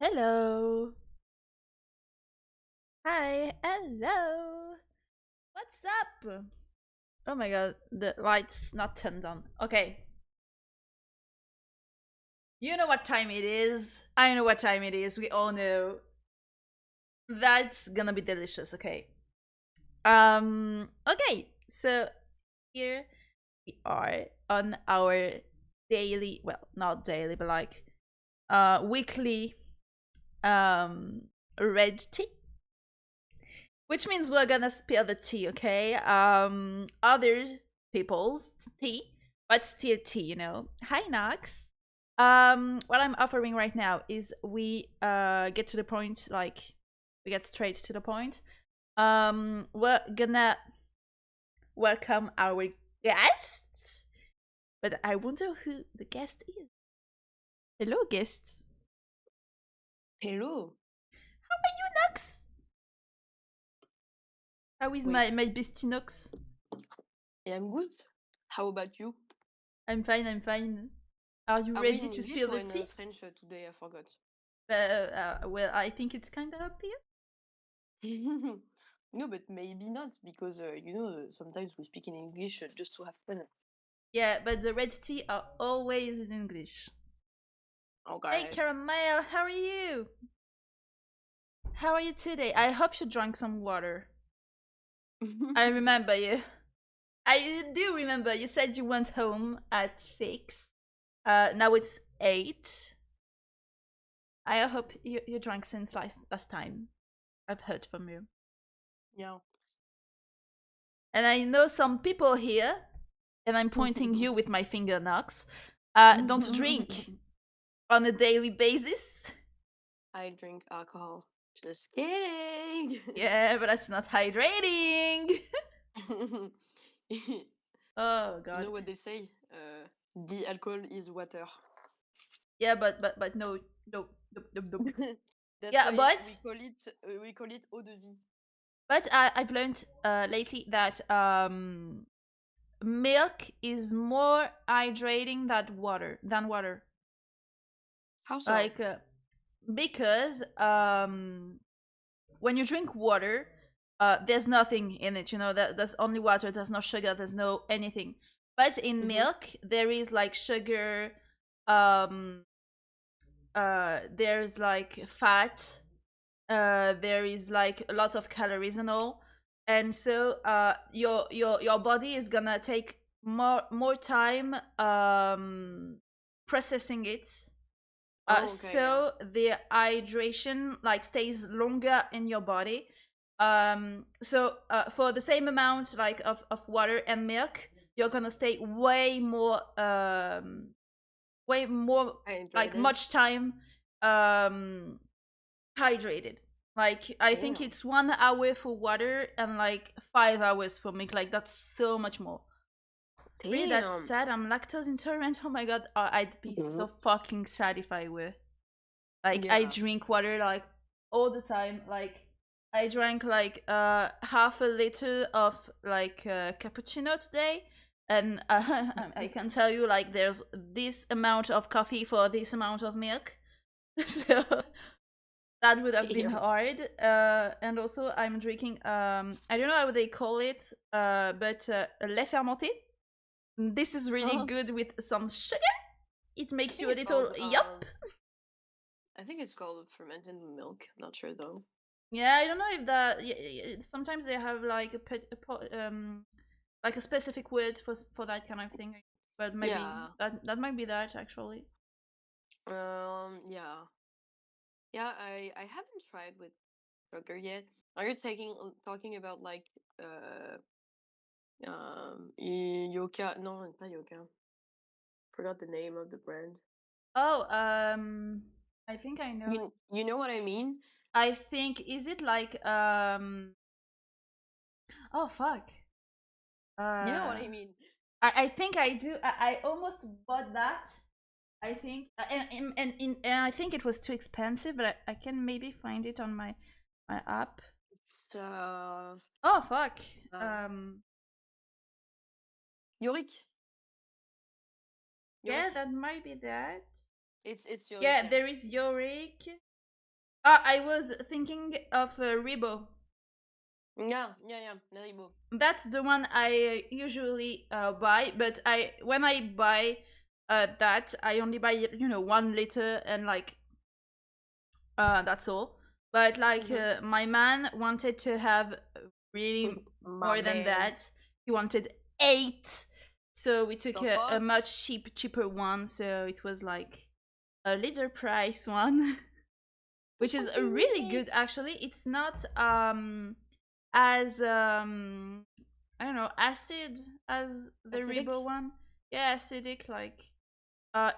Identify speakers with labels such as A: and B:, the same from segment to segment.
A: Hello. Hi. Hello. What's up? Oh my god, the light's not turned on. Okay. You know what time it is. I know what time it is. We all know. That's gonna be delicious, okay. Okay. So here we are on our daily, well, not daily, but like weekly red tea, which means we're gonna spill the tea, okay? Other people's tea, but still tea, you know. Hi, Nox. What I'm offering right now is we get to the point, like we get straight to the point. We're gonna welcome our guests, but I wonder who the guest is. Hello, guests.
B: Hello.
A: How are you, Nox? How is
B: Wait,
A: my bestie Nox?
B: I'm good. How about you?
A: I'm fine. I'm fine. Are you
B: Are we
A: ready
B: in
A: to
B: English
A: spill
B: or
A: the
B: in
A: tea?
B: French today? I forgot.
A: Well, I think it's kind of up here.
B: No, but maybe not because sometimes we speak in English just to have fun.
A: Yeah, but the red tea are always in English. Hey,
B: Okay.
A: Caramel, how are you? How are you today? I hope you drank some water. I remember you. I do remember you said you went home at 6. Now it's 8. I hope you drank since last time. I've heard from you.
B: Yeah.
A: And I know some people here, and I'm pointing you with my finger, Knox, don't drink on a daily basis.
B: I drink alcohol. Just kidding.
A: Yeah, but that's not hydrating.
B: You
A: Oh god.
B: know what they say? The alcohol is water.
A: Yeah, but no, nope, nope, nope, nope.
B: That's
A: Yeah,
B: why we call it eau de vie.
A: but I've learned lately that milk is more hydrating than water.
B: How so?
A: Like because when you drink water, there's nothing in it. You know that there's only water. There's no sugar. There's no anything. But in
B: Mm-hmm.
A: milk, there is like sugar. There's like fat. There is like lots of calories and all, and so your body is gonna take more time processing it.
B: Oh, okay, yeah.
A: So the hydration like stays longer in your body. So for the same amount like of water and milk, you're gonna stay way more like
B: Hydrated.
A: much time um hydrated. Like I think
B: Damn.
A: it's 1 hour for water and like 5 hours for milk. Like that's so much more. Really, that's
B: Damn.
A: sad. I'm lactose intolerant. Oh my god, I'd be
B: Mhm.
A: so fucking sad if I were. Like I
B: Yeah.
A: drink water like all the time. Like I drank like half a liter of like cappuccino today, and I can tell you like there's this amount of coffee for this amount of milk. So that would have been
B: Damn.
A: hard. And also I'm drinking I don't know how they call it, but lait fermenté. This is really
B: Oh,
A: good with some sugar. It
B: I
A: makes
B: think
A: you a
B: it's
A: little
B: called
A: yup.
B: I think it's called fermented milk. Not sure though.
A: Yeah, I don't know if that. Sometimes they have like like a specific word for that kind of thing, but maybe
B: Yeah.
A: that might be that actually.
B: Yeah. Yeah, I haven't tried with sugar yet. Are you talking about like uh Yoka? No, it's not Yoka. Forgot the name of the brand.
A: Oh, I think I know.
B: You know what I mean?
A: I think is it like oh fuck.
B: You know what
A: Uh,
B: I mean?
A: I think I do. I almost bought that. I think, and I think it was too expensive, but I can maybe find it on my app.
B: It's
A: Oh fuck.
B: uh
A: Um,
B: Yorick.
A: yeah,
B: Yorick.
A: that might be that.
B: It's Yorick,
A: Yeah,
B: yeah.
A: there is Yorick. I was thinking of Rebo.
B: Yeah, yeah, yeah. Nalibu.
A: That's the one I usually buy, but I when I buy that I only buy 1 liter and like that's all. But like
B: Mm-hmm.
A: my man wanted to have really
B: My
A: more than
B: man.
A: that. He wanted 8, so we took
B: The
A: a
B: fuck?
A: much cheaper one. So it was like a liter price one,
B: The
A: which is
B: fuck
A: a
B: do you mean
A: really good.
B: 8?
A: Actually, it's not as I don't know, acid as the
B: Acidic?
A: Rebo one. Yeah, acidic. Like,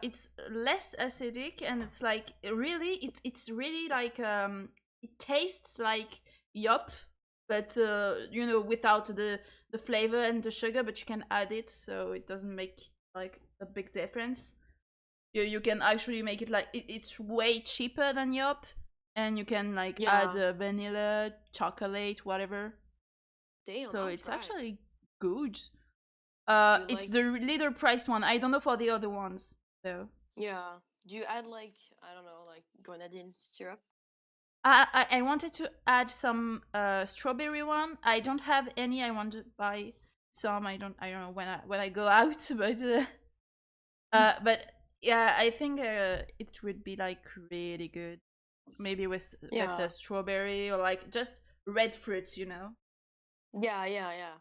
A: it's less acidic, and it's like really, it's really like it tastes like yop, but without the flavor and the sugar. But you can add it, so it doesn't make like a big difference. You can actually make it like it's way cheaper than yop, and you can like add
B: Yeah.
A: vanilla, chocolate, whatever.
B: Damn,
A: So
B: I'll
A: it's
B: try.
A: actually good.
B: Do you
A: It's
B: like,
A: the little price one. I don't know for the other ones though.
B: yeah. Do you add like, I don't know, like grenadine syrup?
A: I wanted to add some strawberry one. I don't have any. I want to buy some. I don't know when I go out, but yeah, I think it would be like really good. Maybe with a
B: Yeah.
A: strawberry or like just red fruits, you know.
B: Yeah, yeah, yeah.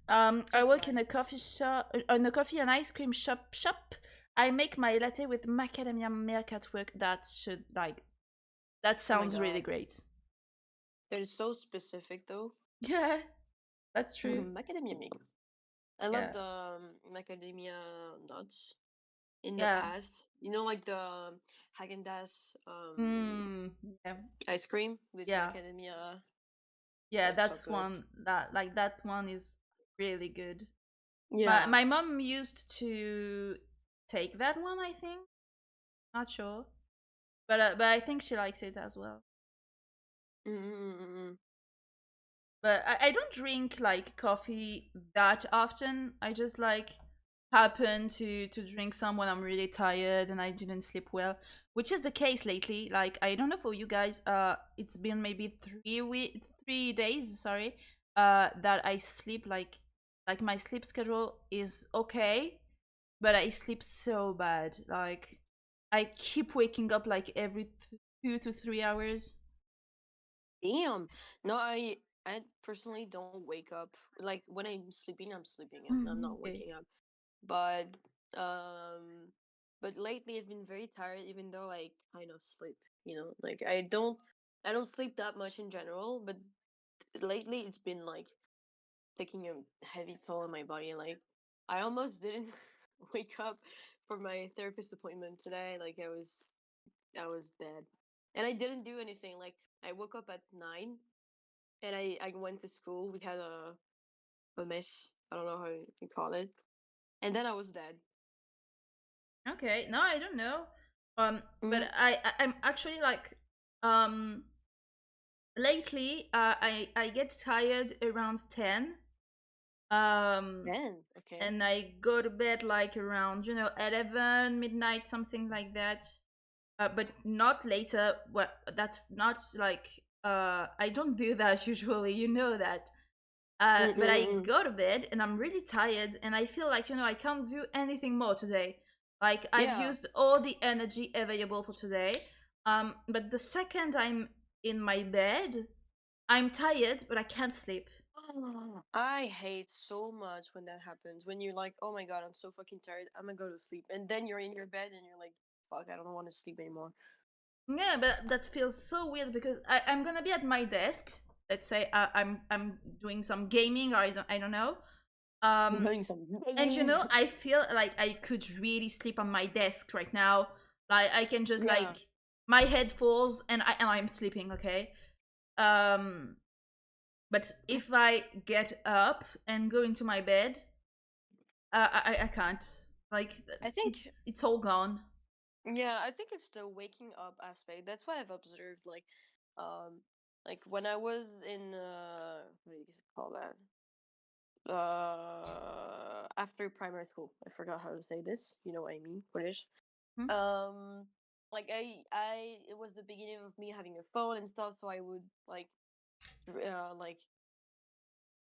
A: I work
B: Okay.
A: in a coffee shop, in a coffee and ice cream shop. I make my latte with macadamia milk at work. That should like that
B: Oh my
A: sounds really
B: god.
A: great.
B: That is so specific though.
A: Yeah, that's true.
B: Macadamia milk. I love
A: Yeah,
B: the macadamia nuts in the
A: yeah.
B: past. You know, like the Haagen-Dazs
A: Mm, yeah,
B: ice cream with
A: yeah,
B: macadamia
A: yeah.
B: so
A: That's
B: good.
A: one that one is really good. My
B: Yeah.
A: my mom used to take that one. I think, not sure, but I think she likes it as well.
B: Mm-mm-mm.
A: But I don't drink like coffee that often. I just like happen to drink some when I'm really tired and I didn't sleep well, which is the case lately. Like I don't know for you guys, it's been maybe 3 days, sorry, that I sleep like my sleep schedule is okay, but I sleep so bad. Like I keep waking up like every 2 to 3 hours.
B: Damn. No, I personally don't wake up. Like when I'm sleeping, I'm sleeping. I'm not
A: Okay.
B: waking up. But um but lately I've been very tired even though I kind of sleep, you know? Like I don't sleep that much in general, but lately it's been like taking a heavy toll on my body. Like I almost didn't wake up for my therapist appointment today. Like I was dead. And I didn't do anything. Like I woke up at 9 and I went to school. We had a mess. I don't know how you call it. And then I was dead.
A: Okay, no, I don't know. But
B: Mm,
A: I'm actually like, um, lately, I get tired around 10. Um,
B: then okay.
A: and I go to bed like around 11 midnight, something like that. But not later. Well, that's not like I don't do that usually. You know that. But I
B: Mm-mm-mm.
A: go to bed and I'm really tired and I feel like, I can't do anything more today. Like I've
B: Yeah.
A: used all the energy available for today. But the second I'm in my bed, I'm tired, but I can't sleep.
B: I hate so much when that happens. When you're like, oh my god, I'm so fucking tired. I'm gonna go to sleep. And then you're in your bed and you're like, fuck, I don't want to sleep anymore.
A: Yeah, but that feels so weird because I'm gonna be at my desk. Let's say I'm doing some gaming or I don't know.
B: I'm
A: Um,
B: having some
A: and
B: gaming.
A: I feel like I could really sleep on my desk right now. Like I can just
B: Yeah.
A: like my head falls and I'm sleeping. Okay. Um, but if I get up and go into my bed, I can't. Like
B: I think,
A: it's all gone.
B: yeah, I think it's the waking up aspect. That's what I've observed. Um, like when I was in, what do you call that? After primary school. I forgot how to say this. You know what I mean, British.
A: Hmm?
B: Um, like it was the beginning of me having a phone and stuff, so I would like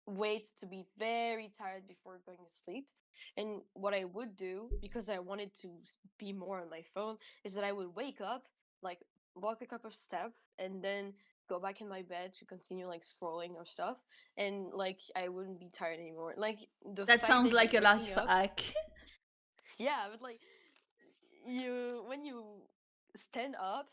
B: wait to be very tired before going to sleep. And what I would do, because I wanted to be more on my phone, is that I would wake up, like walk a couple of steps, and then go back in my bed to continue like scrolling or stuff, and like I wouldn't be tired anymore. Like the
A: That
B: fact
A: sounds
B: that you're
A: like a
B: waking
A: life
B: up,
A: hack.
B: yeah, but like when you stand up,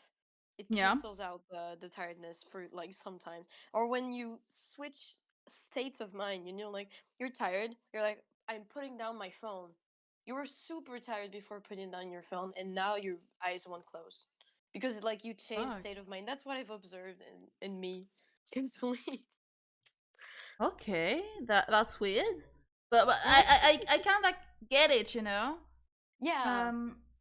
B: it
A: Yeah.
B: cancels out the tiredness for like sometimes. Or when you switch states of mind, like you're tired, you're like, I'm putting down my phone. You were super tired before putting down your phone, and now your eyes won't close because like you change
A: Fuck.
B: state of mind. That's what I've observed in me personally.
A: Okay, that's weird, but I kind of get it, you know.
B: Yeah.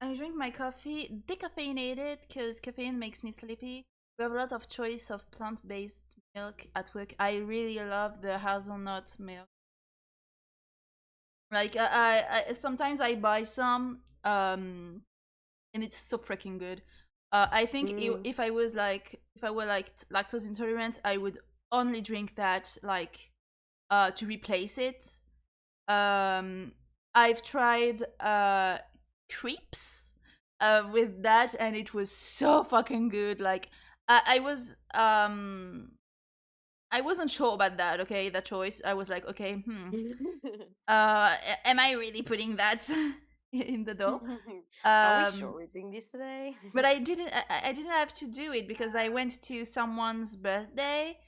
A: I drink my coffee decaffeinated because caffeine makes me sleepy. We have a lot of choice of plant-based milk at work. I really love the hazelnut milk. Like I sometimes I buy some, and it's so freaking good. I think
B: Mm.
A: if I were like lactose intolerant, I would only drink that like to replace it. Um, I've tried crepes with that, and it was so fucking good. Like I wasn't sure about that. Okay, that choice. I was like, okay, am I really putting that in the dough?
B: Are we
A: Um,
B: sure we're doing this today?
A: but I didn't have to do it because I went to someone's birthday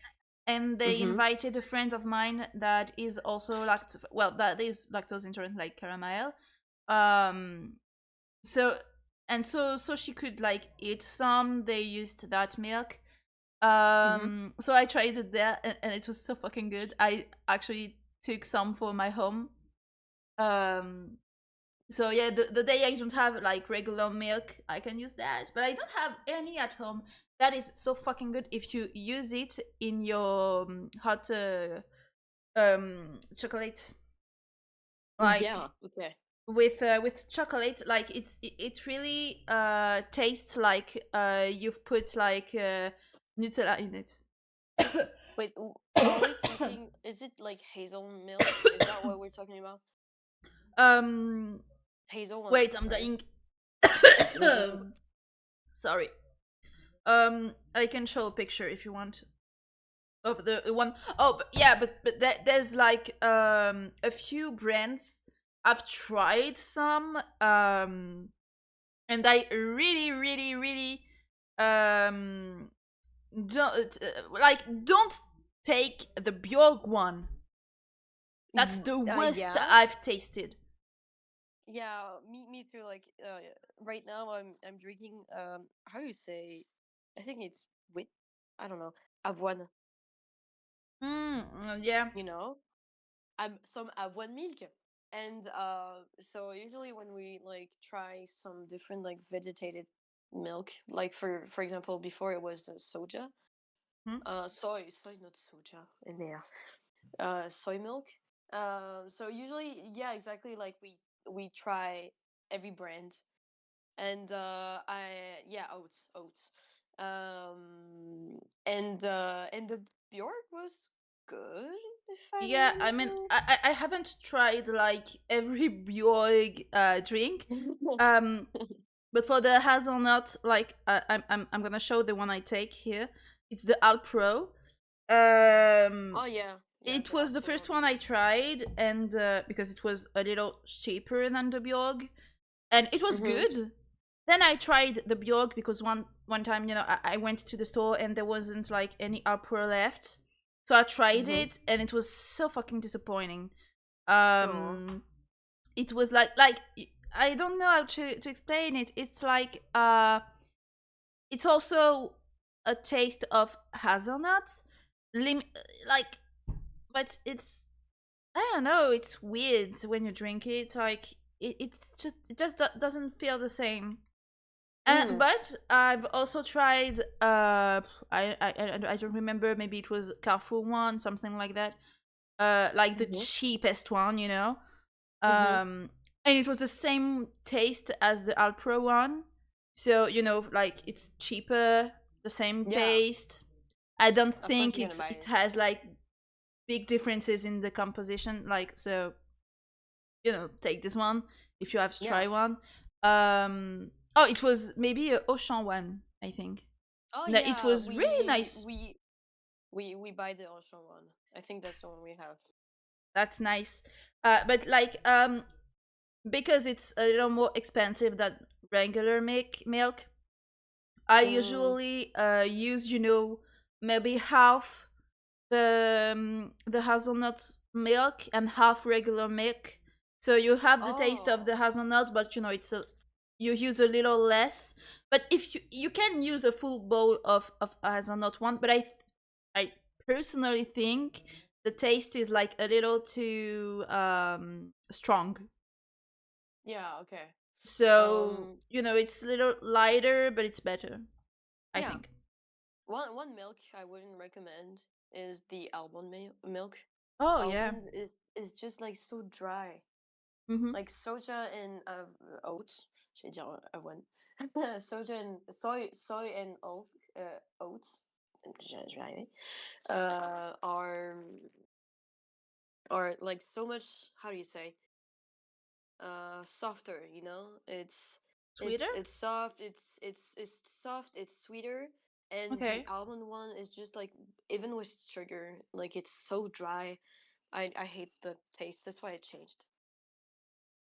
A: and they
B: Mm-hmm.
A: invited a friend of mine that is also that is lactose intolerant like caramel. um so so she could like eat some. They used that milk.
B: Mm-hmm.
A: So I tried it there, and it was so fucking good. I actually took some for my home. um so yeah, the day I don't have like regular milk, I can use that. But I don't have any at home. That is so fucking good if you use it in your hot chocolate.
B: Yeah.
A: Like
B: Okay.
A: with chocolate, like it really tastes like you've put like Nutella in it.
B: Wait, are we talking? Is it like hazel milk? Is that what we're talking about?
A: um
B: Hazel one,
A: wait, I'm
B: right?
A: dying. Sorry. I can show a picture if you want of the one. Oh, but yeah, but there's like a few brands. I've tried some, and I really, really, really um don't take the Bjorg one. That's the worst
B: Yeah.
A: I've tasted.
B: Yeah. Me too. Like, right now I'm drinking. How do you say? I think it's wheat. I don't know. Avoine.
A: Yeah.
B: You know. I'm some avoine milk. And so usually when we like try some different like vegetated milk, like for example, before it was soja,
A: Hmm?
B: soy, not soja in there, soy milk. So usually, yeah, exactly. Like we try every brand, and oats. And the Bjork was good, if I
A: Yeah, I mean, I haven't tried like every Bjorg drink. Um, but for the hazelnut, like I'm gonna show the one I take here. It's the Alpro. Um,
B: Oh yeah, yeah,
A: it
B: the
A: was the
B: Alpro
A: first
B: one.
A: one I tried, and because it was a little cheaper than the Bjorg, and it was
B: Mhm.
A: good. Then I tried the Bjorg because one time, you know, I went to the store and there wasn't like any Alpro left, so I tried
B: Mhm.
A: it and it was so fucking disappointing.
B: Oh.
A: um it was like I don't know how to explain it. It's like it's also a taste of hazelnuts, like, but it's, I don't know, it's weird when you drink it. Like it just doesn't feel the same.
B: Mm.
A: But I've also tried I don't remember, maybe it was Carrefour one, something like that, like the
B: Mhm.
A: cheapest one, you know.
B: Mhm.
A: And it was the same taste as the Alpro one. So, like it's cheaper, the same
B: Yeah,
A: taste. I don't
B: of course
A: think
B: you're gonna buy
A: it
B: it.
A: has like big differences in the composition. Like, so, take this one if you have to
B: Yeah.
A: try one. Oh, it was maybe a Auchan one, I think.
B: Oh
A: No, it
B: yeah,
A: was really nice.
B: we buy the Auchan one. I think that's the one we have.
A: That's nice. But like, because it's a little more expensive than regular milk, I
B: Mm.
A: usually use, maybe half the hazelnut milk and half regular milk. So you have the taste of
B: Oh,
A: the hazelnut, but you use a little less. But if you can use a full bowl of hazelnut one, but I personally think the taste is like a little too strong.
B: yeah, okay.
A: So
B: Um,
A: it's a little lighter, but it's better, I
B: yeah.
A: think.
B: One milk I wouldn't recommend is the almond milk.
A: Oh yeah.
B: Almond is just like so dry.
A: Mm-hmm.
B: Like soja and oats. Je vais dire avoine. Soja and soy and oats. Je vais arriver. Are like so much. How do you say? Softer. You know,
A: Sweeter.
B: it's soft. It's soft. It's sweeter. And the
A: Okay.
B: almond one is just like even with sugar, like it's so dry. I hate the taste. That's why I changed.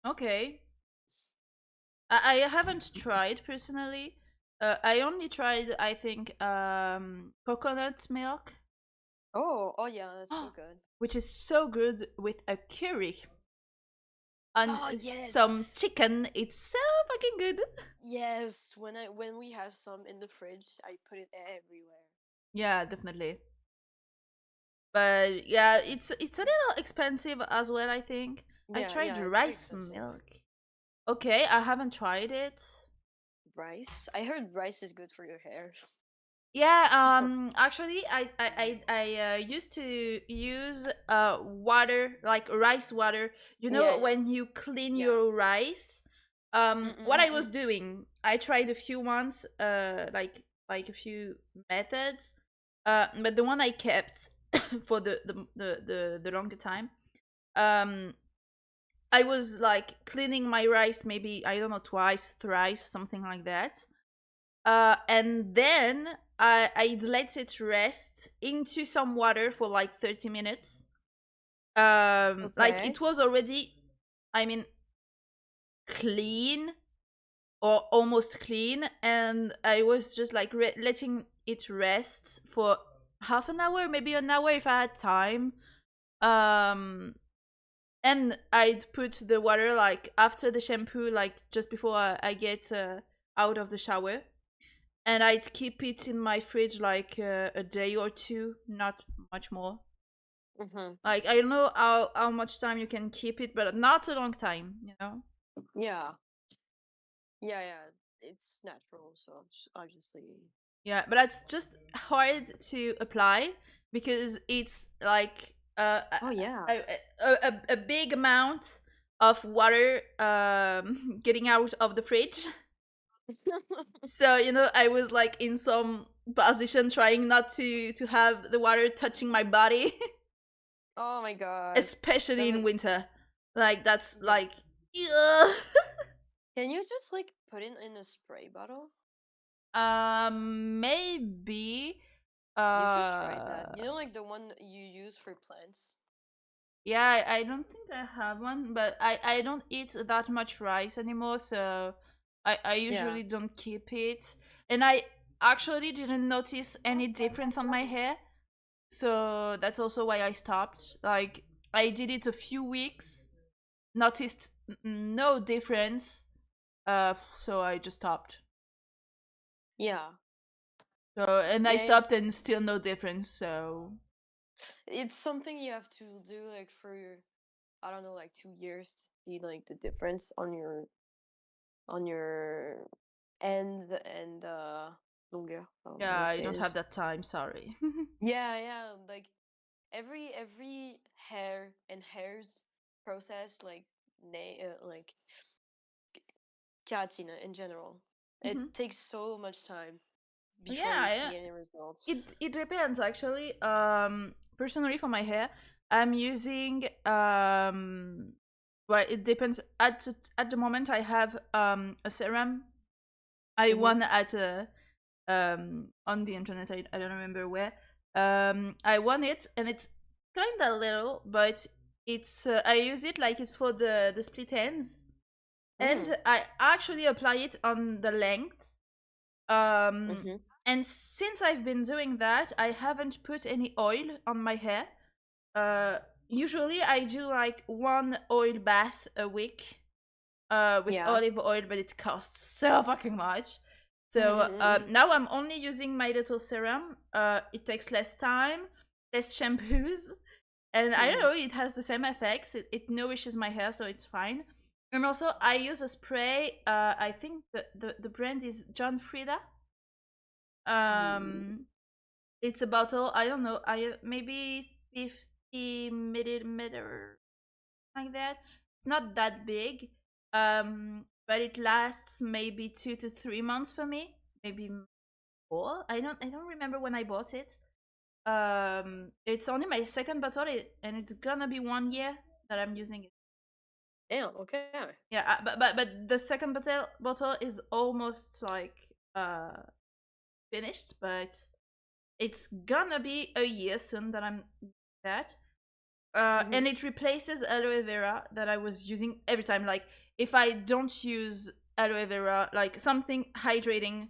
A: Okay. I haven't tried personally. I only tried, I think, coconut milk,
B: Oh yeah, that's so good.
A: which is so good with a curry and
B: Oh yes,
A: some chicken. It's so fucking good.
B: yes. When we have some in the fridge, I put it everywhere.
A: Yeah, definitely. But yeah, it's a little expensive as well, I think. I
B: Yeah,
A: tried
B: yeah, it's very
A: rice
B: expensive.
A: milk. Okay, I haven't tried it.
B: Rice. I heard rice is good for your hair.
A: Yeah, actually, I used to use water, like rice water.
B: Yeah, yeah,
A: When you clean
B: yeah.
A: your rice,
B: Mm mm
A: what
B: mm
A: I was
B: mm.
A: doing, I tried a few ones, like a few methods, but the one I kept for the longer time, um, I was like cleaning my rice maybe, I don't know, twice, thrice, something like that, and then I'd let it rest into some water for like 30 minutes. Like
B: Okay.
A: it was already, I mean, clean or almost clean, and I was just like letting it rest for half an hour, maybe an hour if I had time. Um, and I'd put the water like after the shampoo, like just before I get out of the shower, and I'd keep it in my fridge like a day or two, not much more.
B: Mhm.
A: Like I don't know how much time you can keep it, but not a long time.
B: Yeah. Yeah, yeah. It's natural, so obviously.
A: Yeah, but that's just hard to apply because it's like
B: Oh yeah.
A: a big amount of water getting out of the fridge. So I was like in some position trying not to have the water touching my body.
B: Oh my god.
A: Especially
B: That
A: in
B: would.
A: winter. Like that's
B: Yeah.
A: like, ugh.
B: Can you just like put it in a spray bottle?
A: Maybe.
B: You should try that.
A: Uh,
B: You know, like the one that you use for plants.
A: yeah, I don't think I have one, but I don't eat that much rice anymore, so I
B: Yeah.
A: usually don't keep it, and I actually didn't notice any difference on my hair, so that's also why I stopped. Like I did it a few weeks, noticed no difference, so I just stopped.
B: Yeah.
A: So and I
B: Yeah,
A: stopped and
B: it's
A: still no difference. So
B: it's something you have to do like for I don't know, like 2 years to see like the difference on your end and longueur. I don't know how
A: yeah,
B: to
A: I
B: say
A: don't have
B: this.
A: that time. Sorry.
B: Yeah, yeah, like every hair and hairs process like like keratin in general. It
A: Mm-hmm.
B: takes so much time before you
A: Yeah,
B: see any results.
A: it depends actually. Personally, for my hair, I'm using well, it depends. At the moment, I have a serum. I
B: Mm-hmm.
A: won at on the internet. I don't remember where. I won it, and it's kind of little, but it's I use it like it's for the split ends,
B: Mm.
A: and I actually apply it on the length. Um,
B: Mm-hmm.
A: and since I've been doing that, I haven't put any oil on my hair. Uh, Usually I do like one oil bath a week with
B: Yeah.
A: olive oil, but it costs so fucking much. So
B: Mm-hmm.
A: now I'm only using my little serum. It takes less time, less shampoos, and I don't
B: Mm-hmm.
A: know, it has the same effects. It nourishes my hair, so it's fine. And also, I use a spray. I think the brand is John Frieda.
B: Mm.
A: Um, it's a bottle. I don't know. I maybe 50 milliliter like that. It's not that big. But it lasts maybe 2 to 3 months for me. Maybe four. I don't remember when I bought it. It's only my second bottle, and it's gonna be 1 year that I'm using it.
B: Damn. Okay.
A: Yeah, but the second bottle is almost like finished, but it's gonna be a year soon that I'm that.
B: Mm-hmm.
A: And it replaces aloe vera that I was using every time. Like if I don't use aloe vera, like something hydrating,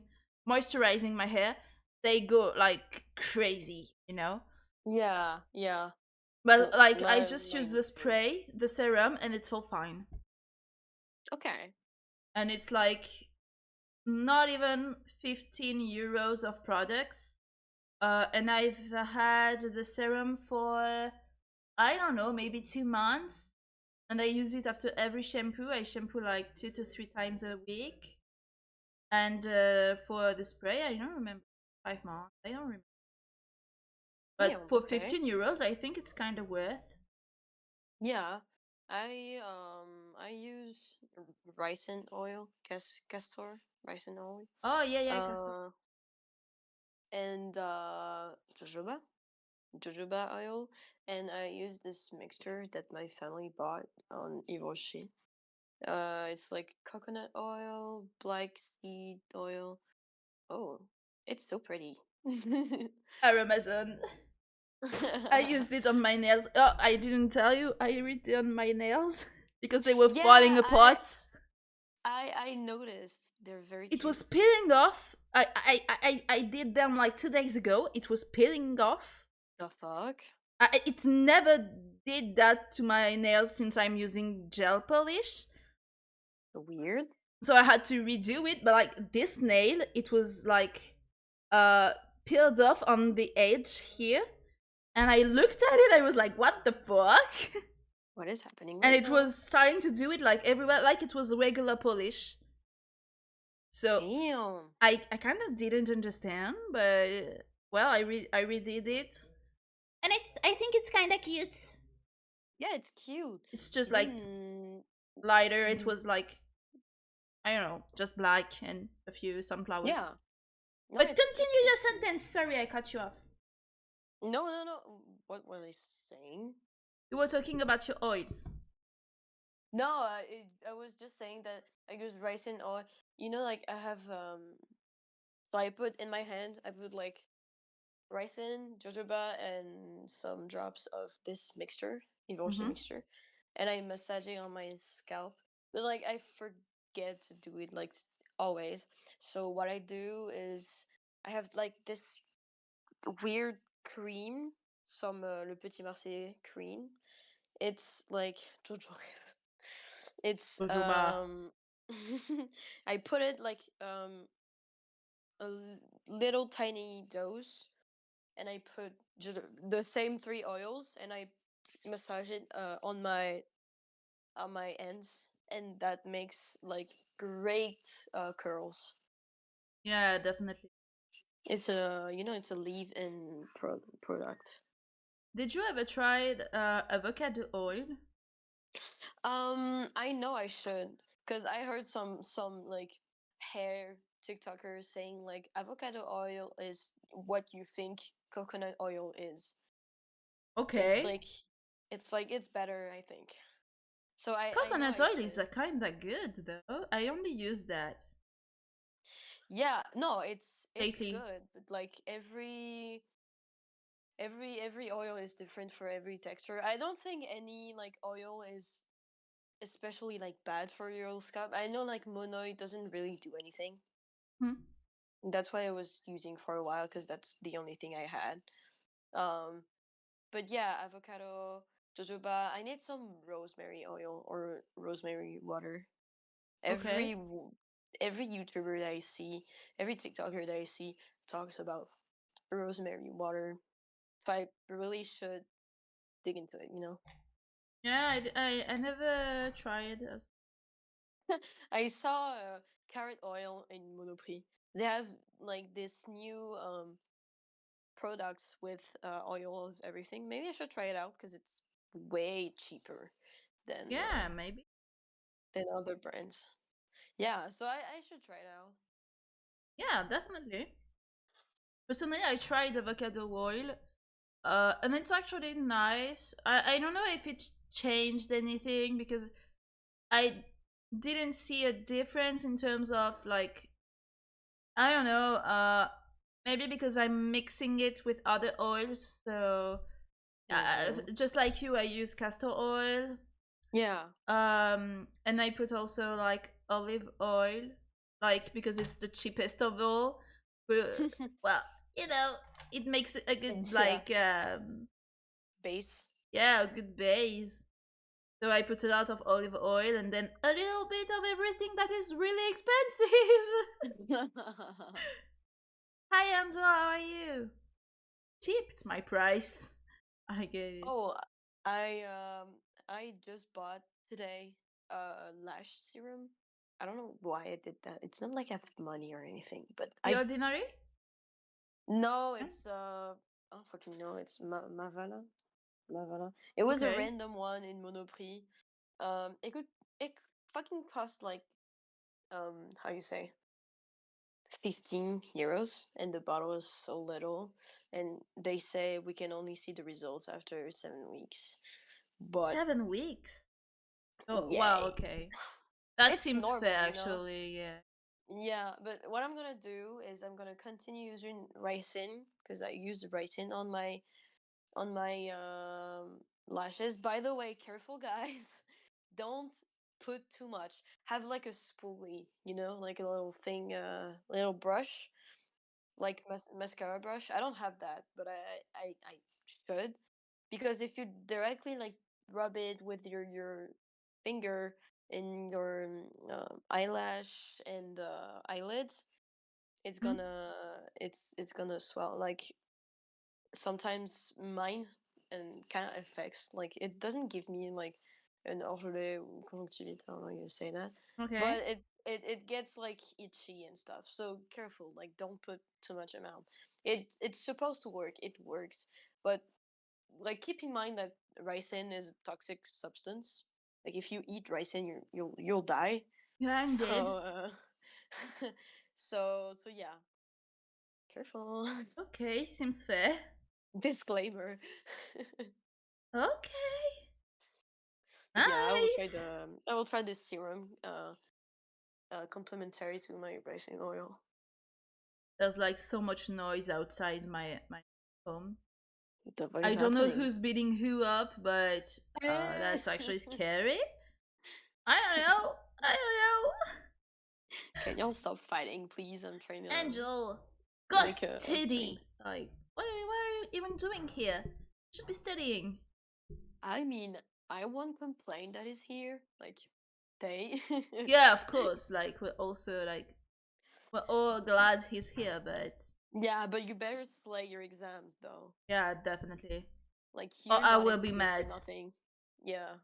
A: moisturizing my hair, they go like crazy, you know.
B: Yeah. Yeah.
A: But
B: No,
A: like I
B: my
A: just use
B: mine
A: the
B: the same.
A: spray, the serum, and it's all fine.
B: Okay.
A: And it's like not even 15 euros of products. And I've had the serum for I don't know, maybe 2 months. And I use it after every shampoo. I shampoo like 2 to 3 times a week. And for the spray, I don't remember 5 months. I don't remember. But
B: Damn.
A: for
B: Okay.
A: 15 euros, I think it's kind of worth.
B: Yeah. I use ricin oil, castor ricin oil.
A: Oh yeah, yeah, Castor.
B: Uh and jojoba oil, and I use this mixture that my family bought on Ivoshi. It's like coconut oil, black seed oil. Oh, it's so pretty.
A: Amazon. I used it on my nails. Oh, I didn't tell you. I redone my nails because they were
B: Yeah,
A: falling apart.
B: I noticed they're very
A: It was
B: cute.
A: peeling off. I did them like 2 days ago. It was peeling off.
B: The fuck?
A: It never did that to my nails since I'm using gel polish.
B: Weird.
A: So I had to redo it. But like this nail, it was like uh peeled off on the edge here. And I looked at it, I was like, what the fuck?
B: What is happening
A: And
B: right
A: it
B: now?
A: was starting to do it like everywhere, like it was regular polish. So
B: Damn.
A: I kind of didn't understand, but well, I redid it, and I think it's kind of cute.
B: Yeah, it's cute.
A: It's just like
B: Even
A: lighter. It
B: mhm.
A: was like I don't know, just black and a few sunflowers.
B: Yeah. No,
A: But
B: it's
A: continue your
B: cute.
A: sentence. Sorry, I cut you off.
B: No, no, no. What was I saying?
A: You were talking about your oils.
B: No, I was just saying that I use ricin oil. You know, like I have so I put in my hand. I put like ricin, jojoba, and some drops of this mixture, emulsion
A: Mm-hmm.
B: mixture, and I'm massaging on my scalp. But like I forget to do it like always. So what I do is I have like this weird cream, some Le Petit Marseillais cream. It's like Jojo. It's
A: Jojoba.
B: I put it like little tiny dose, and I put just the same three oils, and I massage it on my ends, and that makes like great curls.
A: Yeah, definitely.
B: It's it's a leave-in product.
A: Did you ever try avocado oil?
B: I know I should, cause I heard some like hair TikTokers saying like avocado oil is what you think coconut oil is. It's
A: Okay.
B: like it's better, I think. So I know
A: Coconut
B: I
A: oil is
B: should.
A: kinda good though. I only use that
B: Yeah, no, it's
A: lately.
B: good, but like every oil is different for every texture. I don't think any like oil is especially like bad for your scalp. I know like monoid doesn't really do anything.
A: Hmm.
B: That's why I was using for a while because that's the only thing I had. Um, but yeah, avocado, jojoba. I need some rosemary oil or rosemary water.
A: Okay.
B: Every every YouTuber that I see, every TikToker that I see talks about rosemary water. So I really should dig into it, you know.
A: Yeah, I never tried.
B: I saw carrot oil in Monoprix. They have like this new products with oil of everything. Maybe I should try it out because it's way cheaper
A: Yeah, maybe.
B: than other brands. Yeah, so I should try it out.
A: Yeah, definitely. Personally, I tried avocado oil, and it's actually nice. I don't know if it changed anything because I didn't see a difference in terms of like I don't know. Maybe because I'm mixing it with other oils. So,
B: Mm.
A: just like you, I use castor oil.
B: Yeah.
A: And I put also like olive oil, like because it's the cheapest of all. But, well, you know, it makes a good
B: Yeah.
A: like
B: Base.
A: yeah, a good base. So I put a lot of olive oil and then a little bit of everything that is really expensive. Hi Angela, how are you? Tipped my price. I get it.
B: Oh, I um I just bought today lash serum. I don't know why I did that. It's not like I have money or anything, but
A: The
B: I
A: ordinary?
B: no,
A: Yeah.
B: it's I don't fucking know. It's Mavala. Mavala. It was a
A: Okay.
B: random one in Monoprix. It fucking cost like how you say 15 euros, and the bottle is so little, and they say we can only see the results after 7 weeks. But
A: 7 weeks. Oh
B: yeah,
A: wow, okay. That
B: it's
A: seems fair
B: normal, you know.
A: actually, yeah.
B: Yeah, but what I'm gonna do is I'm gonna continue using ricin because I use ricin on my lashes. By the way, careful guys, don't put too much. Have like a spoolie, you know, like a little thing, little brush, like mascara brush. I don't have that, but I should, because if you directly like rub it with your finger in your eyelash and eyelids, it's
A: Hmm?
B: gonna it's gonna swell. Like sometimes mine and kind of affects, like it doesn't give me like an orgelet ou conjonctivite, I don't know how you say that, but
A: Okay.
B: it gets like itchy and stuff, so careful, like don't put too much amount. It's supposed to work, it works, but like keep in mind that ricin is a toxic substance. Like if you eat ricin, you'll die.
A: Yeah, I'm dead.
B: So so yeah, careful.
A: Okay, seems fair.
B: Disclaimer.
A: Okay.
B: But yeah,
A: Nice.
B: I will try this serum complementary to my ricin oil.
A: There's like so much noise outside my home.
B: The what
A: I
B: is
A: don't know
B: happening?
A: who's beating who up, but that's actually scary. I don't know. I don't know.
B: Can y'all stop fighting, please? I'm trying to
A: Angel, go
B: make a stream.
A: study. Like, what are you even doing here? You should be studying.
B: I mean, I won't complain that he's here. Like, they.
A: Yeah, of course. Like, we're also like, we're all glad he's here, but
B: Yeah, but you better slay your exams, though.
A: yeah, definitely.
B: Like,
A: Or
B: you're
A: I
B: not
A: will
B: in
A: be
B: school for
A: mad.
B: nothing. Yeah.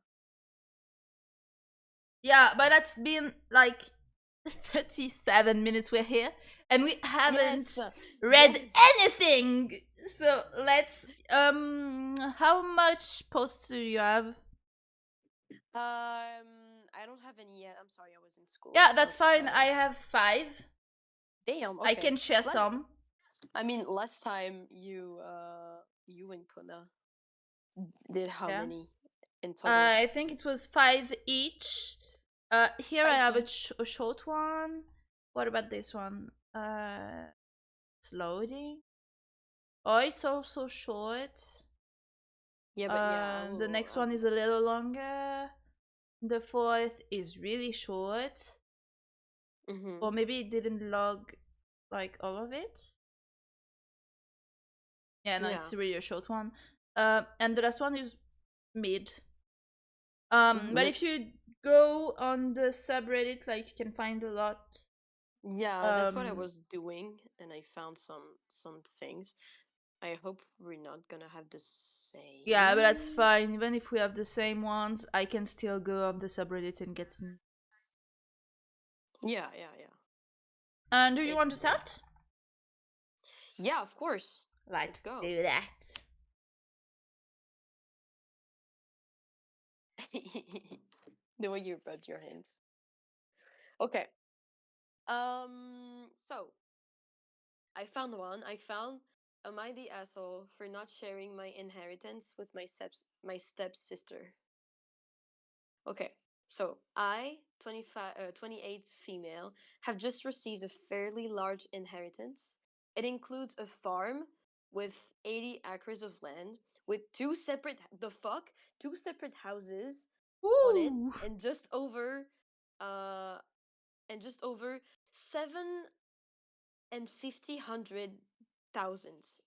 A: Yeah, but that's been like 37 minutes we're here, and we
B: Yes,
A: haven't read
B: yes.
A: anything. So let's how much posts do you have?
B: I don't have any yet. I'm sorry, I was in school and
A: Yeah, that's
B: stuff.
A: fine. I have 5.
B: Damn.
A: I
B: Okay.
A: can share
B: Last.
A: some.
B: I mean, last time you and Puna did how
A: Yeah.
B: many in total?
A: I think it was 5 each. Here I
B: Five
A: have
B: each.
A: a short one. What about this one? It's loading. Oh, it's also short.
B: Yeah, but yeah, I
A: The
B: will.
A: next one is a little longer. The fourth is really short. Or
B: Mhm.
A: maybe it didn't log like all of it. Yeah, no,
B: Yeah.
A: it's really a short one. And the last one is mid. But
B: Mid.
A: if you go on the subreddit, like you can find a lot.
B: Yeah, that's what I
A: Um,
B: was doing, and I found some things. I hope we're not gonna have the
A: yeah, but that's
B: same.
A: fine. Even if we have the same ones, I can still go on the subreddit and get some.
B: Yeah, yeah, yeah.
A: And do you
B: It.
A: want to start?
B: Yeah, of course. Let's
A: Let's
B: go.
A: do that.
B: The way you put your hands. Okay. So I found one. I found am I the asshole for not sharing my inheritance with my stepsister? Okay. So I, 25, 28 female, have just received a fairly large inheritance. It includes a farm with 80 acres of land with two separate houses on it
A: Woo!
B: uh and just over 750,000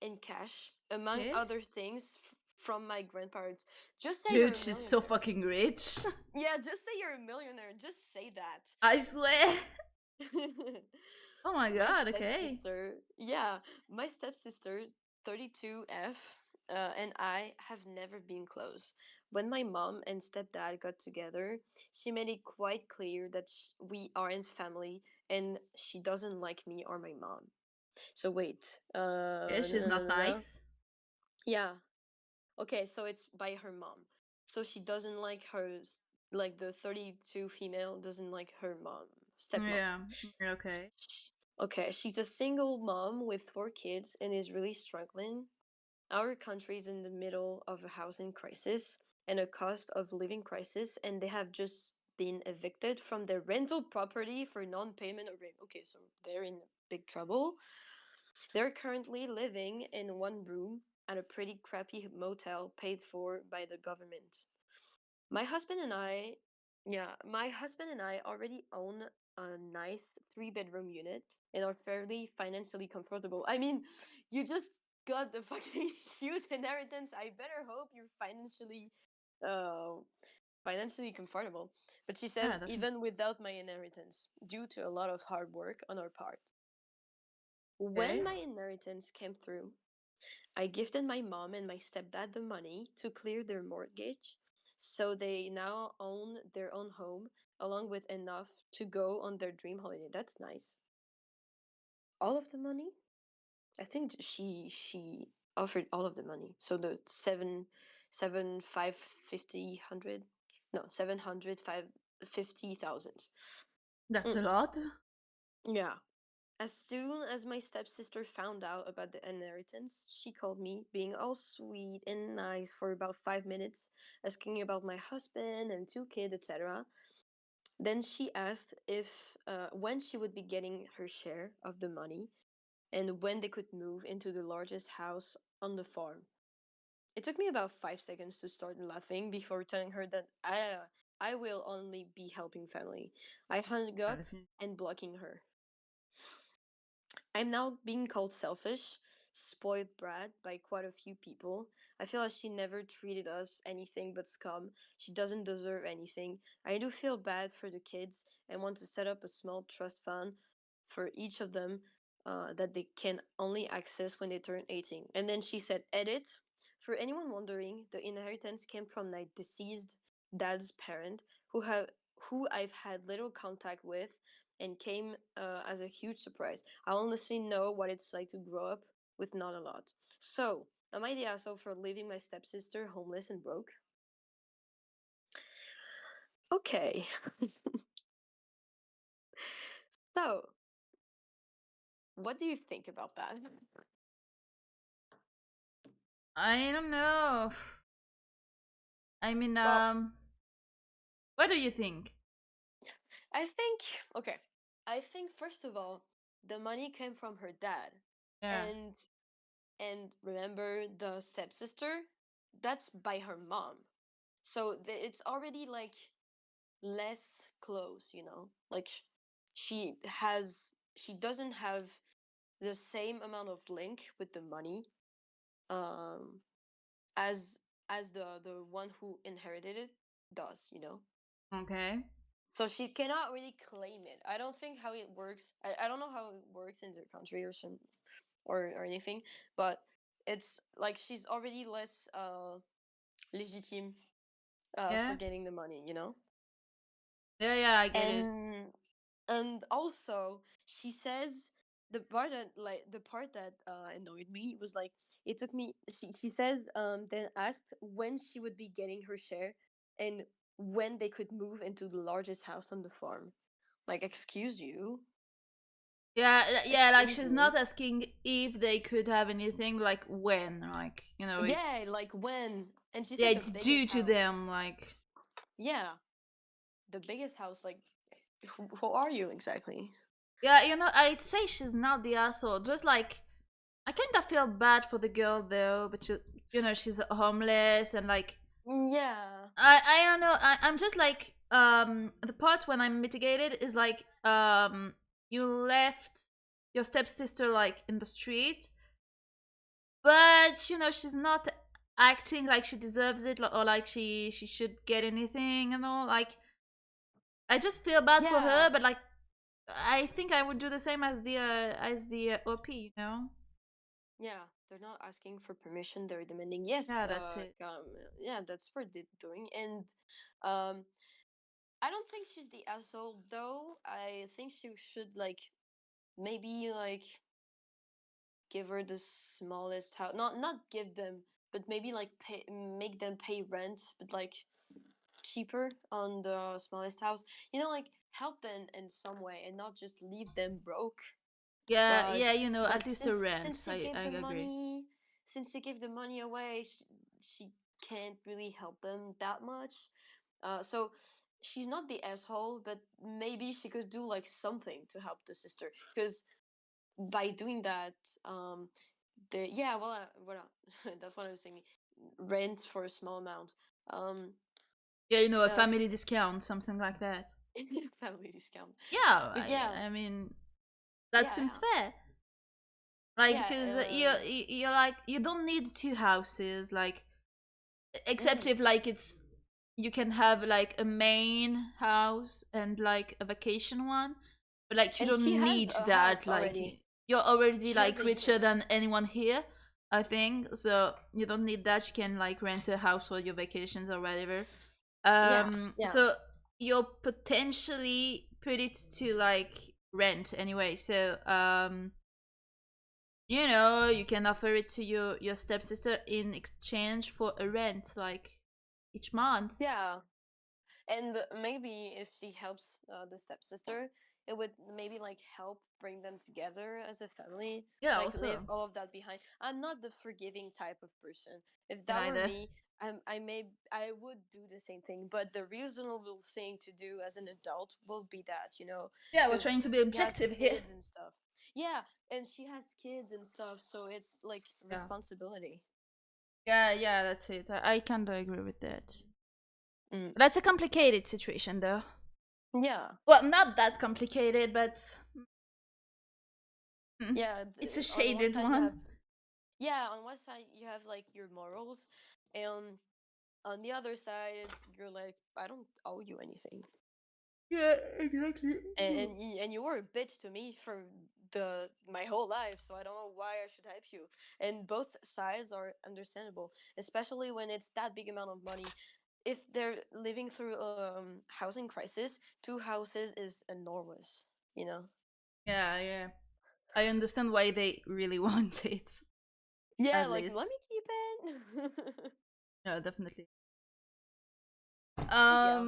B: in cash, among
A: Okay.
B: other things from my grandparents. Just say you're
A: Dude,
B: a
A: she's so
B: millionaire.
A: fucking rich.
B: Yeah, just say you're a millionaire. Just say that.
A: I swear. Oh my
B: My
A: god, okay.
B: stepsister, yeah, my stepsister, 32F, and I have never been close. When my mom and stepdad got together, she made it quite clear that we aren't family and she doesn't like me or my mom. So wait,
A: Yeah,
B: no,
A: she's
B: no,
A: not
B: no, no.
A: nice.
B: Yeah, okay, so it's by her mom. So she doesn't like like the 32 female doesn't like her mom, stepmom.
A: Yeah, okay.
B: Okay, she's a single mom with 4 kids and is really struggling. Our country is in the middle of a housing crisis and a cost of living crisis, and they have just been evicted from their rental property for non-payment of rent. Okay, so they're in big trouble. They're currently living in one room at a pretty crappy motel paid for by the government. My husband and I, my husband and I already own a nice 3 bedroom unit and are fairly financially comfortable. I mean, you just got the fucking huge inheritance. I better hope you're uh, financially comfortable. But she says,
A: Yeah, definitely.
B: even without my inheritance, due to a lot of hard work on our part. When
A: Okay.
B: my inheritance came through, I gifted my mom and my stepdad the money to clear their mortgage, so they now own their own home, along with enough to go on their dream holiday. That's nice. All of the money? I think she offered all of the money. So the 550 hundred, no 750,000.
A: That's a
B: Mm,
A: lot.
B: yeah. As soon as my stepsister found out about the inheritance, she called me, being all sweet and nice for about 5 minutes, asking about my husband and 2 kids, etc. Then she asked if when she would be getting her share of the money and when they could move into the largest house on the farm. It took me about 5 seconds to start laughing before telling her that I will only be helping family. I hung
A: Yeah,
B: up
A: definitely.
B: and blocking her. I'm now being called selfish, spoiled brat by quite a few people. I feel like she never treated us anything but scum. She doesn't deserve anything. I do feel bad for the kids and want to set up a small trust fund for each of them that they can only access when they turn 18. And then she said, edit. For anyone wondering, the inheritance came from my deceased dad's parent who I've had little contact with and came as a huge surprise. I honestly know what it's like to grow up with not a lot. So, am I the asshole for leaving my stepsister homeless and broke? Okay. So, What do you think about that?
A: I don't know. I mean,
B: Well,
A: what do you think?
B: I think okay. I think first of all, the money came from her dad,
A: Yeah.
B: and remember the stepsister, that's by her mom. So it's already like less close, you know. Like she doesn't have the same amount of link with the money, um, as the one who inherited it does, you know.
A: Okay.
B: So she cannot really claim it. I don't think how it works. I don't know how it works in their country or some or anything, but it's like she's already less legitimate for
A: Yeah.
B: getting the money, you know.
A: Yeah. Yeah. I get it.
B: And also she says the part that annoyed me was like it took me she says then asked when she would be getting her share and when they could move into the largest house on the farm. Like, excuse you.
A: Yeah. Yeah. Like
B: Excuse
A: she's
B: you.
A: not asking if they could have anything. Like when. Like
B: Yeah,
A: it's
B: like when. And she
A: yeah.
B: said the
A: It's due
B: biggest
A: to
B: house.
A: them. Like
B: Yeah, the biggest house. Like, who are you exactly?
A: yeah. I'd say she's not the asshole. Just like I kind of feel bad for the girl though, but she's homeless and like
B: Yeah.
A: I don't know. I'm just like the part when I'm mitigated is like you left your stepsister like in the street, but she's not acting like she deserves it or like she should get anything and all. Like I just feel bad for
B: Yeah.
A: her, but like I think I would do the same as the OP.
B: Yeah, they're not asking for permission. They're demanding yes.
A: Yeah, that's it.
B: Yeah, that's what they're doing. And um, I don't think she's the asshole though. I think she should like maybe like give her the smallest house. Not give them, but maybe like make them pay rent, but like cheaper on the smallest house. You know, like help them in some way and not just leave them broke.
A: Yeah,
B: But
A: yeah, at least a
B: since
A: rent.
B: she gave
A: I
B: the
A: agree.
B: money, away, she can't really help them that much. So she's not the asshole, but maybe she could do like something to help the sister. Because by doing that, um, the yeah, well, that's what I was saying. Rent for a small amount. Um,
A: Yeah, a family
B: this
A: discount, something like that.
B: family discount.
A: Yeah,
B: But yeah,
A: I mean that
B: yeah,
A: seems
B: yeah,
A: fair. Like
B: yeah.
A: because you're like you don't need two houses, like except
B: Mm.
A: if like it's you can have like a main house and like a vacation one, but like you
B: And she
A: don't
B: has
A: need
B: a
A: that.
B: house
A: Like
B: already.
A: you're already
B: She has
A: like
B: a
A: richer than anyone here, I think. So you don't need that. You can like rent a house for your vacations or whatever.
B: yeah, yeah,
A: So you'll potentially put it to like rent anyway. So you can offer it to your stepsister in exchange for a rent, like each month.
B: yeah. And maybe if she helps the stepsister, it would maybe like help bring them together as a family,
A: Yeah,
B: like leave
A: also.
B: all of that behind. I'm not the forgiving type of person. If
A: Me
B: that were
A: neither.
B: me, I would do the same thing. But the reasonable thing to do as an adult will be that,
A: Yeah, we're
B: because
A: trying to be
B: she has
A: objective here.
B: kids and stuff. Yeah, and she has kids and stuff, so it's like
A: Yeah.
B: responsibility.
A: Yeah, that's it. I kind of agree with that.
B: Mm.
A: That's a complicated situation, though.
B: Yeah.
A: Well, not that complicated, but
B: Yeah,
A: it's a
B: on one
A: shaded
B: side you
A: one.
B: have on one side you have like your morals, and on the other side it's you're like I don't owe you anything,
A: Yeah, exactly.
B: and you were a bitch to me for the my whole life, so I don't know why I should help you. And both sides are understandable, especially when it's that big amount of money. If they're living through housing crisis, two houses is enormous, you know.
A: Yeah. I understand why they really want it,
B: Yeah,
A: at
B: like let
A: least.
B: me keep it.
A: No, definitely.
B: But yeah,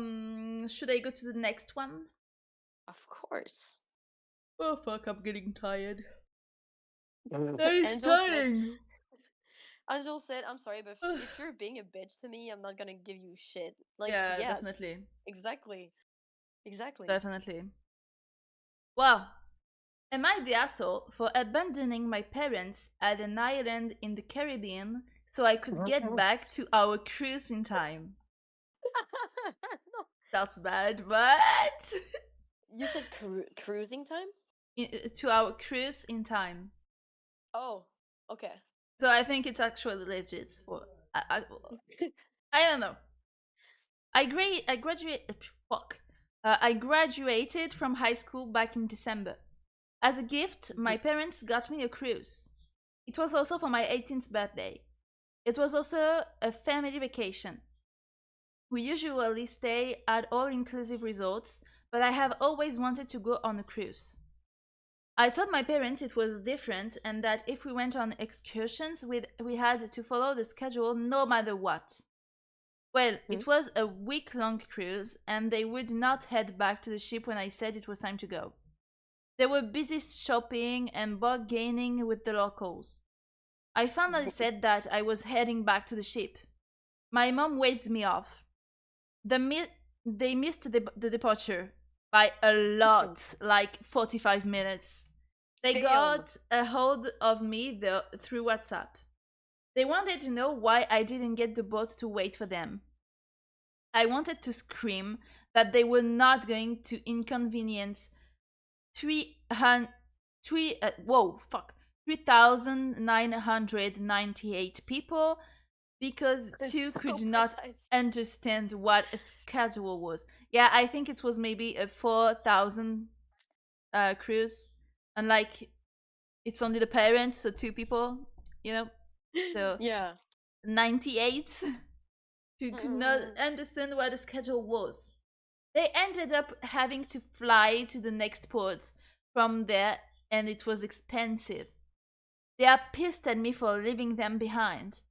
A: Should I go to the next one?
B: of course.
A: Oh fuck, I'm getting tired. That is
B: Angel said,
A: stunning.
B: Angel said, I'm sorry, but if you're being a bitch to me, I'm not gonna give you shit. Like,
A: Yeah,
B: yes,
A: definitely.
B: exactly, exactly.
A: Definitely. Well, am I the asshole for abandoning my parents at an island in the Caribbean so I could get back to our cruise in time?
B: No.
A: That's bad, but
B: You said cruising time?
A: to our cruise in time.
B: Oh, okay.
A: So I think it's actually legit. For I don't know. I graduate. Fuck. I graduated from high school back in December. As a gift, my parents got me a cruise. It was also for my 18th birthday. It was also a family vacation. We usually stay at all inclusive resorts, but I have always wanted to go on a cruise. I told my parents it was different and that if we went on excursions, we had to follow the schedule no matter what. Well, it was a week-long cruise, and they would not head back to the ship when I said it was time to go. They were busy shopping and bargaining with the locals. I finally said that I was heading back to the ship. My mom waved me off. They missed the departure by a lot, like 45 minutes. They
B: Damn.
A: got a hold of me through WhatsApp. They wanted to know why I didn't get the boat to wait for them. I wanted to scream that they were not going to inconvenience 3,998 people because
B: It's
A: two
B: so
A: could not
B: precise.
A: understand what a schedule was. Yeah, I think it was maybe a 4,000 cruise, and like it's only the parents, so two people, you know, so
B: Yeah.
A: 98 who could not understand what a schedule was. They ended up having to fly to the next port from there, and it was expensive. They are pissed at me for leaving them behind.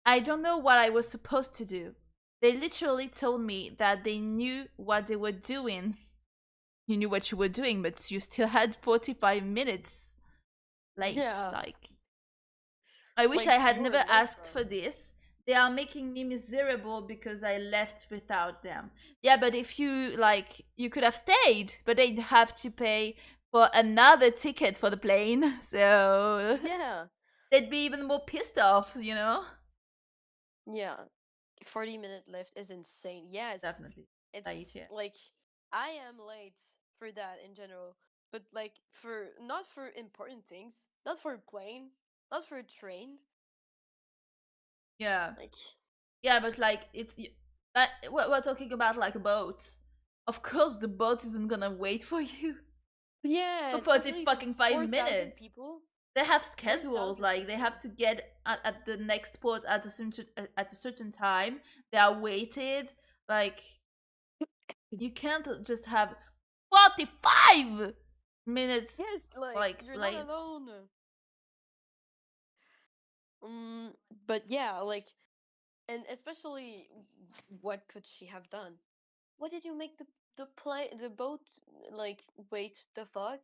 A: I don't know what I was supposed to do. They literally told me that they knew what they were doing. You knew what you were doing, but you still had 45 minutes late.
B: Yeah.
A: Like, I wish
B: Like
A: I had
B: you were
A: never
B: late,
A: asked for
B: bro.
A: this. They are making me miserable because I left without them. Yeah, but if you like, you could have stayed, but they'd have to pay for another ticket for the plane. So
B: Yeah.
A: they'd be even more pissed off, you know?
B: Yeah. 40-minute lift is insane. Yes.
A: Definitely. Late,
B: It's
A: yeah.
B: like I am late for that in general. But like for not for important things, not for a plane, not for a train.
A: Yeah.
B: Like
A: Yeah, but like, like, we're talking about like a boat. Of course, the boat isn't gonna wait for you
B: yeah,
A: for 40
B: especially if it's
A: fucking 5
B: 4,000
A: minutes.
B: people.
A: They have schedules,
B: 4,000
A: like they
B: people.
A: have to get at the next port at a certain time. They are waited. Like, you can't just have 45 minutes
B: Yes, like
A: like
B: you're not
A: late.
B: alone. But yeah, like, and especially, what could she have done? What did you make the boat like wait the fuck?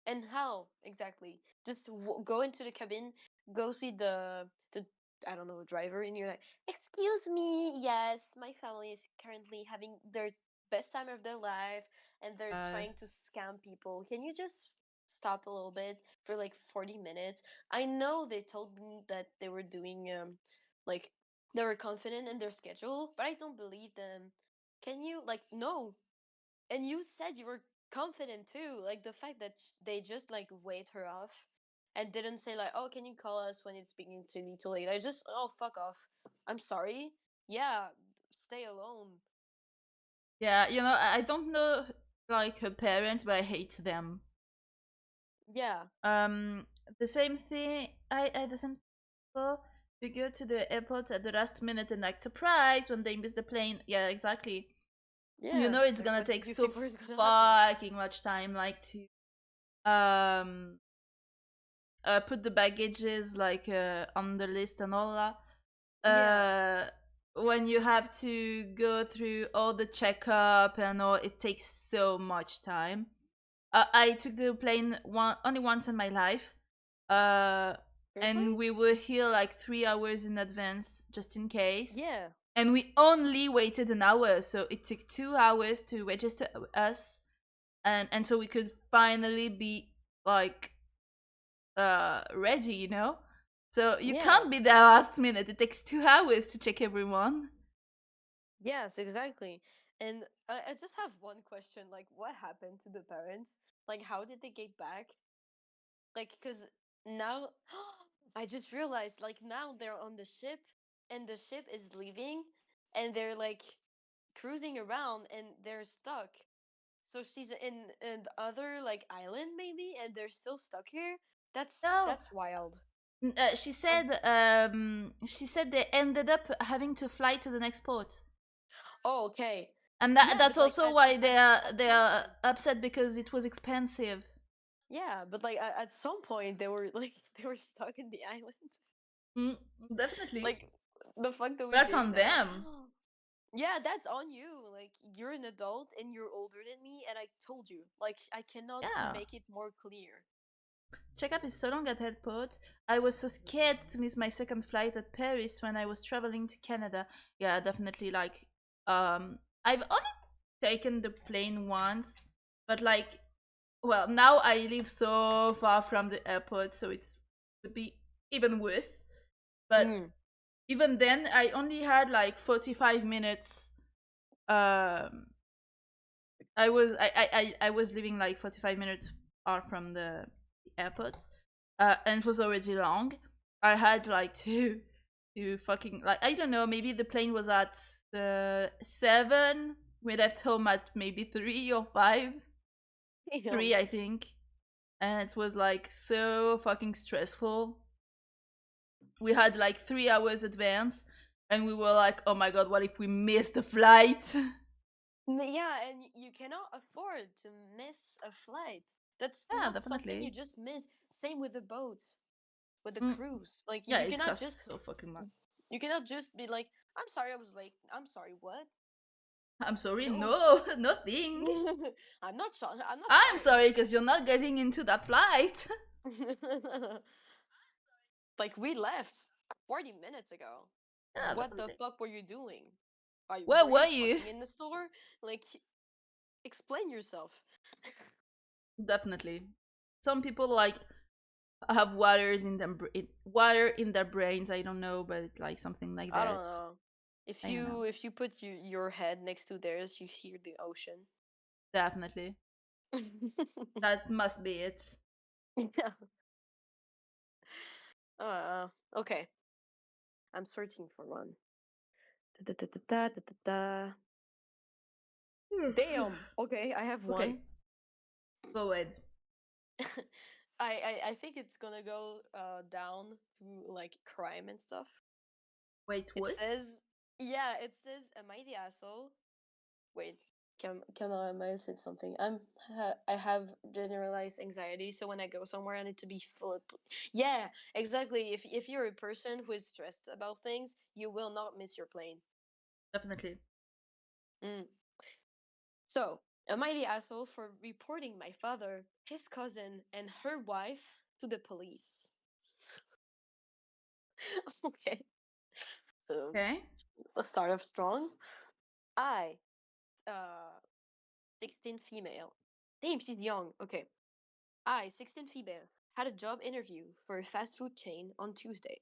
B: And how exactly? Just go into the cabin, go see the I don't know driver, and you're like, "Excuse me, yes, my family is currently having their best time of their life, and they're
A: Uh,
B: trying to scam people. Can you just stop a little bit for like 40 minutes?" I know they told me that they were doing like they were confident in their schedule, but I don't believe them. Can you like no? And you said you were confident too. Like the fact that they just like waved her off and didn't say like, "Oh, can you call us when it's beginning to be too late?" I just, "Oh, fuck off. I'm sorry." Yeah, stay alone.
A: yeah, you know, I don't know like her parents, but I hate them.
B: Yeah.
A: Um, the same thing. I the same thing. We go to the airport at the last minute and like surprise when they miss the plane. Yeah, exactly. You
B: Yeah.
A: know it's
B: Like
A: gonna
B: what
A: take
B: did you
A: so
B: think was gonna happen?
A: fucking much time, like to um put the baggages like on the list and all that.
B: Yeah.
A: When you have to go through all the checkup and all, it takes so much time. I took the plane only once in my life, uh
B: Seriously?
A: and we were here like 3 hours in advance just in case,
B: Yeah.
A: and we only waited an hour, so it took 2 hours to register us, and so we could finally be like ready, you know. So you
B: Yeah.
A: can't be there last minute. It takes 2 hours to check everyone.
B: Yes, exactly. And I just have one question. Like, what happened to the parents? Like, how did they get back? Like, because now I just realized, like, now they're on the ship and the ship is leaving and they're like cruising around and they're stuck. So she's in the other like island maybe and they're still stuck here.
A: No,
B: That's wild. Um,
A: she said they ended up having to fly to the next port,
B: oh, okay.
A: and
B: Yeah,
A: that's
B: but like
A: also why
B: at
A: they
B: some
A: are
B: point.
A: upset because it was expensive.
B: Yeah, but like at some point they were like they were stuck in the island.
A: Mm, definitely.
B: Like the fuck do we
A: That's
B: do
A: on
B: now?
A: them.
B: Yeah, that's on you. Like you're an adult and you're older than me and I told you. Like I cannot
A: Yeah.
B: make it more clear.
A: Checkup is so long at airport. I was so scared to miss my second flight at Paris when I was traveling to Canada. Yeah, definitely. Like, I've only taken the plane once, but like, well, now I live so far from the airport, so it's would be even worse. But
B: Mm.
A: even then, I only had like 45 minutes. Um, I was living like 45 minutes far from the airport, and it was already long. I had like to fucking like I don't know. Maybe the plane was at the 7. We left home at maybe 3 or 5.
B: Damn.
A: 3, I think, and it was like so fucking stressful. We had like 3 hours advance, and we were like, oh my god, what if we missed the flight?
B: Yeah, and you cannot afford to miss a flight. That's
A: Yeah,
B: not something you
A: definitely.
B: just miss. Same with the boat, with the
A: Mm,
B: cruise. Like
A: yeah,
B: you
A: it
B: cannot
A: costs
B: just
A: so fucking much.
B: you cannot just be like, I'm sorry I was late. I'm sorry, what?
A: I'm sorry,
B: No.
A: no, nothing.
B: I'm not
A: I'm
B: sorry.
A: sorry because you're not getting into that flight.
B: Like we left 40 minutes ago.
A: Yeah,
B: What the
A: definitely.
B: fuck were you doing?
A: Where
B: Were
A: were
B: you
A: you?
B: fucking in the store? Like explain yourself.
A: Definitely. Some people like have waters in them, water in their brains. I don't know, but like something like
B: I don't
A: that.
B: know.
A: I don't know.
B: If you put your head next to theirs, you hear the ocean.
A: Definitely, that must be it.
B: Yeah. Okay. I'm searching for one. Da, da, da, da, da, da, da. Damn. Okay, I have
A: Okay,
B: one.
A: go ahead.
B: I think it's gonna go down to like crime and stuff.
A: Wait,
B: It
A: what?
B: says yeah, it says am I the asshole? Wait, can I Miles said something. I have generalized anxiety, so when I go somewhere I need to be full of yeah, exactly. If you're a person who is stressed about things, you will not miss your plane.
A: Definitely.
B: Mm. So, am I the asshole for reporting my father, his cousin, and her wife to the police? Okay. So
A: Okay.
B: let's start off strong. I, uh, 16 female. Damn, she's young. Okay. I, 16 female, had a job interview for a fast food chain on Tuesday.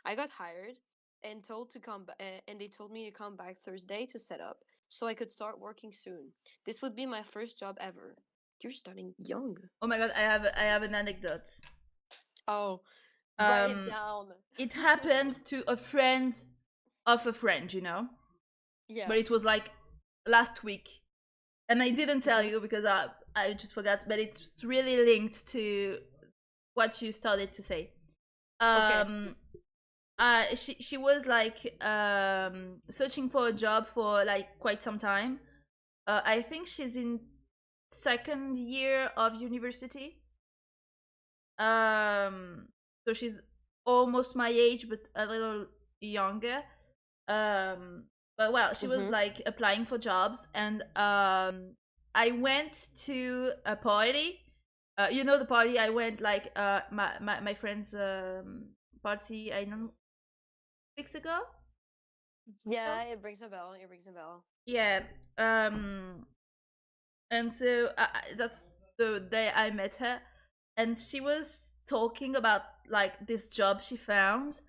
B: I got hired and told to and they told me to come back Thursday to set up so I could start working soon. This would be my first job ever. You're starting young.
A: Oh my god, I have an anecdote.
B: Oh, write it
A: Um,
B: down.
A: it happened to a friend of a friend, you know,
B: Yeah.
A: but it was like last week, and I didn't tell
B: Mm-hmm.
A: you because I just forgot. But it's really linked to what you started to say.
B: Okay.
A: Um, she was like searching for a job for like quite some time. I think she's in second year of university. Um, so she's almost my age, but a little younger. Um, but well, she was
B: Mm-hmm.
A: like applying for jobs, and I went to a party You know the party I went, like my friend's party, I don't know, weeks ago.
B: Yeah, it rings a bell. It rings a bell.
A: Yeah. Um and so that's the day I met her, and she was talking about like this job she found.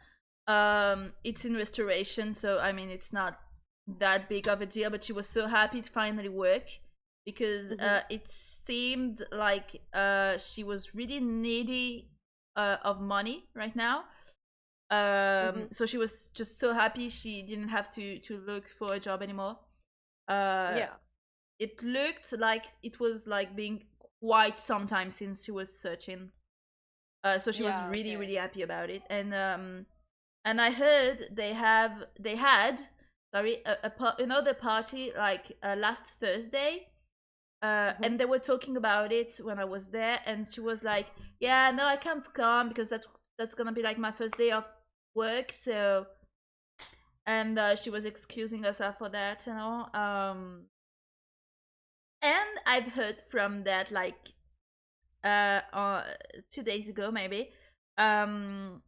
A: It's in restoration, so I mean it's not that big of a deal, but she was so happy to finally work because
B: Mhm.
A: it seemed like she was really needy of money right now.
B: Mhm.
A: So she was just so happy she didn't have to look for a job anymore. uh
B: Yeah.
A: it looked like it was like being quite some time since she was searching. So she was
B: Yeah.
A: really
B: Okay.
A: really happy about it, and I heard they had, sorry, another party like last Thursday.
B: Mhm.
A: And they were talking about it when I was there, and she was like, "Yeah, no, I can't come because that's gonna be like my first day of work." So, and she was excusing herself for that, you know. And I've heard from that like uh, uh 2 days ago maybe. Um,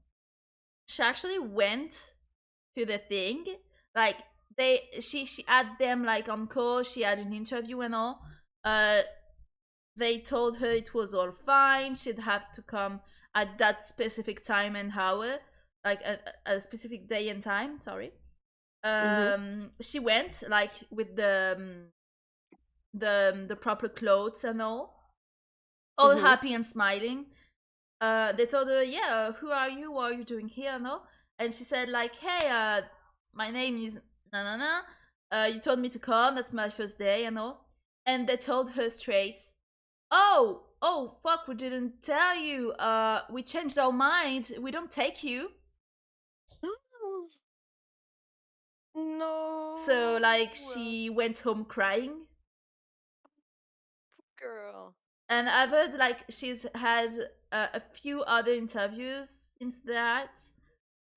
A: she actually went to the thing, like she had them like on call. She had an interview and all. Uh, they told her it was all fine. She'd have to come at that specific time and hour, like a specific day and time. Sorry.
B: Mhm.
A: She went like with the proper clothes and all
B: Mhm.
A: happy and smiling. They told her, "Yeah, who are you? What are you doing here?" No, and she said like, "Hey, my name is na na na. You told me to come. That's my first day, you know." And they told her straight, "Oh, fuck, we didn't tell you. We changed our mind. We don't take you." So like
B: No,
A: she went home crying.
B: girl.
A: And I've heard like she's had a few other interviews since that.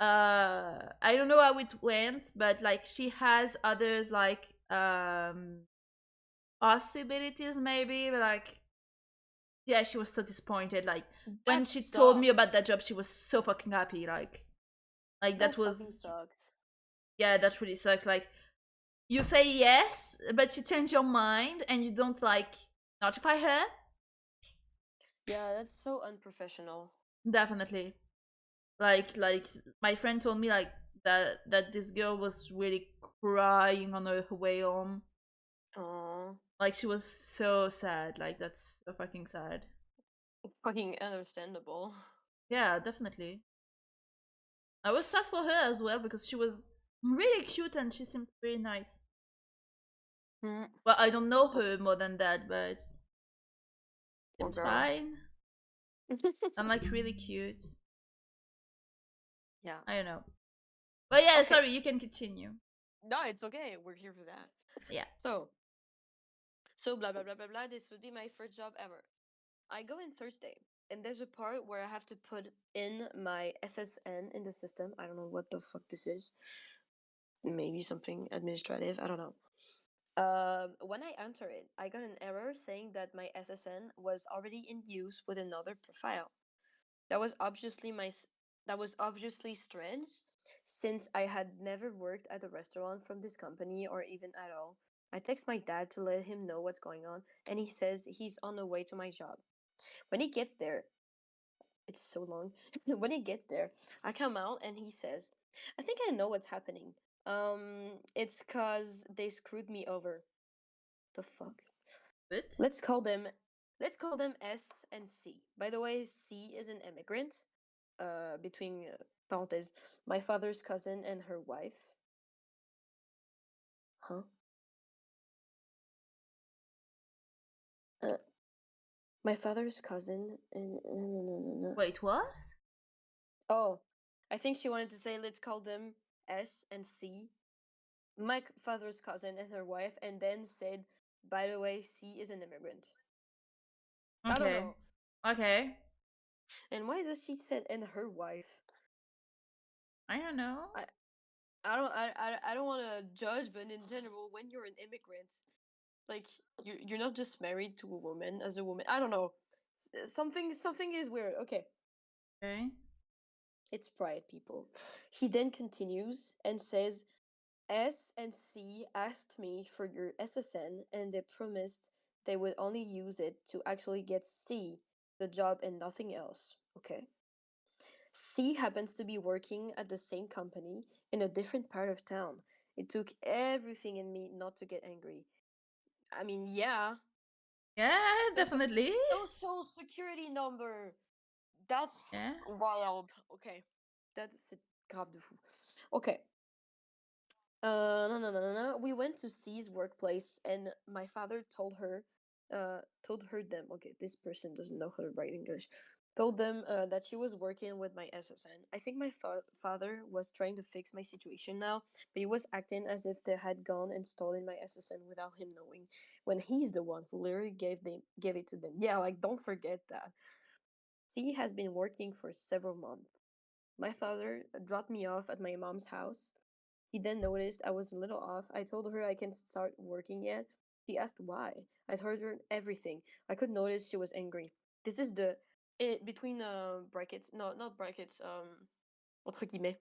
A: I don't know how it went, but like she has others like possibilities maybe, but like yeah, she was so disappointed. Like when
B: That
A: she told me about
B: sucks.
A: that job, she was so fucking happy. Like that
B: That fucking
A: was,
B: sucks.
A: yeah, that really sucks. Like you say yes, but you change your mind and you don't like notify her.
B: Yeah, that's so unprofessional.
A: Definitely. Like my friend told me like that this girl was really crying on her way home.
B: Aw.
A: Like she was so sad. Like that's so fucking sad.
B: Fucking understandable.
A: Yeah, definitely. I was sad for her as well because she was really cute and she seemed really nice.
B: Mm.
A: Well, I don't know
B: Poor,
A: her more than that, but
B: poor
A: seems
B: girl.
A: fine. I'm like really cute.
B: Yeah.
A: I don't know. But yeah,
B: Okay.
A: sorry, you can continue.
B: No, it's okay. We're here for that.
A: Yeah.
B: So, blah blah blah blah blah. This would be my first job ever. I go in Thursday, and there's a part where I have to put in my SSN in the system. I don't know what the fuck this is. Maybe something administrative. I don't know. When I enter it, I got an error saying that my SSN was already in use with another profile. That was obviously that was obviously strange, since I had never worked at a restaurant from this company or even at all. I text my dad to let him know what's going on, and he says he's on the way to my job. When he gets there, it's so long. When he gets there, I come out and he says, "I think I know what's happening. It's cause they screwed me over." The fuck?
A: But
B: Let's call them S and C. By the way, C is an immigrant. Between parentheses, my father's cousin and her wife. Huh? Uh, my father's cousin and
A: wait, what?
B: oh, I think she wanted to say let's call them S and C. My father's cousin and her wife, and then said, by the way, C is an immigrant. I don't
A: Okay.
B: know.
A: Okay.
B: And why does she said and her wife?
A: I don't know.
B: I I don't want to judge, but in general, when you're an immigrant, like you're not just married to a woman as a woman. I don't know. Something is weird. Okay,
A: Okay.
B: it's pride, people. He then continues and says, S and C asked me for your SSN and they promised they would only use it to actually get C the job and nothing else. Okay. C happens to be working at the same company in a different part of town. It took everything in me not to get angry. I mean, yeah,
A: Yeah,
B: social
A: definitely.
B: social security number. That's
A: Yeah.
B: wild. Okay. That's grave de fou. Okay. No, no, no, no, no. We went to C's workplace, and my father told her them. Okay, this person doesn't know how to write English. Told them that she was working with my SSN. I think my father was trying to fix my situation now, but he was acting as if they had gone and stolen my SSN without him knowing, when he's the one who literally gave it to them. Yeah, like don't forget that. C has been working for several months. My father dropped me off at my mom's house. He then noticed I was a little off. I told her I can't start working yet. She asked why. I told her everything. I could notice she was angry. This is the between brackets. No, not brackets. Entre guillemets.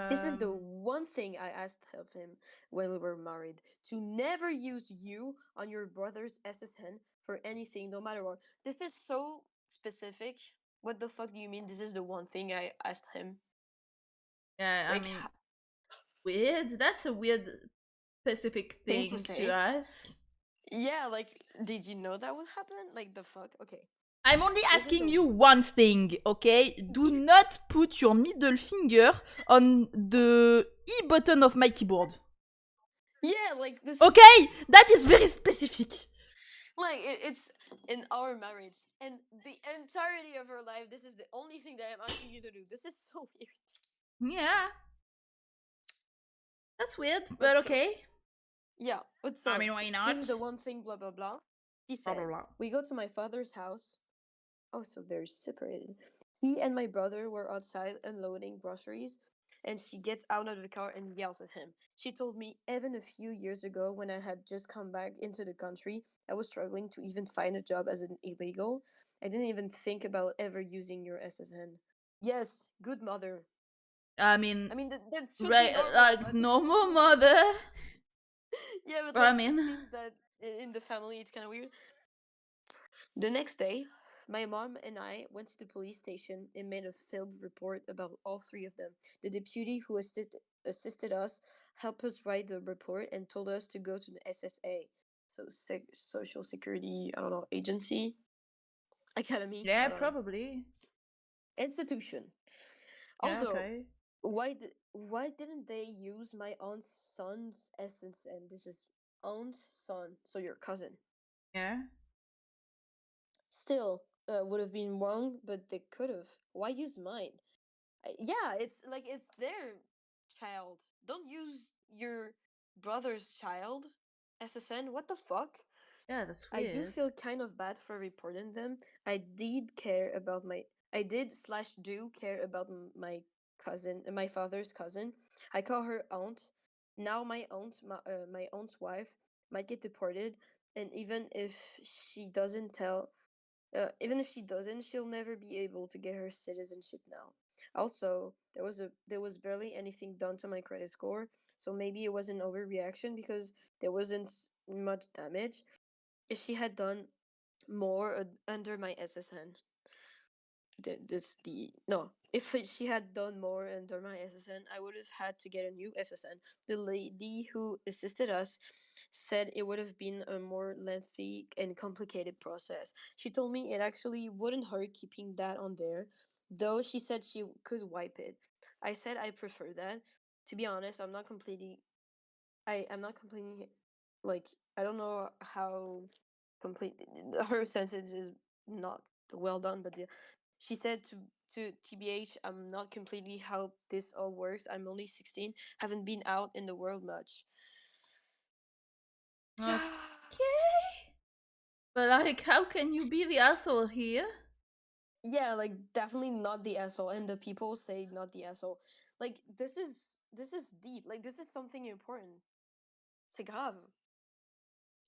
B: This is the
A: Um.
B: one thing I asked of him when we were married: to never use you on your brother's SSN for anything, no matter what. This is so specific. What the fuck do you mean? This is the one thing I asked him.
A: Yeah. I
B: Like,
A: mean, weird. That's a weird specific
B: thing to
A: thing to
B: say.
A: ask.
B: Yeah, like, did you know that would happen? Like, the fuck? Okay.
A: I'm only
B: This is
A: asking
B: the.
A: you one thing, okay? Do not put your middle finger on the E button of my keyboard.
B: Yeah, like, this is.
A: Okay? That is very specific.
B: Like, it's in our marriage. And the entirety of our life, this is the only thing that I'm asking you to do. This is so weird.
A: Yeah. That's weird,
B: But
A: but
B: so.
A: okay.
B: Yeah, but
A: I
B: so.
A: mean, why
B: This is
A: not?
B: the one thing, blah, blah, blah. He
A: Blah blah
B: said,
A: blah.
B: we go to my father's house. Oh, so they're separated. He and my brother were outside unloading groceries, and she gets out of the car and yells at him. She told me even a few years ago, when I had just come back into the country, I was struggling to even find a job as an illegal. I didn't even think about ever using your SSN. Yes, good mother.
A: I mean,
B: I mean, that should be
A: right,
B: normal,
A: like
B: but
A: normal mother.
B: yeah, but
A: I
B: like it
A: mean,
B: seems that in the family it's kind of weird. The next day, my mom and I went to the police station and made a filled report about all three of them. The deputy who assisted us helped us write the report and told us to go to the SSA, so Social Security, I don't know, agency, academy,
A: yeah,
B: I don't know,
A: probably.
B: institution.
A: Yeah,
B: Also,
A: okay.
B: why didn't they use my own son's essence? And this is own son, so your cousin.
A: Yeah.
B: Still, would have been wrong, but they could have. Why use mine? Yeah, it's like it's their child. Don't use your brother's child. SSN, what the fuck?
A: Yeah, that's
B: I do
A: weird.
B: feel kind of bad for reporting them. I did slash do care about my cousin, my father's cousin. I call her aunt. Now my aunt's wife might get deported, and even if she doesn't, she'll never be able to get her citizenship now. Also, there was barely anything done to my credit score, so maybe it was an overreaction because there wasn't much damage. If she had done more under my SSN, this the no. If she had done more under my SSN, I would have had to get a new SSN. The lady who assisted us said it would have been a more lengthy and complicated process. She told me it actually wouldn't hurt keeping that on there, though she said she could wipe it. I said I prefer that. To be honest, I'm not completely, like, I don't know how complete her sentence is not well done, but yeah. She said to TBH, I'm not completely how this all works. I'm only 16, haven't been out in the world much.
A: Okay. But like, how can you be the asshole here?
B: Yeah, like definitely not the asshole, and the people say not the asshole. Like this is deep. Like this is something important. C'est grave.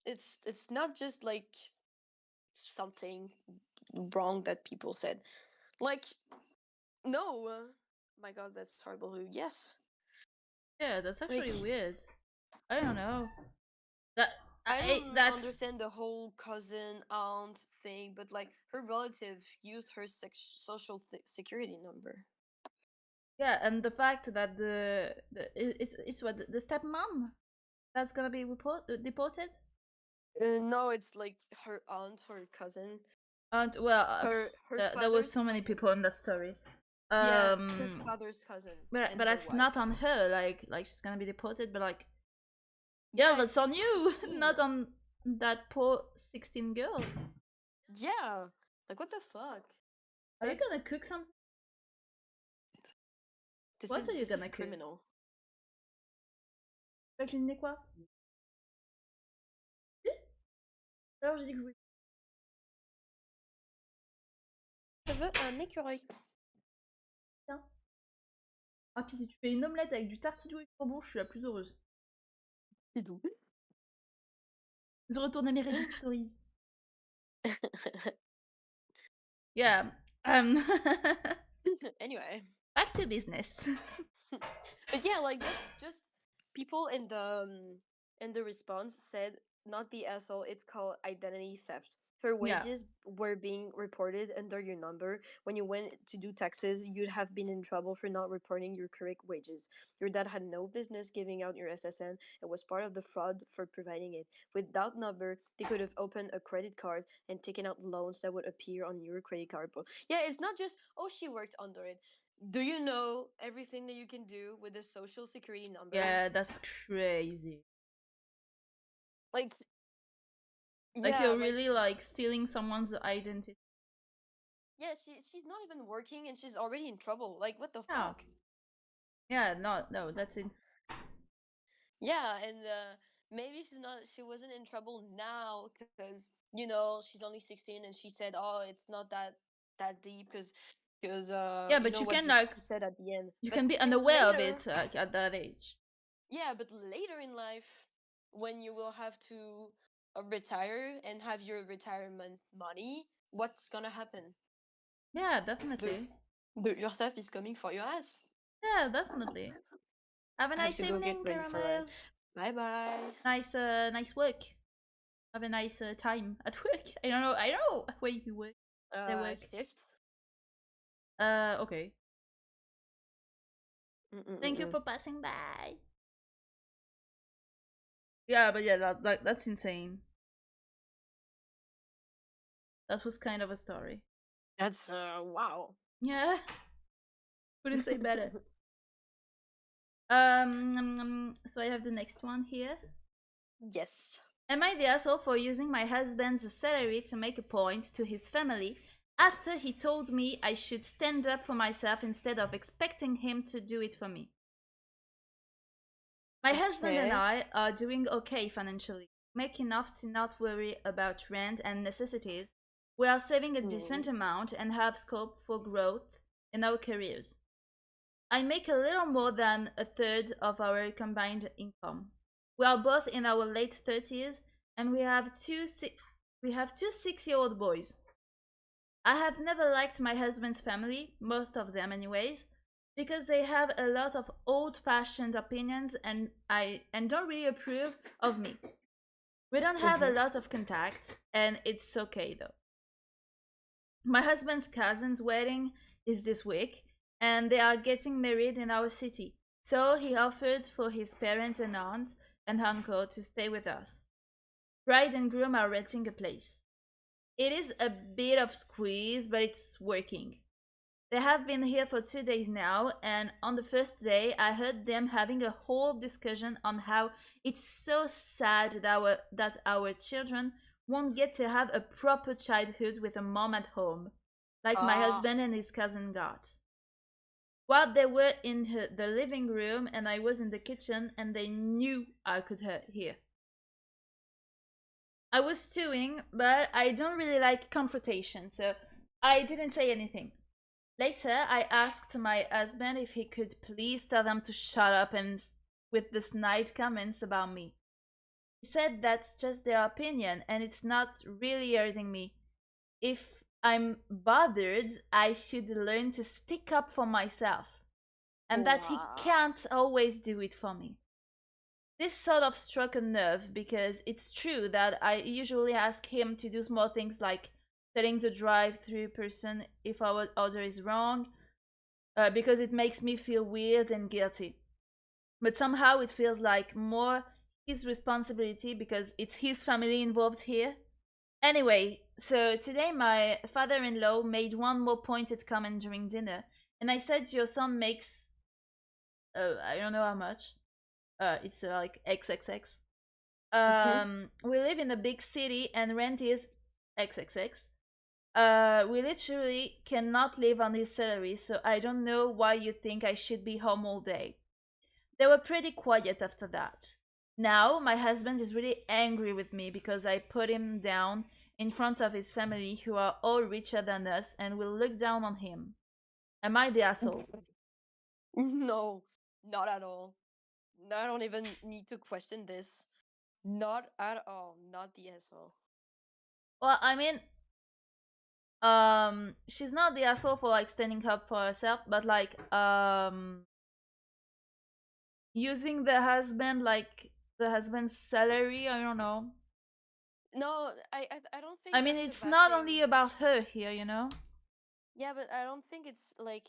B: It's not just like something wrong that people said. Like, no, my God, that's horrible. Yes,
A: Yeah, that's
B: like
A: actually weird. I don't know. That
B: I don't
A: that's
B: understand the whole cousin aunt thing, but like her relative used her social security number.
A: yeah, and the fact that it's what the stepmom that's gonna be deported.
B: No, it's like her aunt or cousin,
A: And well,
B: her
A: there was
B: father's
A: so many
B: cousin.
A: people in that story.
B: Yeah, her father's cousin
A: But
B: and her
A: that's not
B: wife.
A: on her. Like she's gonna be deported, but like yeah,
B: Yeah,
A: that's on
B: she's
A: you,
B: 16.
A: not on that poor 16 girl.
B: Yeah, like what the fuck?
A: Are you gonna
B: That's
A: cook something?
B: this
A: What
B: is
A: are you
B: this is
A: gonna cook?
B: criminal.
A: Tu vas cuisiner quoi? Alors j'ai dit que je voulais.
B: Je veux un écureuil.
A: Tiens. Ah, puis si tu fais une omelette avec du tartidou et du jambon, je suis la plus heureuse.
B: C'est doux.
A: Je retourne à mes Reddit stories. Yeah.
B: Anyway.
A: Back to business.
B: But yeah, like that's just people in the response said not the asshole, it's called identity theft. Her
A: Yeah.
B: wages were being reported under your number. When you went to do taxes, you'd have been in trouble for not reporting your correct wages. Your dad had no business giving out your SSN and was part of the fraud for providing it. With that number, they could have opened a credit card and taken out loans that would appear on your credit card bill. Yeah, it's not just, oh, she worked under it. Do you know everything that you can do with a social security number?
A: Yeah, that's crazy.
B: Like,
A: Like
B: yeah,
A: you're
B: like
A: really like stealing someone's identity.
B: yeah, she's not even working and she's already in trouble. Like, what the
A: Yeah.
B: fuck?
A: Yeah, no, that's it.
B: Yeah, and maybe she wasn't in trouble now because she's only 16 and she said, "Oh, it's not that deep because
A: Yeah,
B: you
A: but
B: know
A: you
B: what
A: can
B: she
A: like
B: said at the end."
A: you
B: But
A: can be
B: in
A: unaware of
B: later,
A: it at that age.
B: yeah, but later in life, when you will have to retire and have your retirement money, what's gonna happen?
A: Yeah,
B: The,
A: definitely.
B: your stuff is coming for your ass.
A: Yeah, definitely. Have a
B: I have
A: nice
B: to go get
A: evening,
B: ready for it.
A: Caramel.
B: Bye bye.
A: Nice work. Have a nice time at work. I don't know where you work. They work.
B: Shift.
A: Okay. Thank you
B: Mm-mm-mm.
A: for passing by. Yeah, but yeah, that's insane. That was kind of a story.
B: That's wow.
A: Yeah, couldn't say better. So I have the next one here.
B: Yes.
A: Am I the asshole for using my husband's salary to make a point to his family after he told me I should stand up for myself instead of expecting him to do it for me? My husband and
B: Okay.
A: I are doing okay financially, make enough to not worry about rent and necessities. We are saving a decent amount and have scope for growth in our careers. I make a little more than a third of our combined income. We are both in our late 30s and we have two 6-year-old boys. I have never liked my husband's family, most of them anyways, because they have a lot of old-fashioned opinions and don't really approve of me. We don't have a lot of contact and it's okay though. My husband's cousin's wedding is this week and they are getting married in our city. So he offered for his parents and aunt and uncle to stay with us. Bride and groom are renting a place. It is a bit of squeeze, but it's working. They have been here for 2 days now, and on the first day, I heard them having a whole discussion on how it's so sad that our children won't get to have a proper childhood with a mom at home, like my husband and his cousin got. While they were in the living room and I was in the kitchen, and they knew I could hear. I was stewing, but I don't really like confrontation, so I didn't say anything. Later, I asked my husband if he could please tell them to shut up and with the snide comments about me. He said that's just their opinion and it's not really hurting me. if I'm bothered, I should learn to stick up for myself, and that he
B: Wow.
A: can't always do it for me. This sort of struck a nerve because it's true that I usually ask him to do small things like telling the drive through person if our order is wrong, because it makes me feel weird and guilty. But somehow it feels like more his responsibility because it's his family involved here. Anyway, so today my father in law made one more pointed comment during dinner, and I said, your son makes, I don't know how much, it's like XXX.
B: Mm-hmm.
A: We live in a big city and rent is XXX. We literally cannot live on his salary, so I don't know why you think I should be home all day. They were pretty quiet after that. Now, my husband is really angry with me because I put him down in front of his family who are all richer than us and will look down on him. Am I the asshole?
B: No, not at all. I don't even need to question this. Not at all. Not the asshole.
A: Well, I mean, she's not the asshole for like standing up for herself, but like, using the husband's salary, I don't know.
B: No, I don't
A: I
B: think
A: mean,
B: that's a
A: it's
B: bad
A: not only
B: thing.
A: about her here, you know?
B: Yeah, but I don't think it's like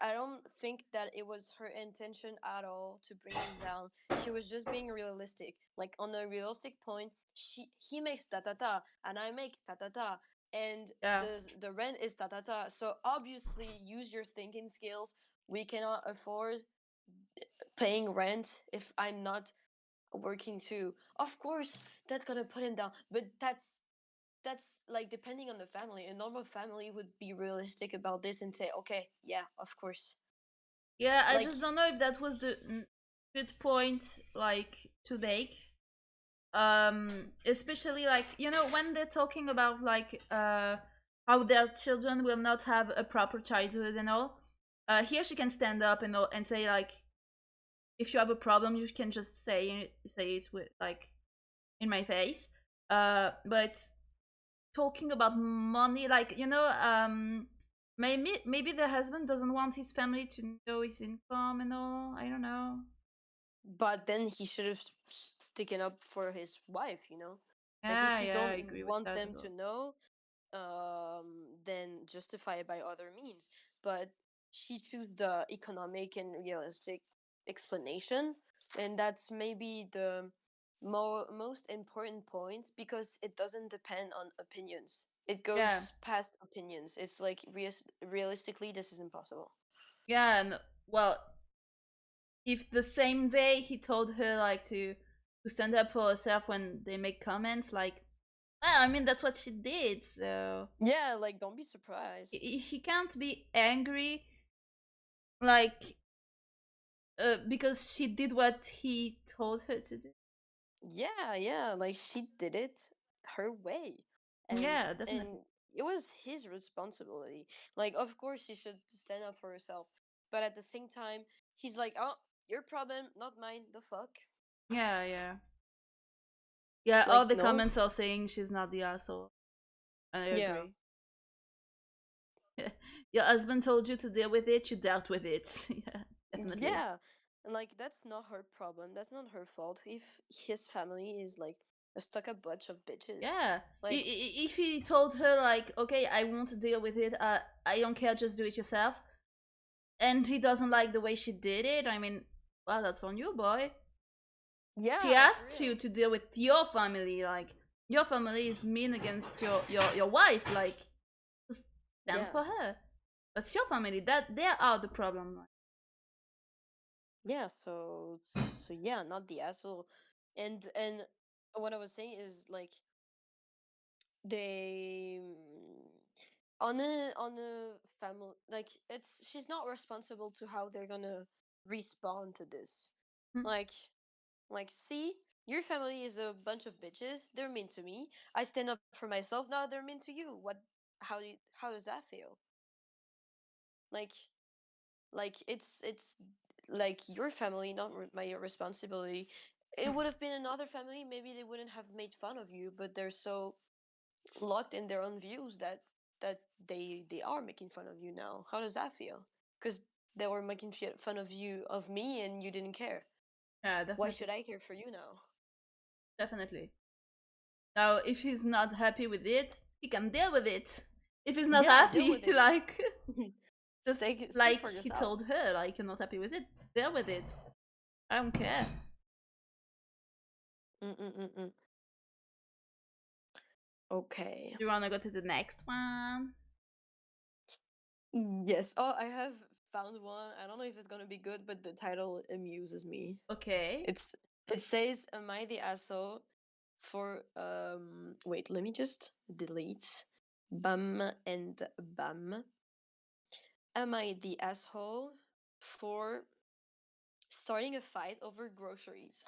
B: I don't think that it was her intention at all to bring him down. She was just being realistic. Like on a realistic point, he makes ta ta ta and I make ta ta ta and
A: Yeah.
B: the rent is ta ta ta. So obviously use your thinking skills. We cannot afford paying rent if I'm not working too. Of course, that's gonna put him down, but that's like depending on the family. A normal family would be realistic about this and say, okay, yeah, of course.
A: Yeah, I
B: Like,
A: just don't know if that was the good point, like, to make. Especially, like, when they're talking about, like, how their children will not have a proper childhood and all. Here she can stand up and say, like, if you have a problem, you can just say it with, like, in my face. But talking about money, like, maybe the husband doesn't want his family to know his income and all. I don't know.
B: but then he should have sticking up for his wife, you know? Like, if
A: Yeah,
B: you
A: yeah,
B: don't
A: I agree with
B: want
A: that
B: them
A: as
B: to
A: well.
B: know, then justify it by other means. But she chose the economic and realistic explanation, and that's maybe the most important point because it doesn't depend on opinions. It
A: Yeah,
B: goes past opinions. It's like realistically, this is impossible.
A: yeah, and well, if the same day he told her, like, to stand up for herself when they make comments, like, well, I mean, that's what she did, so
B: Yeah, like don't be surprised.
A: he can't be angry, like, because she did what he told her to do.
B: Yeah, yeah, like she did it her way. And
A: Yeah,
B: and
A: definitely.
B: it was his responsibility. Like of course she should stand up for herself. But at the same time, he's like, "Oh, your problem, not mine. The fuck?"
A: Yeah, yeah. Yeah, all
B: Like,
A: the
B: no.
A: comments are saying she's not the asshole. I
B: Yeah.
A: agree. Your husband told you to deal with it, you dealt with it. Yeah, definitely.
B: Yeah. And like that's not her problem. That's not her fault if his family is like a stuck up bunch of bitches.
A: Yeah.
B: Like,
A: If he told her, like, okay, I won't deal with it, I don't care, just do it yourself, and he doesn't like the way she did it, I mean, well, that's on you, boy. She
B: yeah, for
A: asked you
B: real.
A: to deal with your family, like, your family is mean against your wife, like, just stand
B: Yeah.
A: for her. That's your family. That they are the problem. Like,
B: Yeah, so yeah, not the asshole. And what I was saying is like they on a family like it's she's not responsible to how they're gonna respond to this.
A: hmm,
B: Like see, your family is a bunch of bitches. They're mean to me. I stand up for myself. Now they're mean to you. What? How does that feel? Like it's like your family, not my responsibility. It would have been another family. Maybe they wouldn't have made fun of you, but they're so locked in their own views that they are making fun of you now. How does that feel? Because they were making fun of you of me and you didn't care.
A: Yeah,
B: Why should
A: definitely.
B: I care for you now?
A: Definitely. Now, if he's not happy with it, he can deal with it. If he's not
B: Yeah, deal with
A: happy,
B: it.
A: like, just
B: Speak
A: like
B: for
A: he
B: yourself.
A: told her, like, you're not happy with it, deal with it. I don't care.
B: Mm-mm-mm-mm. Okay.
A: Do you wanna go to the next one?
B: Yes. Oh, I have found one. I don't know if it's gonna be good, but the title amuses me.
A: Okay.
B: It says, "Am I the asshole for Wait, let me just delete bam and bam. Am I the asshole for starting a fight over groceries?"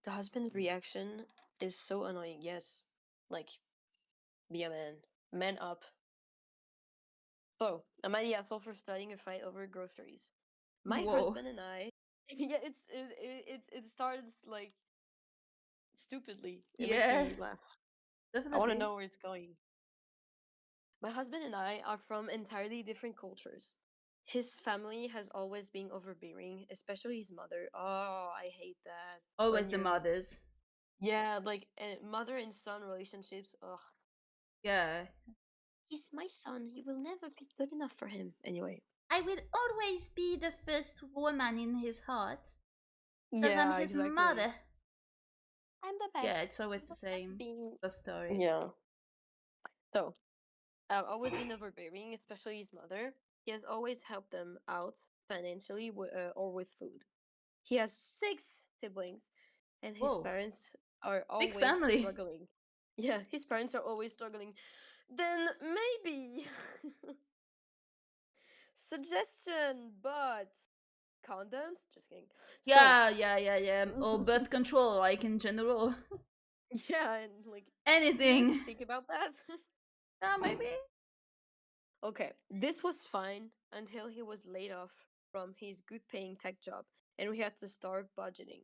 B: The husband's reaction is so annoying. Yes, like, be a man, man up. So, am I the asshole for starting a fight over groceries? My
A: Whoa.
B: husband and I, yeah, it starts like stupidly. It makes
A: Yeah,
B: me laugh. I want to
A: definitely.
B: know where it's going. My husband and I are from entirely different cultures. His family has always been overbearing, especially his mother. Oh, I hate that.
A: Always
B: When
A: the
B: you're,
A: mothers.
B: yeah, like mother and son relationships. Ugh.
A: Yeah.
B: He's my son. You will never be good enough for him. Anyway.
A: I will always be the first woman in his heart because I'm
B: Yeah,
A: his
B: exactly.
A: mother.
B: I'm the
A: Yeah,
B: best.
A: it's always
B: I'm
A: the
B: the best
A: same
B: being.
A: love story.
B: Yeah. So, I've always been overbearing, especially his mother. He has always helped them out financially or with food. He has 6 siblings, and his
A: Whoa.
B: parents are
A: Big
B: always
A: family.
B: struggling. Yeah, his parents are always struggling. Then maybe suggestion, but condoms? Just kidding. So,
A: Yeah, yeah, yeah, yeah. Or birth control, like in general.
B: yeah, and like, do you ever
A: Anything.
B: think about that?
A: Yeah, maybe.
B: Okay, this was fine until he was laid off from his good paying tech job and we had to start budgeting.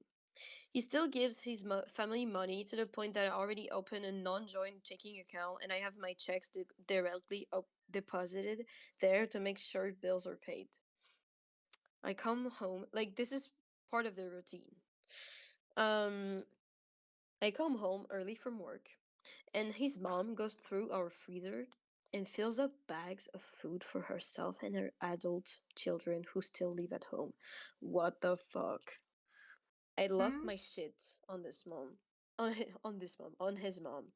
B: He still gives his family money to the point that I already opened a non joint checking account and I have my checks directly deposited there to make sure bills are paid. I come home, like, this is part of the routine. Um, I come home early from work and his mom goes through our freezer and fills up bags of food for herself and her adult children who still live at home. What the fuck? I lost
A: Hmm?
B: my shit on this mom. On this mom, on his mom,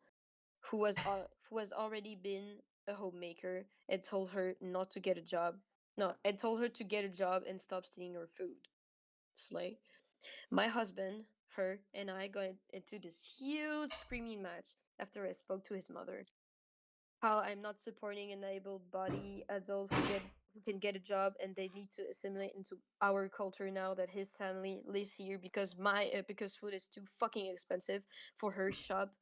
B: who has already been a homemaker and told her not to get a job. No, and told her to get a job and stop stealing her food. Slay. My husband, her, and I got into this huge screaming match after I spoke to his mother. How I'm not supporting an able-bodied adult who can get a job and they need to assimilate into our culture now that his family lives here because food is too fucking expensive for her shop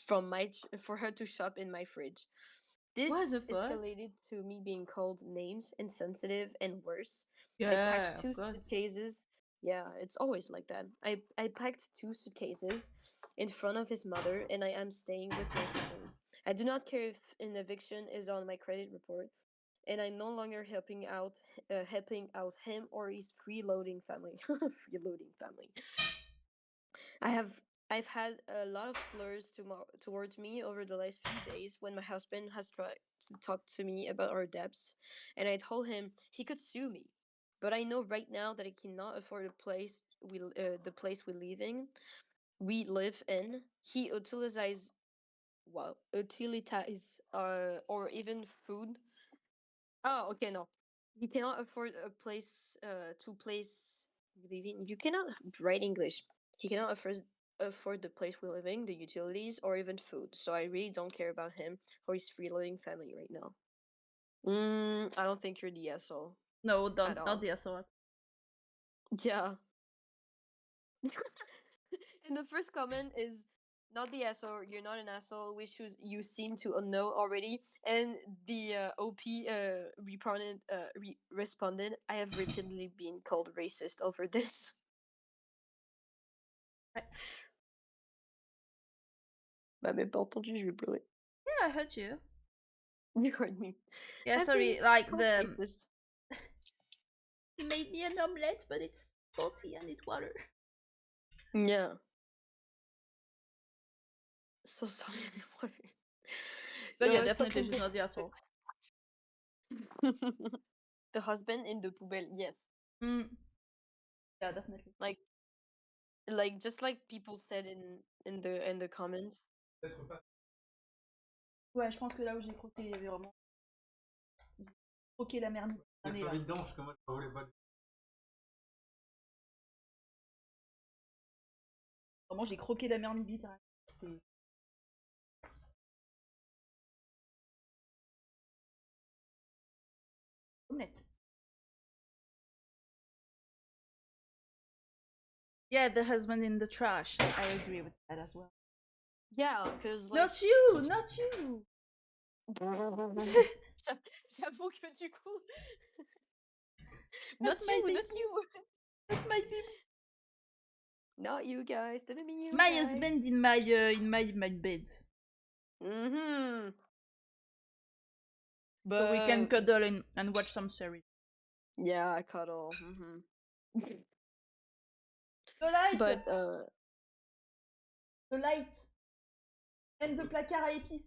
B: for her to shop in my fridge.
A: What the
B: This
A: fuck?
B: escalated to me being called names, insensitive, and worse. I packed
A: Yeah, of
B: two
A: course.
B: suitcases. Yeah, it's always like that. I packed 2 suitcases in front of his mother, and I am staying with my family. I do not care if an eviction is on my credit report, and I'm no longer helping out him or his freeloading family. Freeloading family. I have I've had a lot of slurs towards me over the last few days when my husband has tried to talk to me about our debts, and I told him he could sue me. But I know right now that I cannot afford the place we live in. He utilizes or even food. Oh, okay, no. You cannot afford a place to place we live in. You cannot write English. He cannot afford the place we live in, the utilities, or even food. So I really don't care about him or his freeloading family right now. I don't think you're the asshole
A: No,
B: at
A: don't, not
B: all.
A: the assault.
B: Yeah. And the first comment is not the asshole. You're not an asshole, which you seem to know already. And the OP responded, "I have repeatedly been called racist over this."
A: I,
B: Bah, même pas entendu, je vais pleurer.
A: Yeah, I heard you.
B: You heard me.
A: Yeah,
B: I've been
A: sorry, like
B: so
A: the
B: racist.
A: he made me an omelette, but it's salty and it's water.
B: Yeah. So sorry.
A: But yeah,
B: No, it's
A: definitely
B: fucking
A: she's not the asshole.
B: the husband in the poubelle, yes.
A: Mm. Yeah, definitely.
B: Like just like people said in the comments.
A: Ouais, je pense que là où j'ai croqué, il y avait vraiment croqué la merde. Vraiment, j'ai croqué la merde littéralement. C'était omelette. Yeah, the husband in the trash. I agree with that as well.
B: Yeah, because like
A: Not you,
B: he's...
A: not you.
B: J'avoue que du coup.
A: Not my baby.
B: Not you.
A: Not my baby.
B: Not you guys. Didn't mean you
A: My
B: guys.
A: husband in my bed.
B: Mm-hmm. But
A: So we can cuddle and watch some series.
B: yeah, cuddle. Mm-hmm.
A: The light.
B: But
A: The light. And the placard à épices.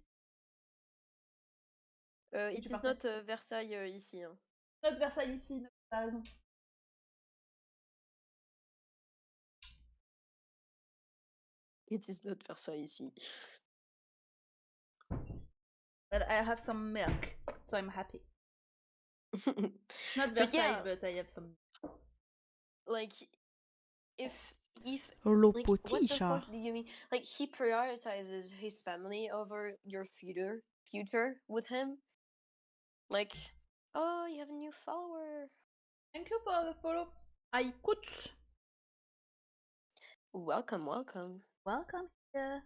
B: it is not Versailles ici. Hein.
A: Not Versailles ici, t'as raison.
B: It is not Versailles ici.
A: But I have some milk, so I'm happy. Not
B: But
A: Versailles,
B: yeah,
A: but I have some.
B: like if
A: Lo
B: like what the fuck do you mean? Like he prioritizes his family over your future with him. Like, oh, you have a new follower.
A: Thank you for the follow. I could.
B: Welcome.
A: Welcome here.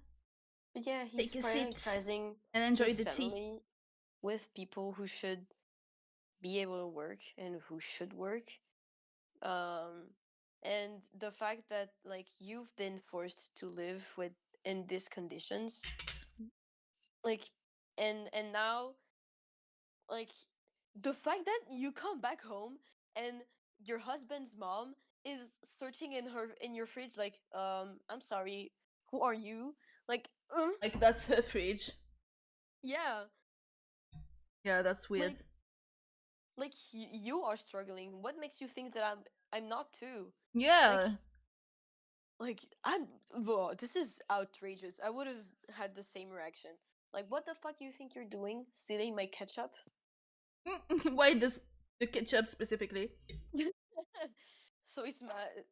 B: But yeah, he's
A: Take a seat
B: prioritizing
A: and enjoy
B: his
A: the
B: family
A: tea.
B: with people who should be able to work and who should work. And the fact that like you've been forced to live with in these conditions, like, and now, like, the fact that you come back home and your husband's mom is searching in your fridge, like, I'm sorry, who are you? Like,
A: Like that's her fridge.
B: yeah,
A: Yeah, that's weird.
B: like you are struggling. What makes you think that I'm not too?
A: Yeah.
B: Like I'm. Whoa, this is outrageous. I would have had the same reaction. Like, what the fuck you think you're doing? Stealing my ketchup?
A: Why the ketchup specifically?
B: So it's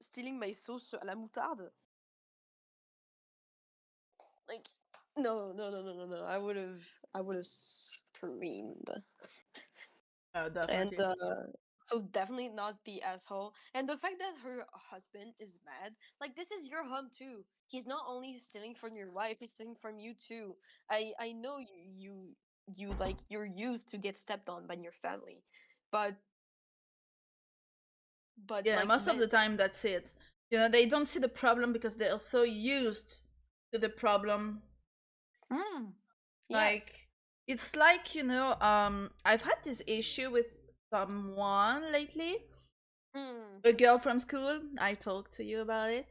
B: stealing my sauce à la moutarde? Like, no. I would have screamed. And
A: Definitely.
B: so definitely not the asshole. And the fact that her husband is mad, like this is your home too. He's not only stealing from your wife, he's stealing from you too. I know you like you're used to get stepped on by your family, but
A: Yeah,
B: like
A: most of the time that's it. You know, they don't see the problem because they are so used to the problem.
B: yes.
A: Like it's like, you know, I've had this issue with someone lately. A girl from school. I talked to you about it.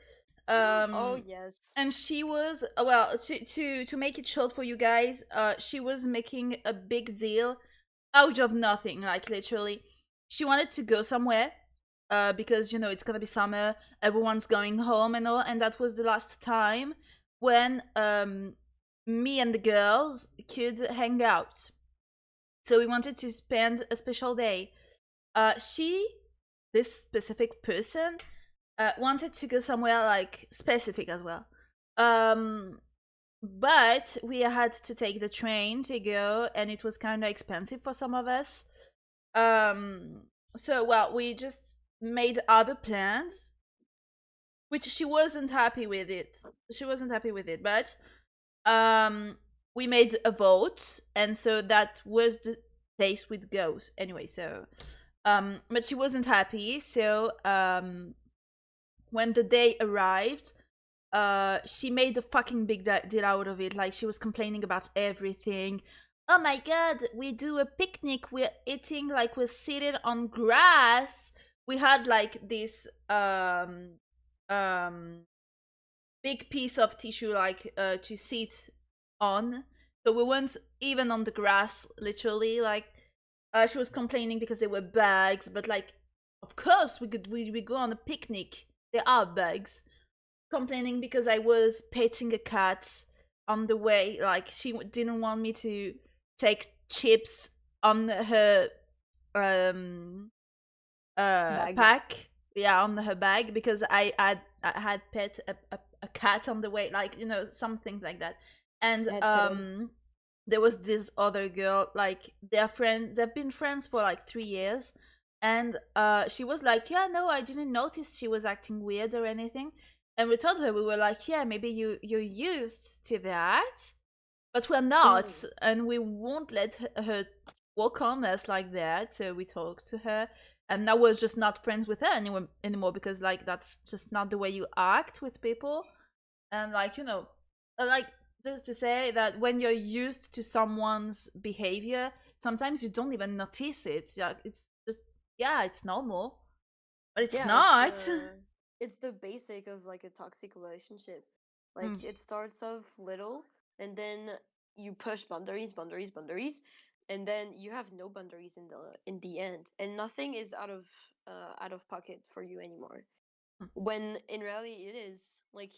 B: Oh yes.
A: And she was well, to make it short for you guys, she was making a big deal out of nothing, like literally. She wanted to go somewhere, because you know it's gonna be summer, everyone's going home and all, and that was the last time when me and the girls could hang out. So we wanted to spend a special day. This specific person, wanted to go somewhere like specific as well. But we had to take the train to go, and it was kind of expensive for some of us. So well, we just made other plans, which she wasn't happy with it. She wasn't happy with it, but we made a vote, and so that was the place we'd go anyway. So, but she wasn't happy. So, when the day arrived, she made a fucking big deal out of it. Like, she was complaining about everything. Oh my god, we do a picnic, we're eating, like, we're seated on grass. We had like this um big piece of tissue, like, to sit on, so we weren't even on the grass, literally. Like, she was complaining because there were bugs, but like, of course we go on a picnic, there are bugs. Complaining because I was petting a cat on the way. Like, she didn't want me to take chips on her um
B: Bag.
A: pack. Yeah, on her bag, because I had pet a cat on the way. Like, some things like that. And
B: Pet petted.
A: there was this other girl. Like, they've been friends for like 3 years. And she was like, yeah, no, I didn't notice she was acting weird or anything. And we told her, we were like, yeah, maybe you're used to that, but we're not,
B: Mm.
A: and we won't let her walk on us like that. So we talked to her, and now we're just not friends with her anymore, because like, that's just not the way you act with people. And like, like, just to say that when you're used to someone's behavior, sometimes you don't even notice it. Yeah, it's just, yeah, it's normal, but it's
B: Yeah,
A: not.
B: it's the basic of like a toxic relationship.
A: Mm.
B: Like it starts off little and then you push boundaries, boundaries, boundaries, and then you have no boundaries in the end. And nothing is out of pocket for you anymore. When in reality it is. Like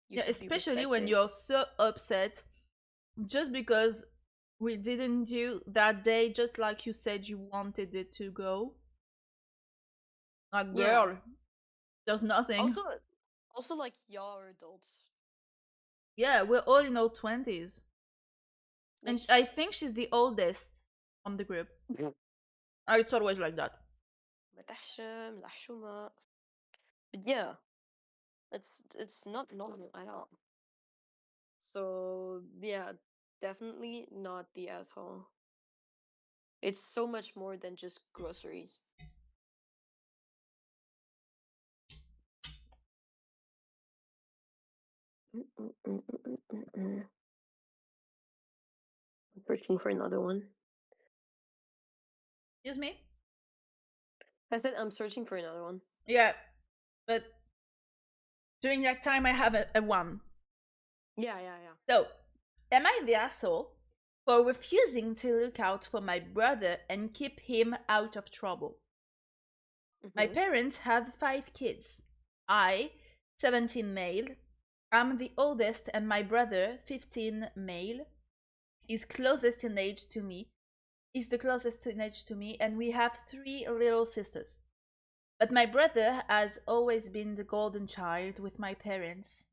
B: you
A: Yeah,
B: should be
A: especially when
B: respected.
A: you're so upset just because we didn't do that day just like you said you wanted it to go. Like,
B: Yeah.
A: girl, there's nothing.
B: Also also like y'all are adults.
A: Yeah, we're all in our 20s. And
B: Like
A: I think she's the oldest on the group. It's always like that.
B: ما تحشم لحشومة. But yeah, it's not normal at all. So yeah, definitely not the alcohol. It's so much more than just groceries. I'm searching for another one.
A: Excuse me?
B: I said I'm searching for another one.
A: Yeah, but during that time I have a one.
B: Yeah, yeah, yeah.
A: So, am I the asshole for refusing to look out for my brother and keep him out of trouble? My
B: Mm-hmm.
A: parents have 5 kids. I, 17 male, am the oldest, and my brother, 15 male, is closest in age to me. Is the closest in age to me, and we have 3 little sisters. But my brother has always been the golden child with my parents.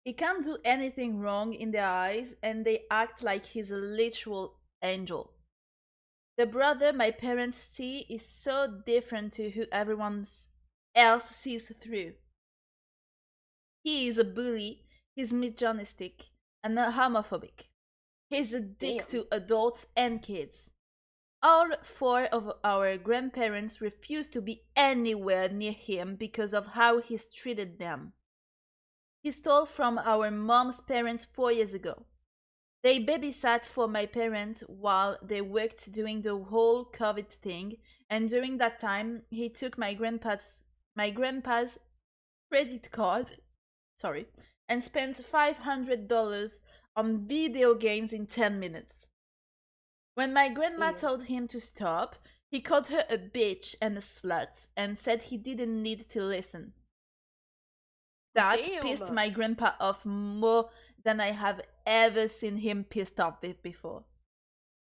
A: He can't do anything wrong in their eyes, and they act like he's a literal angel. The brother my parents see is so different to who everyone else sees through. He is a bully, he's misogynistic, and homophobic. He's a dick
B: Damn.
A: to adults and kids. All 4 of our grandparents refuse to be anywhere near him because of how he's treated them. He stole from our mom's parents 4 years ago. They babysat for my parents while they worked doing the whole COVID thing, and during that time, he took my grandpa's credit card, sorry, and spent $500 on video games in 10 minutes. When my grandma
B: Damn.
A: told him to stop, he called her a bitch and a slut and said he didn't need to listen. That pissed
B: Damn.
A: my grandpa off more than I have ever seen him pissed off before.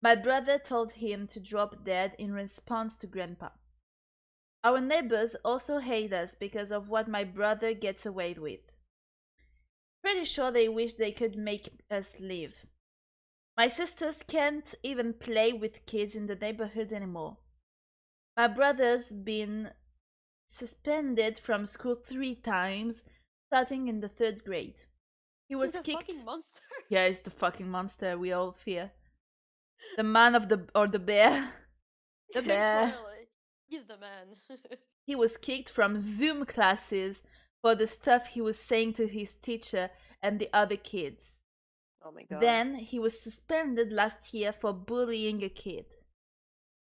A: My brother told him to drop dead in response to grandpa. Our neighbors also hate us because of what my brother gets away with. Pretty sure they wish they could make us leave. My sisters can't even play with kids in the neighborhood anymore. My brother's been suspended from school 3 times, starting in the 3rd grade. He
B: He's
A: was
B: a fucking
A: kicked.
B: monster.
A: Yeah, he's the fucking monster we all fear. The man of the or the bear. The
B: For
A: bear.
B: real, he's the man.
A: He was kicked from Zoom classes for the stuff he was saying to his teacher and the other kids.
B: Oh my god.
A: Then he was suspended last year for bullying a kid.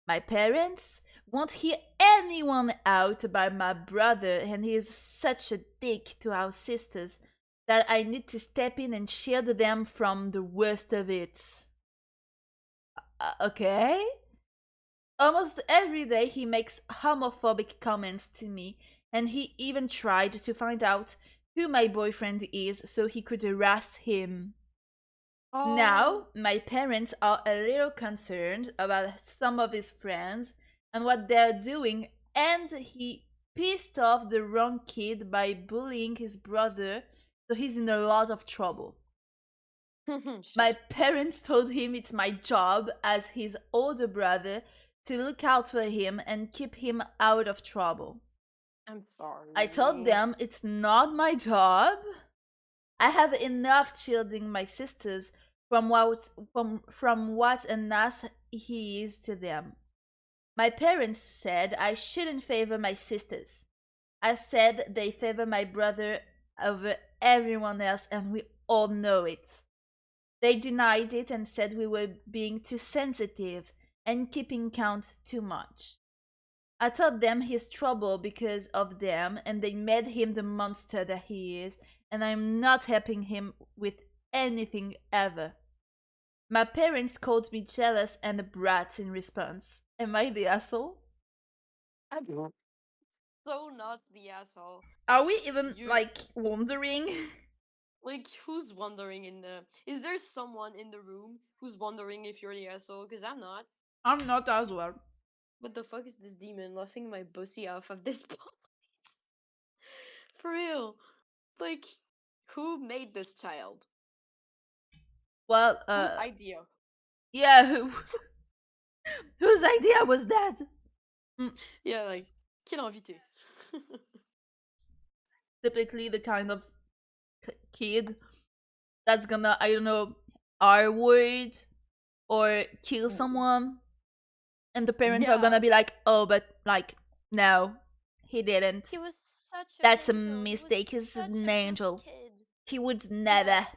A: My parents won't hear anyone out about my brother, and he is such a dick to our sisters that I need to step in and shield them from the worst of it. Okay? Almost every day he makes homophobic comments to me, and he even tried to find out who my boyfriend is so he could harass him.
B: Oh.
A: Now, my parents are a little concerned about some of his friends and what they're doing, and he pissed off the wrong kid by bullying his brother, so he's in a lot of trouble.
B: Shit.
A: My parents told him it's my job as his older brother to look out for him and keep him out of trouble.
B: I'm
A: I told
B: sorry.
A: them it's not my job. I have enough shielding my sisters from what an ass he is to them. My parents said I shouldn't favor my sisters. I said they favor my brother over everyone else, and we all know it. They denied it and said we were being too sensitive and keeping count too much. I told them he's trouble because of them, and they made him the monster that he is, and I'm not helping him with anything ever. My parents called me jealous and a brat in response. Am I the asshole?
B: I'm so not the asshole.
A: Are we even,
B: You
A: like, wondering?
B: like who's wondering in the is there someone in the room who's wondering if you're the asshole? Because I'm not.
A: I'm not as well.
B: What the fuck is this demon laughing my pussy off at this point? For real. Like who made this child?
A: Well,
B: Whose idea?
A: yeah, whose idea was that? Mm,
B: Yeah, like qui l'a invité?
A: Typically the kind of kid that's gonna, I don't know, R word or kill someone, and the parents are gonna
B: Yeah.
A: be like, oh, but, like, no, he didn't.
B: He was such an
A: That's a
B: angel. He was
A: mistake. He's
B: such
A: an
B: a good
A: angel.
B: kid.
A: He would
B: Yeah.
A: never.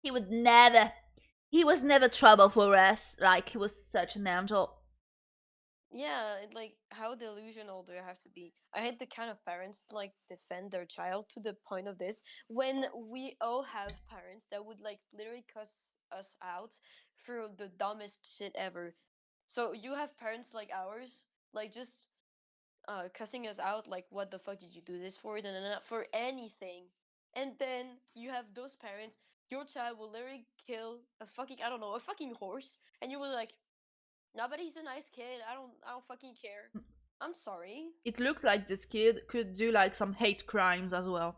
A: He would never. He was never trouble for us. Like, he was such an angel.
B: Yeah, like how delusional do you have to be? I hate the kind of parents to like defend their child to the point of this when we all have parents that would like literally cuss us out for the dumbest shit ever. So you have parents like ours, like just cussing us out like what the fuck did you do this for? For anything. And then you have those parents, your child will literally kill a fucking I don't know, a fucking horse, and you will like no, but he's a nice kid. I don't fucking care. I'm sorry.
A: It looks like this kid could do, like, some hate crimes as well.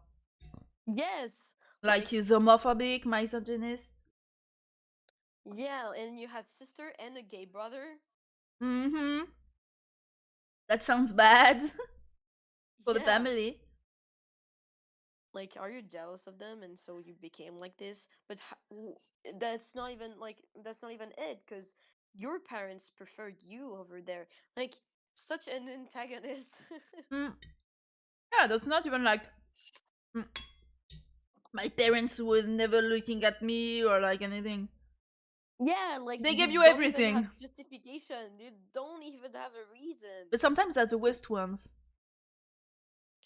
B: Yes.
A: Like,
B: Like,
A: he's homophobic, misogynist.
B: yeah, and you have sister and a gay brother.
A: Mm hmm. That sounds bad for the
B: Yeah.
A: family.
B: Like, are you jealous of them and so you became like this? But that's not even it cuz your parents preferred you over there. Like such an antagonist.
A: Mm. Yeah, that's not even like. Mm, my parents were never looking at me or like anything.
B: Yeah, like
A: They
B: you
A: give you
B: don't even have
A: everything.
B: justification. You don't even have a reason
A: But sometimes that's the
B: to
A: worst ones.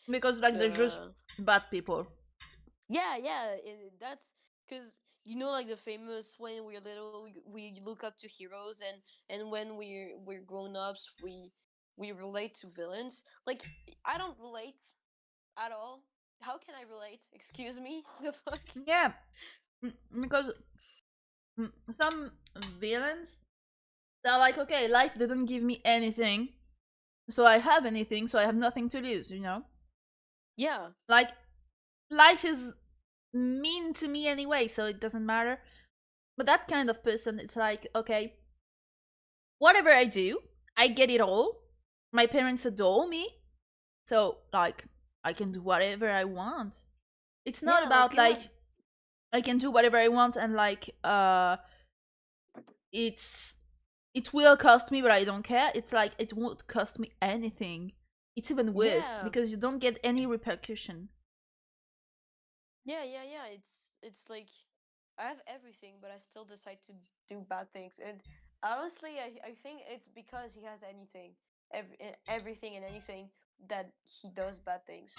A: Because, like, they're just
B: uh
A: bad people.
B: yeah, that's because like the famous when we're little, we look up to heroes, and when we're grown ups, we relate to villains. Like I don't relate at all. How can I relate? Excuse me, the fuck.
A: Yeah, because some villains, they're like, okay, life didn't give me anything, so I have anything, so I have nothing to lose, you know?
B: Yeah,
A: Like, life is mean to me anyway, so it doesn't matter. But that kind of person, it's like, okay, whatever I do, I get it all. My parents adore me, so, like, I can do whatever I want. It's not
B: yeah, like
A: about,
B: you have
A: like, I can do whatever I want and, like, it's it will cost me, but I don't care. It's like it won't cost me anything. It's even worse
B: yeah,
A: because you don't get any repercussion.
B: Yeah. It's like I have everything, but I still decide to do bad things. And honestly, I think it's because he has everything and anything that he does bad things.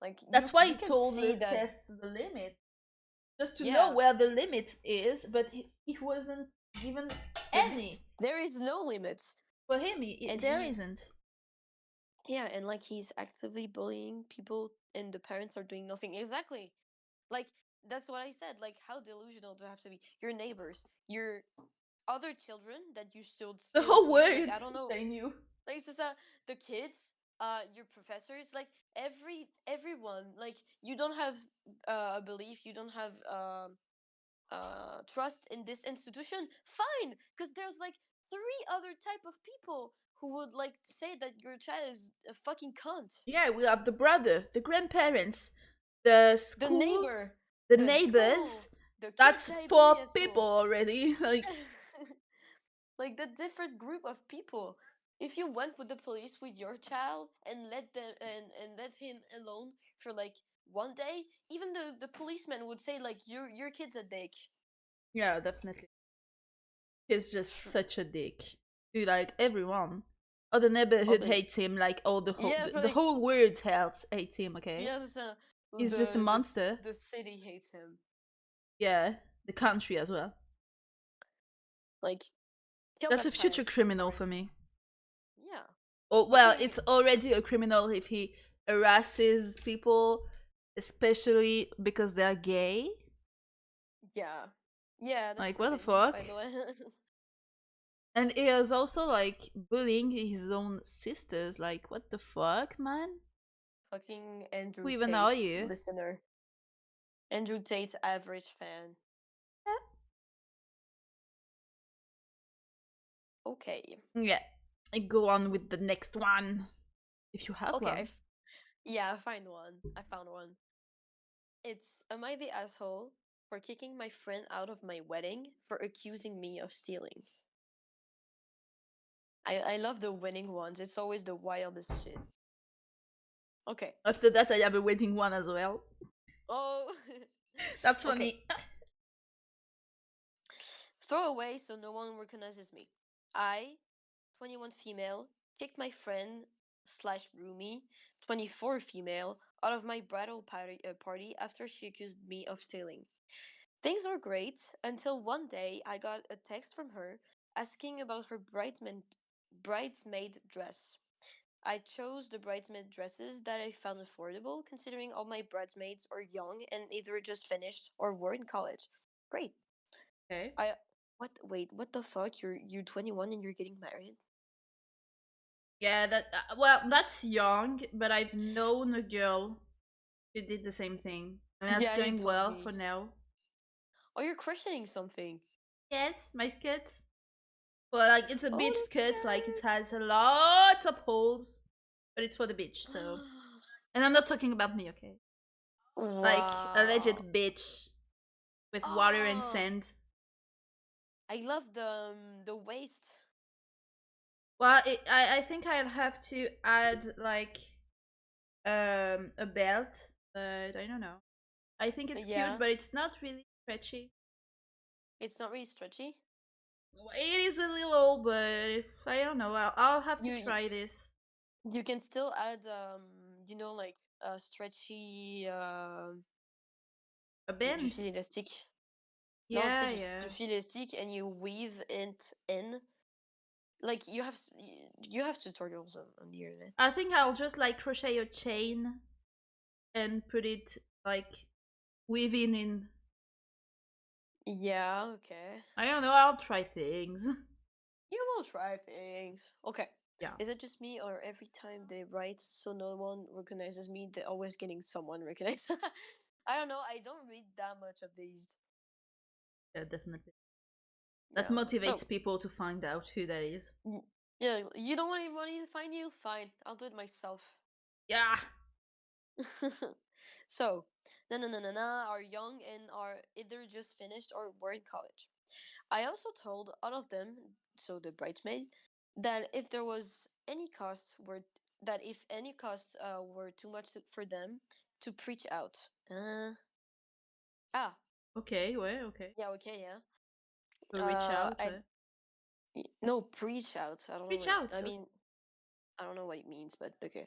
B: Like
A: That's why
B: you
A: he
B: can
A: told
B: see
A: the
B: that.
A: tests the limit, just to know
B: Yeah,
A: where the limit is, but he wasn't given
B: but
A: any.
B: there is no limits,
A: For him,
B: and
A: there
B: he
A: isn't.
B: yeah, and like he's actively bullying people, and the parents are doing nothing. Exactly. Like that's what I said. Like how delusional do I have to be? Your neighbors, your other children that you should
A: The
B: still
A: whole
B: hear. Like
A: world,
B: I don't know.
A: they knew.
B: Like it's just the kids, your professors, like everyone. Like you don't have a belief. You don't have trust in this institution. Fine, because there's like three other type of people who would like say that your child is a fucking cunt.
A: Yeah, we have the brother, the grandparents, the
B: The
A: school,
B: neighbor,
A: the
B: the
A: neighbors.
B: school, the kids
A: That's
B: that
A: four
B: bully at
A: people
B: school.
A: already. Like,
B: Like the different group of people. If you went with the police with your child and let them and let him alone for like one day, even the policeman would say like your kid's a dick.
A: yeah, definitely. He's just such a dick. Dude, like everyone. Oh, the
B: Oh,
A: neighborhood hates him. Like all
B: yeah, for
A: the
B: like
A: whole world hates him. Okay,
B: yeah,
A: he's just a monster.
B: the city hates him.
A: Yeah, the country as well.
B: Like kill
A: That's a
B: that
A: future
B: child. I'm
A: criminal
B: sorry.
A: for me.
B: Yeah,
A: Oh
B: but
A: well, it's already a criminal if he harasses people, especially because they're gay.
B: yeah, yeah. That's
A: Like what the
B: forbidden,
A: fuck?
B: by the way.
A: And he is also like bullying his own sisters. Like what the fuck, man?
B: Fucking
A: Who
B: Andrew
A: even are
B: Tate
A: you?
B: listener. Andrew Tate average fan. Okay.
A: Yeah. I go on with the next one. If you have
B: Okay,
A: one.
B: yeah, I find one. I found one. It's am I the asshole for kicking my friend out of my wedding for accusing me of stealing? I love the winning ones. It's always the wildest shit. Okay.
A: After that, I have a wedding one as well.
B: Oh.
A: That's
B: Okay.
A: funny.
B: Throw away so no one recognizes me. I, 21 female, kicked my friend slash roomie, 24 female, out of my bridal party after she accused me of stealing. Things were great until one day I got a text from her asking about her bridesmaid dress. I chose the bridesmaid dresses that I found affordable, considering all my bridesmaids are young and either just finished or were in college. Great.
A: Okay.
B: I what? Wait, what the fuck? You're 21 and you're getting married?
A: Yeah, that well, that's young, but I've known a girl who did the same thing, and that's
B: Yeah, you
A: going
B: told
A: well for
B: me.
A: now.
B: Oh, you're questioning something.
A: Yes, my skirt. Well, like it's a
B: Oh,
A: beach
B: that's
A: skirt, like it has a lot of holes, but it's for the beach. So,
B: scary.
A: and I'm not talking about me, okay? Like a
B: Wow.
A: legit beach with water and
B: Oh,
A: sand.
B: I love the waist.
A: Well, I think I'll have to add like a belt, but I don't know. I think it's cute,
B: Yeah,
A: but it's not really stretchy.
B: it's not really stretchy.
A: It is a little, but I don't know. I'll have to
B: You
A: try this.
B: you can still add like a stretchy
A: A
B: du
A: band?
B: fil élastique. Non, tu sais
A: Yeah,
B: du
A: yeah.
B: fil élastique and you weave it in. Like you have tutorials on the internet.
A: I think I'll just like crochet a chain and put it like weaving in.
B: Yeah, okay.
A: I don't know. I'll try things.
B: You will try things. Okay.
A: Yeah,
B: Is it just me or every time they write so no one recognizes me, they're always getting someone recognized? I don't know. I don't read that much of these.
A: yeah, definitely. That
B: Yeah. Oh,
A: motivates people to find out who that is.
B: yeah. You don't want anybody to find you? Fine. I'll do it myself.
A: Yeah.
B: So, are young and are either just finished or were in college. I also told all of them, so the bridesmaid, that if there was any costs were that if any costs were too much for them to preach out. Ah,
A: Okay, ouais, okay.
B: yeah, okay, yeah.
A: Reach out,
B: I
A: ouais.
B: no preach out. I don't know
A: Reach
B: what.
A: out,
B: I
A: okay.
B: mean, I don't know what it means, but okay.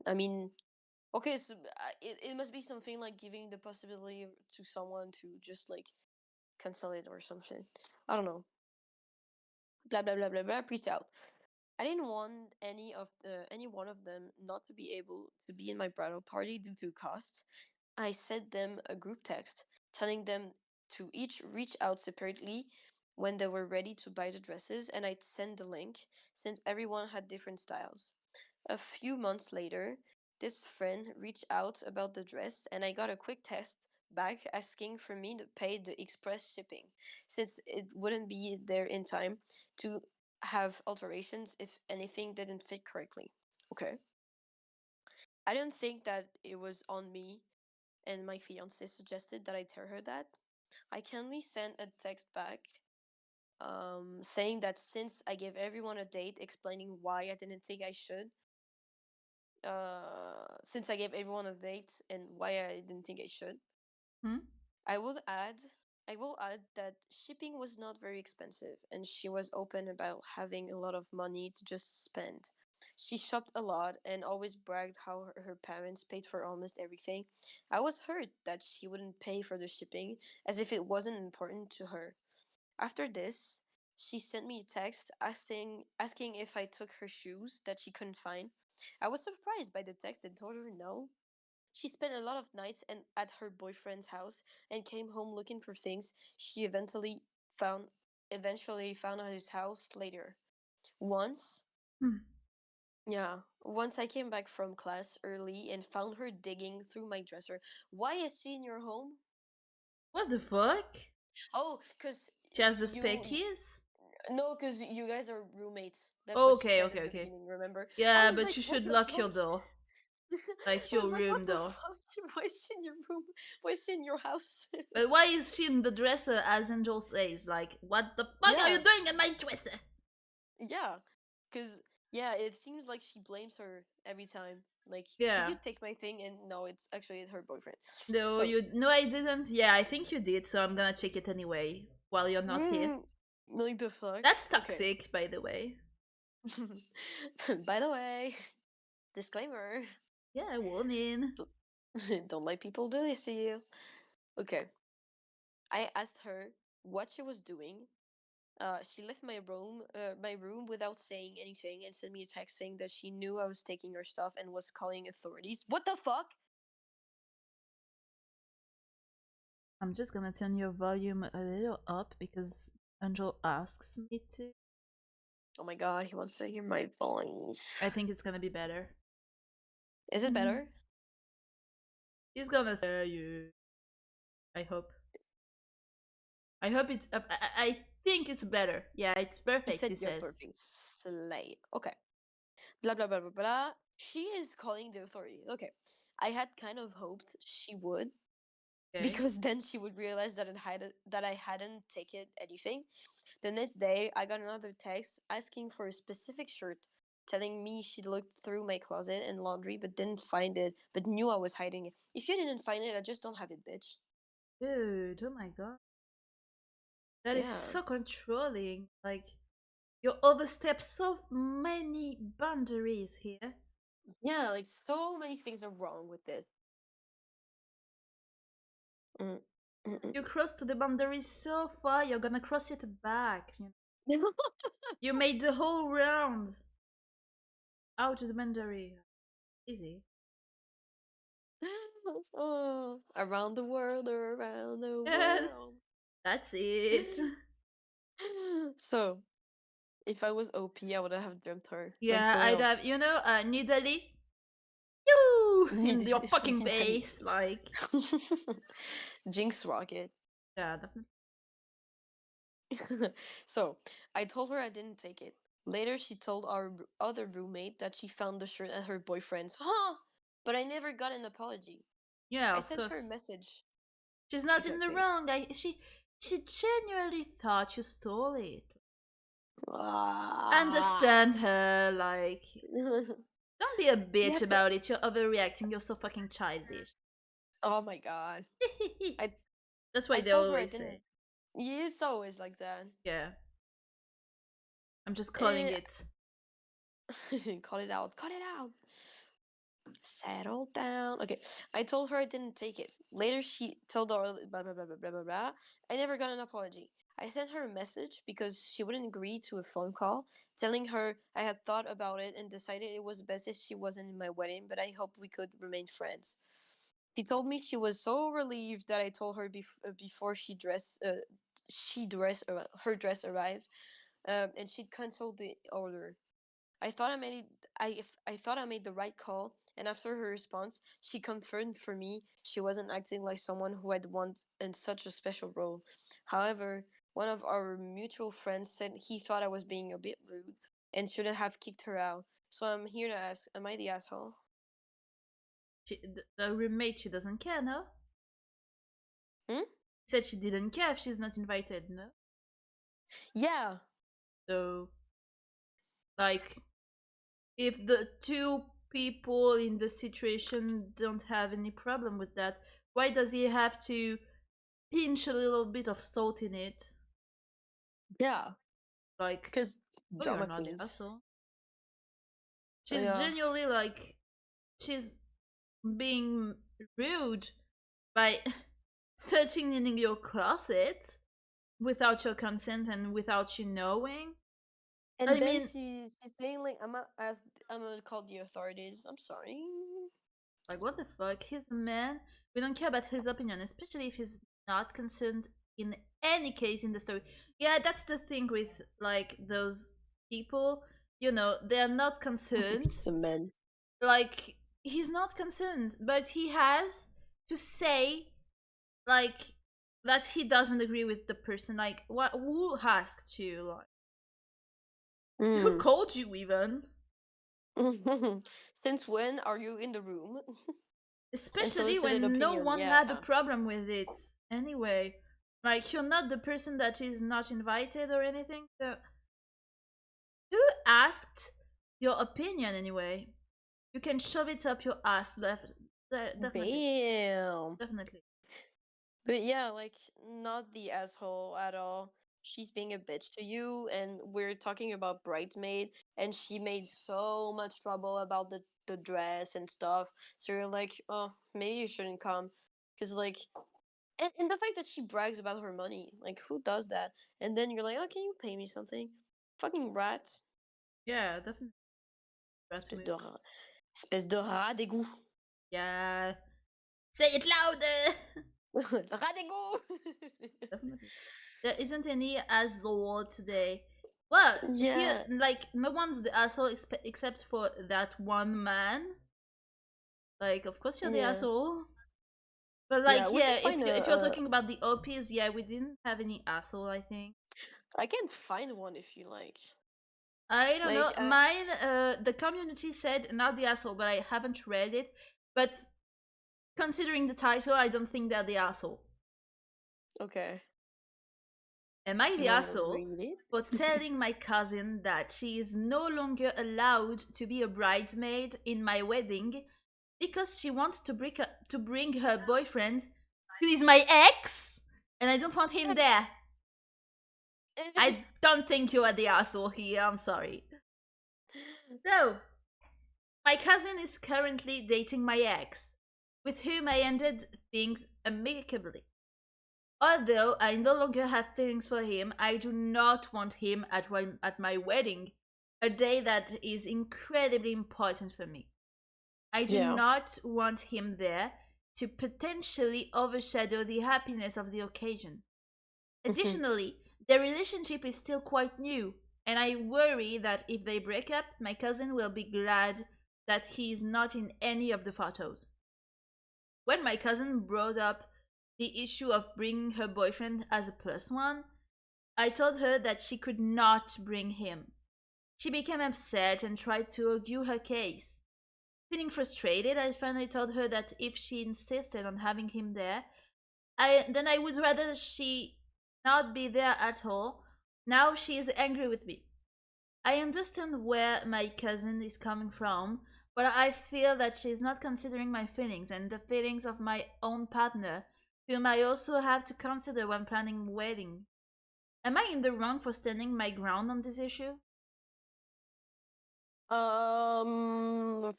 B: I mean, okay, so it must be something like giving the possibility to someone to just like cancel it or something. I don't know. Blah blah blah blah blah. Preach out. I didn't want any one of them not to be able to be in my bridal party due to cost. I sent them a group text telling them to each reach out separately when they were ready to buy the dresses, and I'd send the link since everyone had different styles. A few months later, this friend reached out about the dress, and I got a quick text back asking for me to pay the express shipping since it wouldn't be there in time to have alterations if anything didn't fit correctly. Okay. I didn't think that it was on me, and my fiance suggested that I tell her that. I kindly sent a text back saying that since I gave everyone a date explaining why I didn't think I should, since I gave everyone a date and why I didn't think I should,
A: Hmm?
B: I would add I will add that shipping was not very expensive and she was open about having a lot of money to just spend. She shopped a lot and always bragged how her parents paid for almost everything. I was hurt that she wouldn't pay for the shipping as if it wasn't important to her. After this, she sent me a text asking if I took her shoes that she couldn't find. I was surprised by the text and told her no. She spent a lot of nights at her boyfriend's house and came home looking for things she found eventually found at his house later. Once,
A: Hmm.
B: once I came back from class early and found her digging through my dresser. Why is she in your home?
A: What the fuck?
B: Oh, cause
A: She has the spare
B: you
A: keys?
B: no, cause you guys are roommates. That's what she
A: Okay,
B: said
A: okay,
B: at the
A: okay.
B: beginning. Remember? I
A: Yeah,
B: was
A: but
B: like,
A: you
B: what
A: should
B: the
A: lock
B: fuck?
A: your door. Like
B: I
A: your
B: was like, what
A: room
B: the
A: door.
B: fuck? Why is she in your room? Why is she in your house?
A: But why is she in the dresser, as Angel says? Like, what the fuck are you
B: Yeah,
A: doing in my dresser?
B: yeah, cause yeah, it seems like she blames her every time. Like, did
A: Yeah.
B: you take my thing? And no, it's actually her boyfriend.
A: No,
B: So,
A: you. No, I didn't. Yeah, I think you did. So I'm gonna check it anyway while you're not here.
B: mm, like the fuck?
A: That's
B: Okay.
A: toxic, by the way.
B: By the way, disclaimer:
A: Yeah, warning.
B: don't let people do this to you. Okay. I asked her what she was doing. She left my room without saying anything, and sent me a text saying that she knew I was taking her stuff and was calling authorities. What the fuck?
A: I'm just gonna turn your volume a little up because Angel asks me to.
B: Oh my god, he wants to hear my voice.
A: I think it's gonna be better.
B: Is it
A: Mhm.
B: better?
A: He's gonna say you. I hope. I hope it's. I think it's better. Yeah, it's
B: He
A: perfect. He
B: said you're
A: says.
B: perfect. Slay. Okay. Blah blah blah blah blah. She is calling the authorities. Okay. I had kind of hoped she would,
A: Okay.
B: because then she would realize that I hadn't taken anything. The next day, I got another text asking for a specific shirt, telling me she looked through my closet and laundry but didn't find it, but knew I was hiding it. If you didn't find it, I just don't have it, bitch.
A: Dude, oh my god. That is
B: Yeah.
A: so controlling. Like, you overstep so many boundaries here.
B: Yeah, like so many things are wrong with this. Mm.
A: You cross to the boundary so far, you're gonna cross it back.
B: Mm-mm.
A: You made the whole round out to the boundary. Easy.
B: Oh, around the world, around the world.
A: That's it.
B: So, if I was OP, I would have dreamt her. Like,
A: Yeah, I'd
B: damn.
A: have, Nidalee, you in
B: Need,
A: your fucking
B: need
A: face. Like,
B: Jinx Rocket.
A: yeah, definitely.
B: So, I told her I didn't take it. Later, she told our other roommate that she found the shirt at her boyfriend's. Huh? But I never got an apology.
A: Yeah,
B: I
A: of
B: sent her a
A: course.
B: message.
A: She's not in the
B: Exactly.
A: wrong. She genuinely thought you stole it.
B: Ah.
A: Understand her, like, don't be a
B: You
A: bitch
B: have to.
A: about it. You're overreacting. You're so fucking childish.
B: Oh my god. I
A: That's why
B: I
A: they
B: told her I
A: always
B: didn't.
A: say.
B: Yeah, it's always like that.
A: Yeah. I'm just calling
B: Eh,
A: it.
B: cut it out. Cut it out. Settle down. Okay, I told her I didn't take it. Later, she told her blah blah blah blah blah blah blah. I never got an apology. I sent her a message because she wouldn't agree to a phone call, telling her I had thought about it and decided it was best if she wasn't in my wedding, but I hoped we could remain friends. She told me she was so relieved that I told her before her dress arrived, and she'd canceled the order. I thought I made I thought I made the right call, and after her response, she confirmed for me she wasn't acting like someone who had won in such a special role. However, one of our mutual friends said he thought I was being a bit rude and shouldn't have kicked her out. So I'm here to ask, am I the asshole?
A: The roommate, she doesn't care, no?
B: Hmm?
A: Said she didn't care if she's not invited, no?
B: Yeah.
A: So, like, if the two people in the situation don't have any problem with that, why does he have to pinch a little bit of salt in it?
B: Yeah.
A: Like,
B: Because
A: oh, you're
B: drama
A: not the
B: queens.
A: asshole. She's
B: Yeah.
A: genuinely like, she's being rude by searching in your closet without your consent and without you knowing.
B: And
A: I
B: then
A: mean,
B: she's saying like I'm gonna call the authorities. I'm sorry.
A: like, what the fuck? He's a man. We don't care about his opinion, especially if he's not concerned in any case in the story. Yeah, that's the thing with, like, those people. You know, they're not concerned.
B: It's a man.
A: Like, he's not concerned, but he has to say, like, that he doesn't agree with the person. Like, what? Who asked you? Like, who
B: Mm.
A: called you even?
B: Since when are you in the room?
A: Especially
B: Unsolicited
A: when no
B: opinion,
A: one had a
B: yeah.
A: problem with it anyway. Like, you're not the person that is not invited or anything. So, who asked your opinion anyway? You can shove it up your ass, definitely.
B: Bam.
A: Definitely.
B: But yeah, like not the asshole at all. She's being a bitch to you, and we're talking about bridesmaid, and she made so much trouble about the dress and stuff. So you're like, oh, maybe you shouldn't come, because like, and the fact that she brags about her money, like who does that? And then you're like, oh, can you pay me something? Fucking rat,
A: Yeah, definitely. Rat
B: espèce de
A: move.
B: rat, espèce de rat d'égout,
A: Yeah. Say it louder!
B: rat d'égout.
A: Definitely. There isn't any asshole today. Well, here,
B: Yeah,
A: like, no one's the asshole except for that one man. Like, of course you're the
B: yeah,
A: asshole. But,
B: yeah.
A: like,
B: We can
A: yeah,
B: find
A: if you're talking about the OPs, yeah, we didn't have any asshole, I think.
B: I can find one if you like.
A: I don't know.
B: Like,
A: Mine, the community said not the asshole, but I haven't read it. But considering the title, I don't think they're the asshole.
B: okay.
A: Am I
B: You
A: the
B: want me to
A: asshole
B: read
A: for
B: it?
A: telling my cousin that she is no longer allowed to be a bridesmaid in my wedding because she wants to bring her boyfriend, who is my ex, and I don't want him there? I don't think you are the asshole here. I'm sorry. So, my cousin is currently dating my ex, with whom I ended things amicably. Although I no longer have feelings for him, I do not want him at my wedding, a day that is incredibly important for me. I do
B: Yeah.
A: not want him there to potentially overshadow the happiness of the occasion. Additionally, their relationship is still quite new, and I worry that if they break up, my cousin will be glad that he is not in any of the photos. When my cousin brought up the issue of bringing her boyfriend as a plus one, I told her that she could not bring him. She became upset and tried to argue her case. Feeling frustrated, I finally told her that if she insisted on having him there, then I would rather she not be there at all. Now she is angry with me. I understand where my cousin is coming from, but I feel that she is not considering my feelings and the feelings of my own partner, whom I also have to consider when planning a wedding. Am I in the wrong for standing my ground on this issue?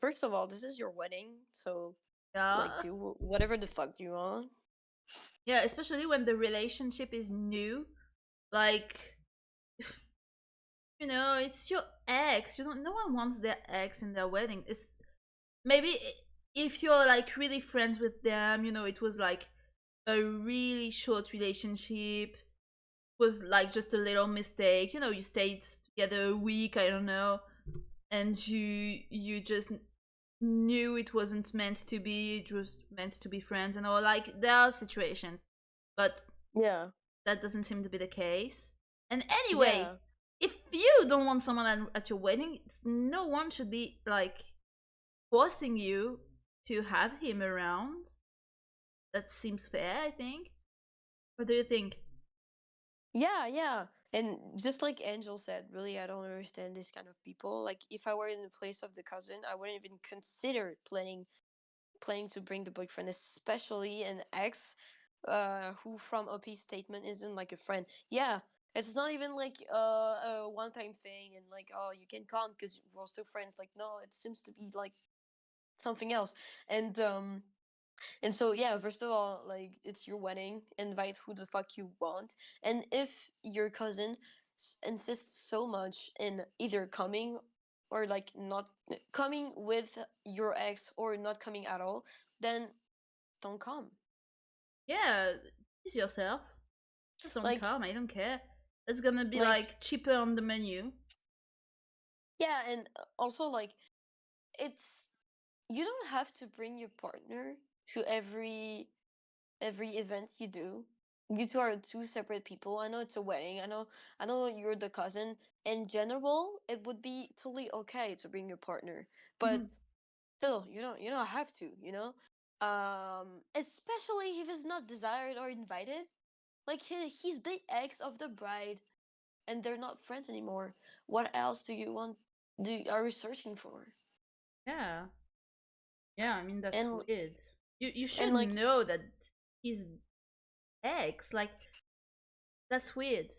B: First of all, this is your wedding, so like
A: Yeah.
B: do whatever the fuck you want.
A: Yeah, especially when the relationship is new. Like, it's your ex. No one wants their ex in their wedding. It's maybe if you're like really friends with them, it was like a really short relationship, was like just a little mistake. You stayed together a week, I don't know, and you just knew it wasn't meant to be, just meant to be friends and all. Like there are situations, but
B: Yeah.
A: that doesn't seem to be the case. And
B: Yeah.
A: anyway, if you don't want someone at your wedding, no one should be like forcing you to have him around. That seems fair, I think. What do you think?
B: Yeah, yeah. And just like Angel said, really, I don't understand this kind of people. Like, if I were in the place of the cousin, I wouldn't even consider planning to bring the boyfriend, especially an ex, who from OP's statement isn't like a friend. Yeah, it's not even like a one-time thing, and like, oh, you can come because we're still friends. Like, no, it seems to be like something else. And so yeah, first of all, like it's your wedding, invite who the fuck you want. And if your cousin insists so much in either coming or like not coming with your ex or not coming at all, then don't come.
A: Yeah, please yourself. Just don't
B: Like
A: come. I don't care. It's gonna be
B: like
A: like cheaper on the menu.
B: yeah, and also like it's you don't have to bring your partner to every event you do. You two are two separate people. I know it's a wedding. I know you're the cousin. In general, it would be totally okay to bring your partner. But
A: Mhm.
B: still, you don't have to, you know? Especially if he's not desired or invited. Like he's the ex of the bride and they're not friends anymore. What else do you want are you searching for?
A: Yeah, yeah. I mean that's
B: And
A: weird. You
B: and
A: should
B: like
A: know that he's ex. Like that's weird.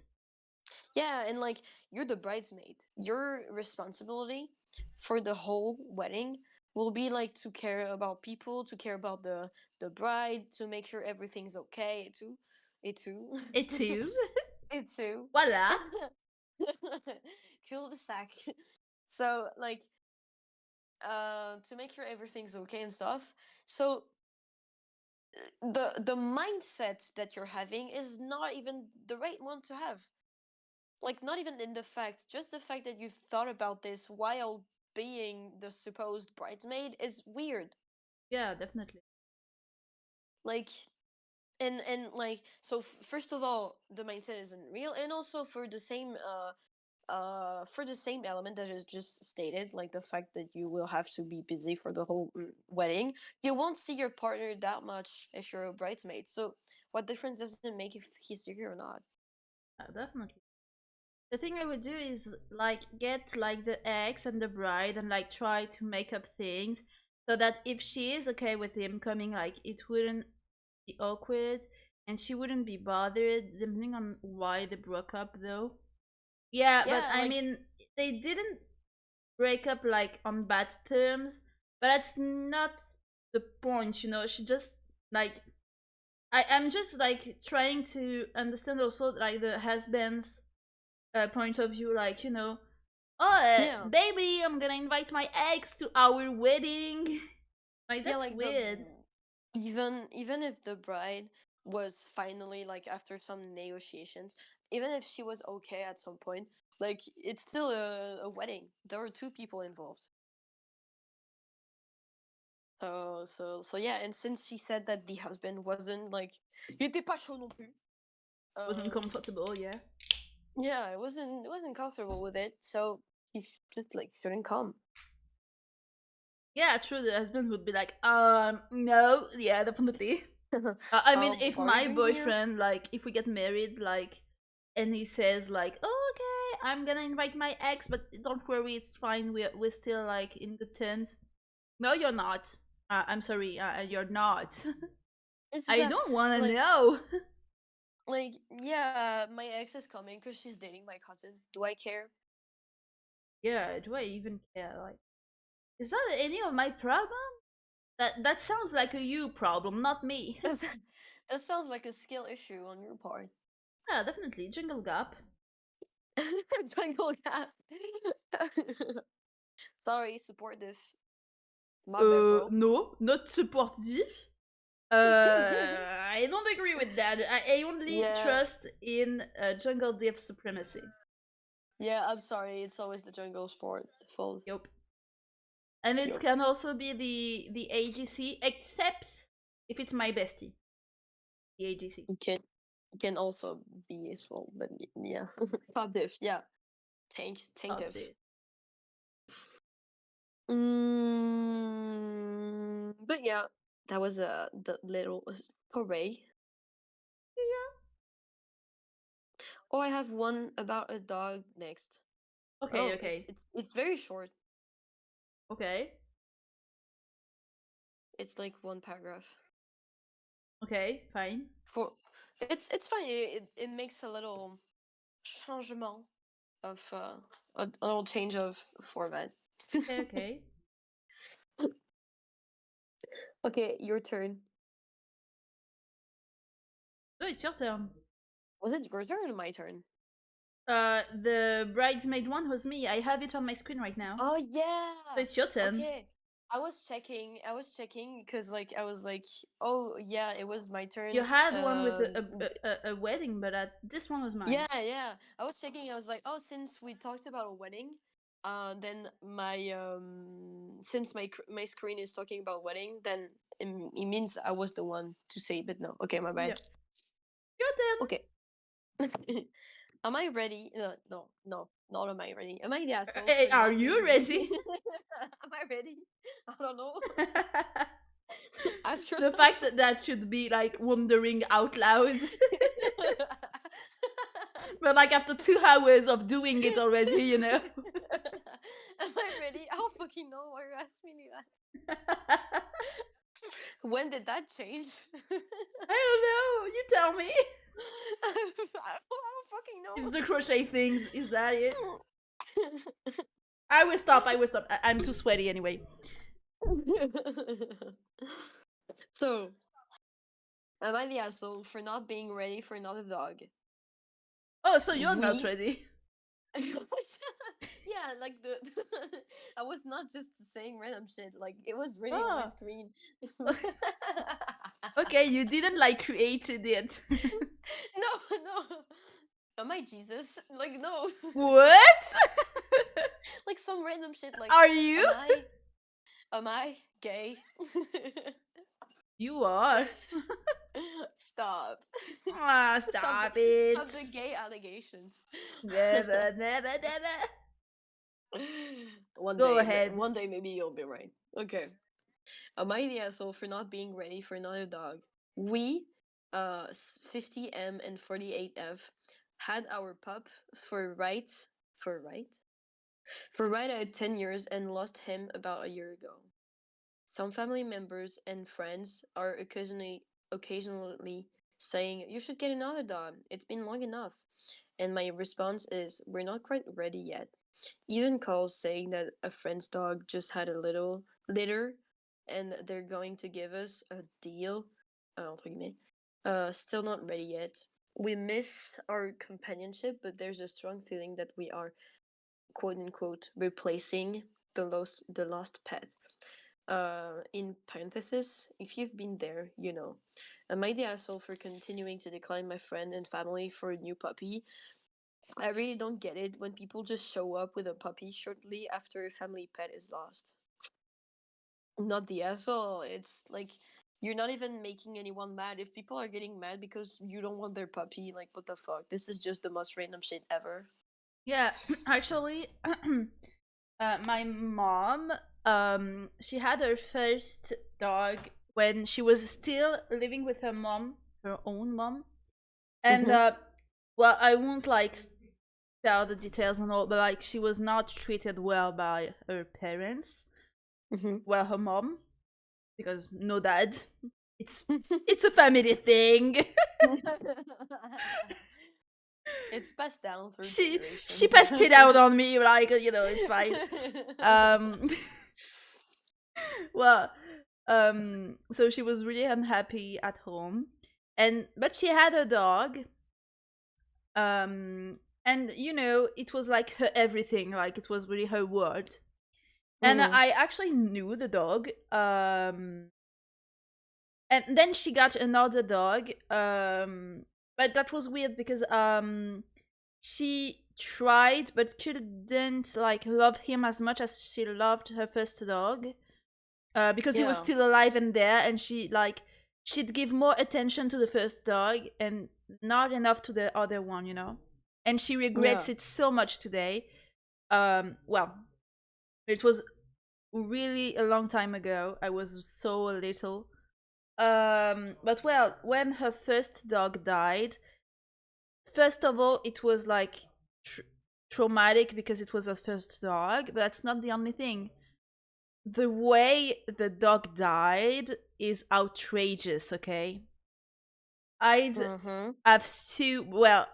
B: yeah, and like you're the bridesmaid. Your responsibility for the whole wedding will be like to care about people, to care about the bride, to make sure everything's okay. It too,
A: Et tu?
B: it too.
A: Voila.
B: Kill the sack. So like to make sure everything's okay and stuff. So the mindset that you're having is not even the right one to have. Like not even in the fact, just the fact that you thought about this while being the supposed bridesmaid is weird.
A: Yeah, definitely.
B: Like and like so first of all the mindset isn't real, and also for the same element that is just stated, like the fact that you will have to be busy for the whole wedding, you won't see your partner that much if you're a bridesmaid. So what difference does it make if he's here or not?
A: Yeah, definitely. The thing I would do is like get like the ex and the bride and like try to make up things so that if she is okay with him coming, like it wouldn't be awkward and she wouldn't be bothered, depending on why they broke up though. Yeah, but
B: Yeah,
A: I
B: like
A: mean, they didn't break up like on bad terms, but that's not the point. She just like I'm just like trying to understand also like the husband's point of view, like oh,
B: yeah.
A: baby, I'm gonna invite my ex to our wedding. Like
B: Yeah,
A: that's
B: like the
A: weird.
B: even if the bride was finally like after some negotiations, even if she was okay at some point, like it's still a wedding. There are two people involved. So yeah, and since she said that the husband wasn't like il était pas chaud non plus.
A: Wasn't
B: Um
A: comfortable, yeah.
B: yeah, it wasn't comfortable with it, so he just like shouldn't come.
A: Yeah, true. The husband would be like, no, yeah, definitely. I mean, if
B: What are you
A: my
B: doing here?
A: boyfriend, like, if we get married, like, and he says, like, oh, okay, I'm gonna invite my ex, but don't worry, it's fine. We're still like in good terms. No, you're not. I'm sorry, you're not.
B: It's just
A: I don't want to
B: like
A: know.
B: yeah, my ex is coming because she's dating my cousin. Do I care?
A: Yeah, do I even care? Like, is that any of my problem? That sounds like a you problem, not me.
B: That's, that sounds like a skill issue on your part.
A: Yeah, definitely. Jungle Gap.
B: Jungle cat. Sorry, supportive. My bad, bro.
A: No, not supportive. I don't agree with that. I only
B: Yeah,
A: trust in jungle diff supremacy.
B: yeah. I'm sorry. It's always the jungle sport fault.
A: Yup. And it
B: Yup.
A: can also be the AGC, except if it's my bestie. The AGC.
B: It can also be useful, but yeah. Pop diff. Yeah. Tank
A: Of
B: diff.
A: the
B: But yeah, that was the little foray.
A: yeah.
B: Oh, I have one about a dog next.
A: Okay,
B: Oh, it's
A: okay,
B: it's it's very short.
A: okay,
B: It's like one paragraph.
A: okay. Fine.
B: For it's fine. It makes a little changement of a little change of format.
A: Okay, okay.
B: Okay, your turn.
A: Oh, it's your turn.
B: Was it your turn or my turn?
A: The bridesmaid one was me. I have it on my screen right now.
B: Oh
A: So
B: yeah.
A: it's your turn.
B: Okay. I was checking because like I was like, oh yeah, it was my
A: You
B: turn.
A: had one with a wedding, but this one was mine.
B: Yeah. I was checking. I was like, oh, since we talked about a wedding, then my since my screen is talking about wedding, then it means I was the one to say. But no, okay, my bad.
A: Yep. Your turn.
B: Okay. Am I ready? No, not am I ready? Am I the asshole for
A: Are
B: not
A: you
B: being ready?
A: ready?
B: Am I ready? I don't know.
A: The
B: Astronaut.
A: fact that that should be like wondering out loud. But like after 2 hours of doing it already, you know.
B: Am I ready? I don't fucking know why you're asking me that.
A: I
B: When did that change?
A: don't know. You tell me.
B: I don't fucking
A: It's
B: know.
A: the crochet things. Is that it? I will stop. I will stop. I'm too sweaty anyway.
B: So, am I the asshole for not being ready for another dog?
A: Oh, so you're not
B: We
A: ready.
B: yeah, like the I was not just saying random shit, like it was reading on my
A: Oh,
B: screen.
A: okay. You didn't like created it.
B: No. Am I Jesus? Like no.
A: What?
B: Like some random shit like
A: Are you?
B: am I gay?
A: You are.
B: Stop.
A: Ah,
B: Stop
A: stop it.
B: stop the gay allegations.
A: Never, never, never.
B: One
A: Go
B: day,
A: ahead.
B: one day maybe you'll be right. Okay. Am I the asshole for not being ready for another dog? We, 50M and 48F, had our pup for right, for right, for right at 10 years and lost him about a year ago. Some family members and friends are occasionally saying, "You should get another dog. It's been long enough." And my response is, "We're not quite ready yet." Even calls saying that a friend's dog just had a little litter and they're going to give us a deal. Entre guillemets. Still not ready yet. We miss our companionship, but there's a strong feeling that we are quote unquote replacing the lost pet. In parenthesis, if you've been there, you know. Am I the asshole for continuing to decline my friend and family for a new puppy? I really don't get it when people just show up with a puppy shortly after a family pet is lost. Not the asshole. It's like you're not even making anyone mad. If people are getting mad because you don't want their puppy, like what the fuck? This is just the most random shit ever.
A: Yeah, actually, my mom, she had her first dog when she was still living with her mom, her own mom, and
B: Mhm.
A: well, I won't like tell the details and all, but like she was not treated well by her parents,
B: Mhm.
A: well, her mom, because no dad, It's it's a family thing.
B: It's passed down through
A: She
B: generations.
A: passed it out on me, like, it's fine. Um, well, so she was really unhappy at home, but she had a dog, and it was like her everything, like it was really her world. And
B: Mhm.
A: I actually knew the dog, and then she got another dog, but that was weird because she tried but couldn't like love him as much as she loved her first dog, because he was
B: Yeah.
A: still alive and there, and she'd give more attention to the first dog and not enough to the other one. And she
B: Yeah.
A: regrets it so much today. Well, it was really a long time ago. I was so little. But well, when her first dog died, first of all, it was like traumatic because it was her first dog, but that's not the only thing. The way the dog died is outrageous, okay? I'd
B: Mhm.
A: have well,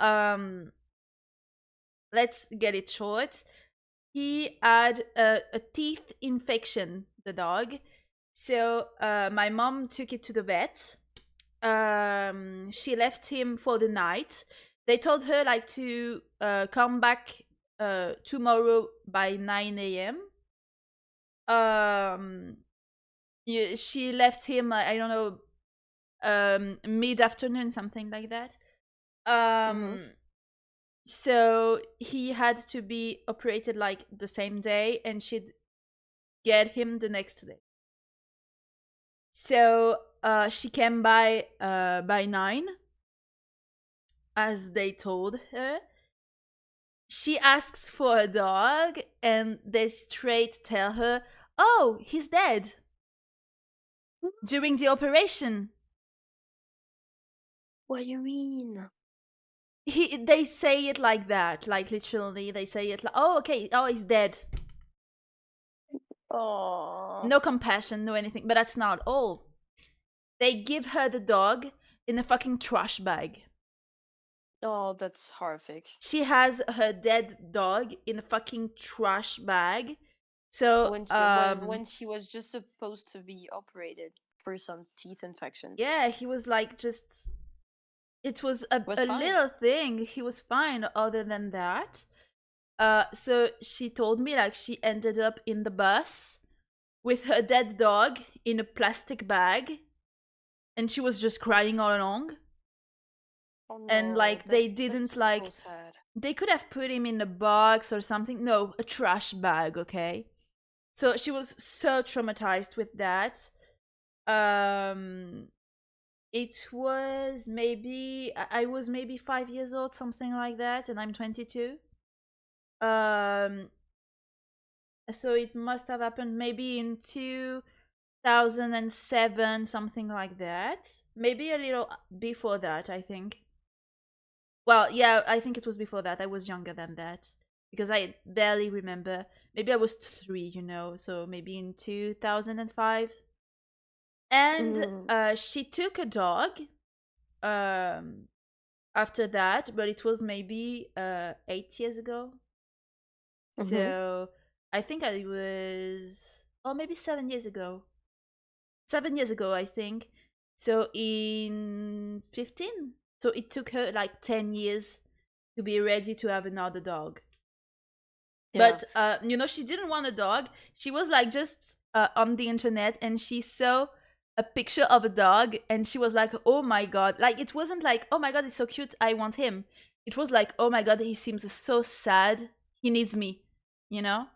A: let's get it short. He had a teeth infection, the dog. So my mom took it to the vet. She left him for the night. They told her like to come back tomorrow by 9 a.m. Um, she left him, I don't know, mid-afternoon, something like that.
B: Mhm.
A: Um, so he had to be operated like the same day, and she'd get him the next day. So she came by 9, as they told her. She asks for a dog, and they straight tell her, "Oh, he's dead during the operation."
B: What do you mean?
A: They say it like that, like literally. They say it like, "Oh, okay, oh, he's dead."
B: Oh.
A: No compassion, no anything. But that's not all. They give her the dog in a fucking trash bag.
B: Oh, that's horrific.
A: She has her dead dog in a fucking trash bag. So
B: When she was just supposed to be operated for some teeth infection.
A: yeah, he was like, just, it was
B: Was
A: a
B: fine.
A: little thing. He was fine other than that. So she told me like she ended up in the bus with her dead dog in a plastic bag, and she was just crying all along.
B: Oh
A: And
B: no,
A: like they didn't
B: that's so
A: like,
B: sad.
A: they could have put him in a box or something. No, a trash bag, okay? So she was so traumatized with that. Um it was maybe, I was maybe 5 years old, something like that, and I'm 22. Um so it must have happened maybe in 2007, something like that. Maybe a little before that, I think. Well, yeah, I think it was before that. I was younger than that because I barely remember. Maybe I was 3, so maybe in 2005. And
B: Mhm.
A: she took a dog um, after that, but it was maybe 8 years ago.
B: Mhm.
A: So I think I was, or maybe 7 years ago. 7 years ago, I think. So in 15. So it took her like 10 years to be ready to have another dog.
B: Yeah.
A: But she didn't want a dog. She was like just on the internet, and she saw a picture of a dog, and she was like, "Oh my god!" Like it wasn't like, "Oh my god, he's so cute, I want him." It was like, "Oh my god, he seems so sad. He needs me." You know?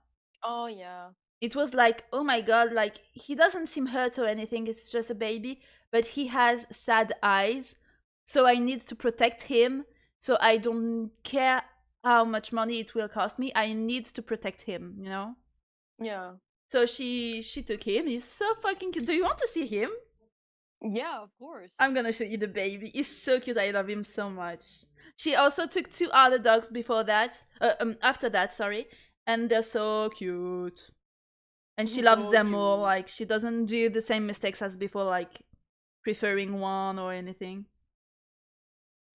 B: Oh yeah.
A: It was like, "Oh my god, like he doesn't seem hurt or anything. It's just a baby, but he has sad eyes, so I need to protect him. So I don't care how much money it will cost me. I need to protect him."
B: Yeah.
A: So she took him. He's so fucking cute. Do you want to see him?
B: Yeah, of course.
A: I'm gonna show you the baby. He's so cute. I love him so much. She also took 2 other dogs before that. After that, sorry, and they're so cute. And she loves
B: So
A: them all.
B: cute.
A: Like she doesn't do the same mistakes as before. Like preferring one or anything,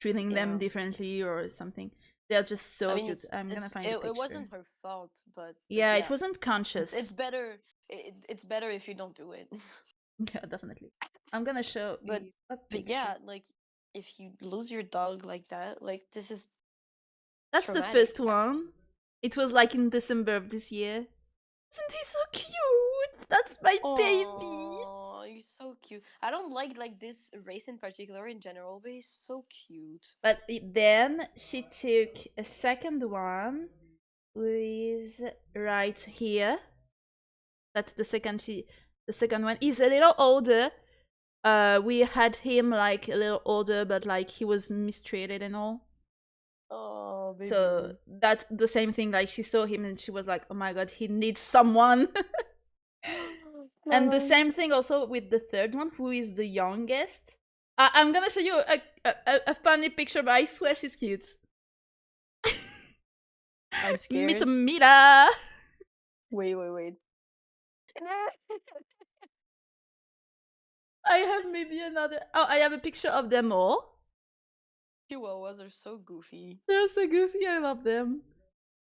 A: treating them
B: Yeah.
A: differently or something. They're just
B: I
A: so
B: mean,
A: cute. I'm gonna find a
B: it
A: picture.
B: wasn't her fault, but
A: Yeah, it
B: yeah,
A: wasn't
B: it's
A: conscious.
B: better. It's better if you don't do it.
A: Yeah, definitely. I'm gonna show
B: but
A: you a
B: but
A: picture.
B: yeah, like if you lose your dog like that, like this is
A: That's the first
B: traumatic.
A: one. It was like in December of this year. Isn't he so cute? That's my baby.
B: Oh, you're so cute. I don't like this race in particular in general, but he's so cute.
A: But then she took a second one, who is right here. That's the second one. He's a little older. We had him like a little older, but like he was mistreated and all.
B: Oh,
A: So
B: baby.
A: that's the same thing. Like she saw him and she was like, "Oh my god, he needs someone." And the
B: No.
A: same thing also with the third one, who is the youngest. I'm gonna show you a funny picture, but I swear she's cute.
B: I'm
A: Meet
B: scared.
A: Mira.
B: Wait.
A: I have maybe another. Oh, I have a picture of them all.
B: Chihuahuas are so goofy.
A: They're so goofy. I love them.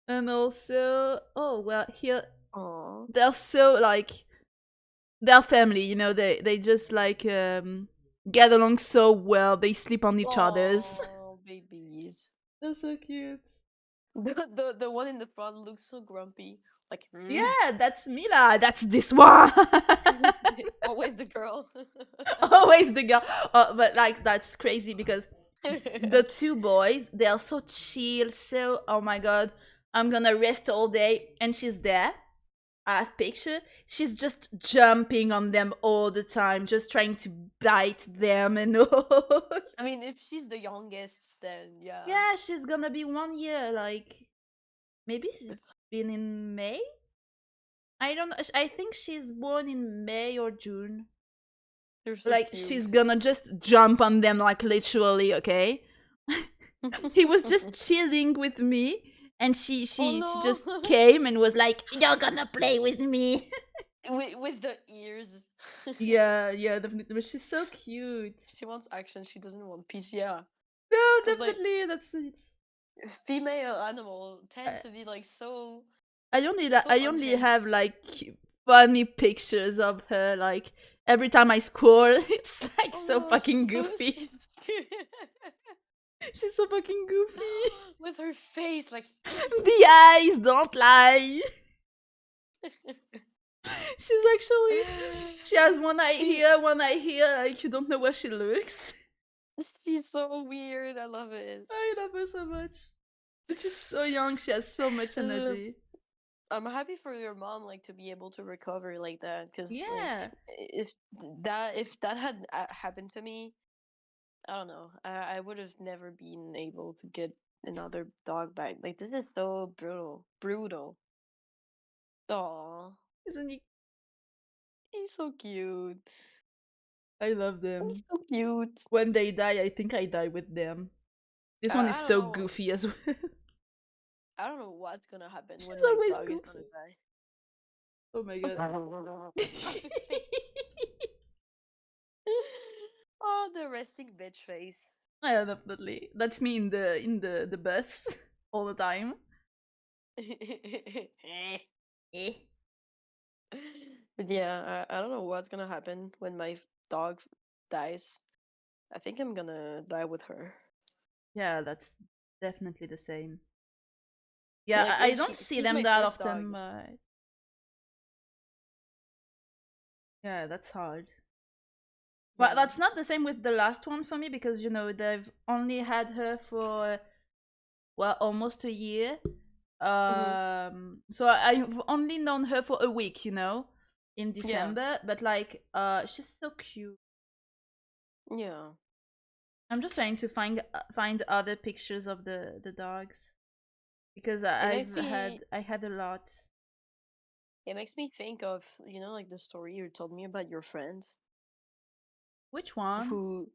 A: And also, oh well, here
B: Aw.
A: they're so like they're family. You know, they just like get along so well. They sleep on each other's.
B: Oh, babies.
A: They're so cute.
B: The one in the front looks so grumpy. Like,
A: Yeah, that's Mila. That's this one.
B: always the girl.
A: Always the girl. But like that's crazy because the two boys, they are so chill. So oh my god, I'm gonna rest all day, and she's there. I have picture. She's just jumping on them all the time, just trying to bite them and all.
B: I mean, if she's the youngest, then yeah.
A: Yeah, she's gonna be 1 year. Like maybe it's been in May. I don't know. I think she's born in May or June.
B: You're so
A: Like
B: cute.
A: she's gonna just jump on them, like literally. Okay. He was just chilling with me, and
B: Oh
A: she
B: no!
A: just came and was like, "You're gonna play with me."
B: with the ears.
A: Yeah, definitely. But she's so cute.
B: She wants action. She doesn't want peace. Yeah,
A: No,
B: because like
A: definitely. That's it.
B: female animal tend
A: I,
B: to be like so
A: I only have
B: unhinged.
A: like funny pictures of her. Like every time I score, it's like
B: Oh
A: so
B: no,
A: fucking
B: she's
A: goofy.
B: cute.
A: She's so fucking goofy.
B: With her face like
A: The eyes don't lie. She's actually she has one eye
B: she
A: here, one eye here. Like you don't know where she looks.
B: she's so weird. I love it.
A: I love her so much. But she's so young. She has so much
B: Uh,
A: energy.
B: I'm happy for your mom, like to be able to recover like that, because like
A: Yeah.
B: if that had happened to me, I don't know, I would have never been able to get another dog back. Like this is so brutal. Oh,
A: Isn't he?
B: he's so cute.
A: I love
B: He's
A: them.
B: so cute.
A: When they die, I think I die with them. This one is
B: I don't
A: so
B: know.
A: goofy as well.
B: I don't know what's gonna happen
A: She's
B: when my
A: always
B: dog is gonna
A: goofy.
B: die.
A: Oh my god.
B: The face. Oh, the resting bitch face.
A: Yeah, definitely. That's me in the bus all the time. Eh.
B: But yeah, I don't know what's gonna happen when my dog dies. I think I'm gonna die with her.
A: Yeah, that's definitely the same. Yeah,
B: Like
A: I don't see
B: she's
A: them
B: my
A: that
B: first dog.
A: often, but yeah, that's hard. But
B: Yeah.
A: that's not the same with the last one for me because you know they've only had her for well almost a year.
B: Hmm.
A: So I've only known her for a week, you know, in
B: Yeah.
A: December. But like, she's so cute.
B: Yeah.
A: I'm just trying to find other pictures of the dogs because
B: It makes me
A: I had a lot.
B: it makes me think of, like the story you told me about your friend
A: Which one?
B: who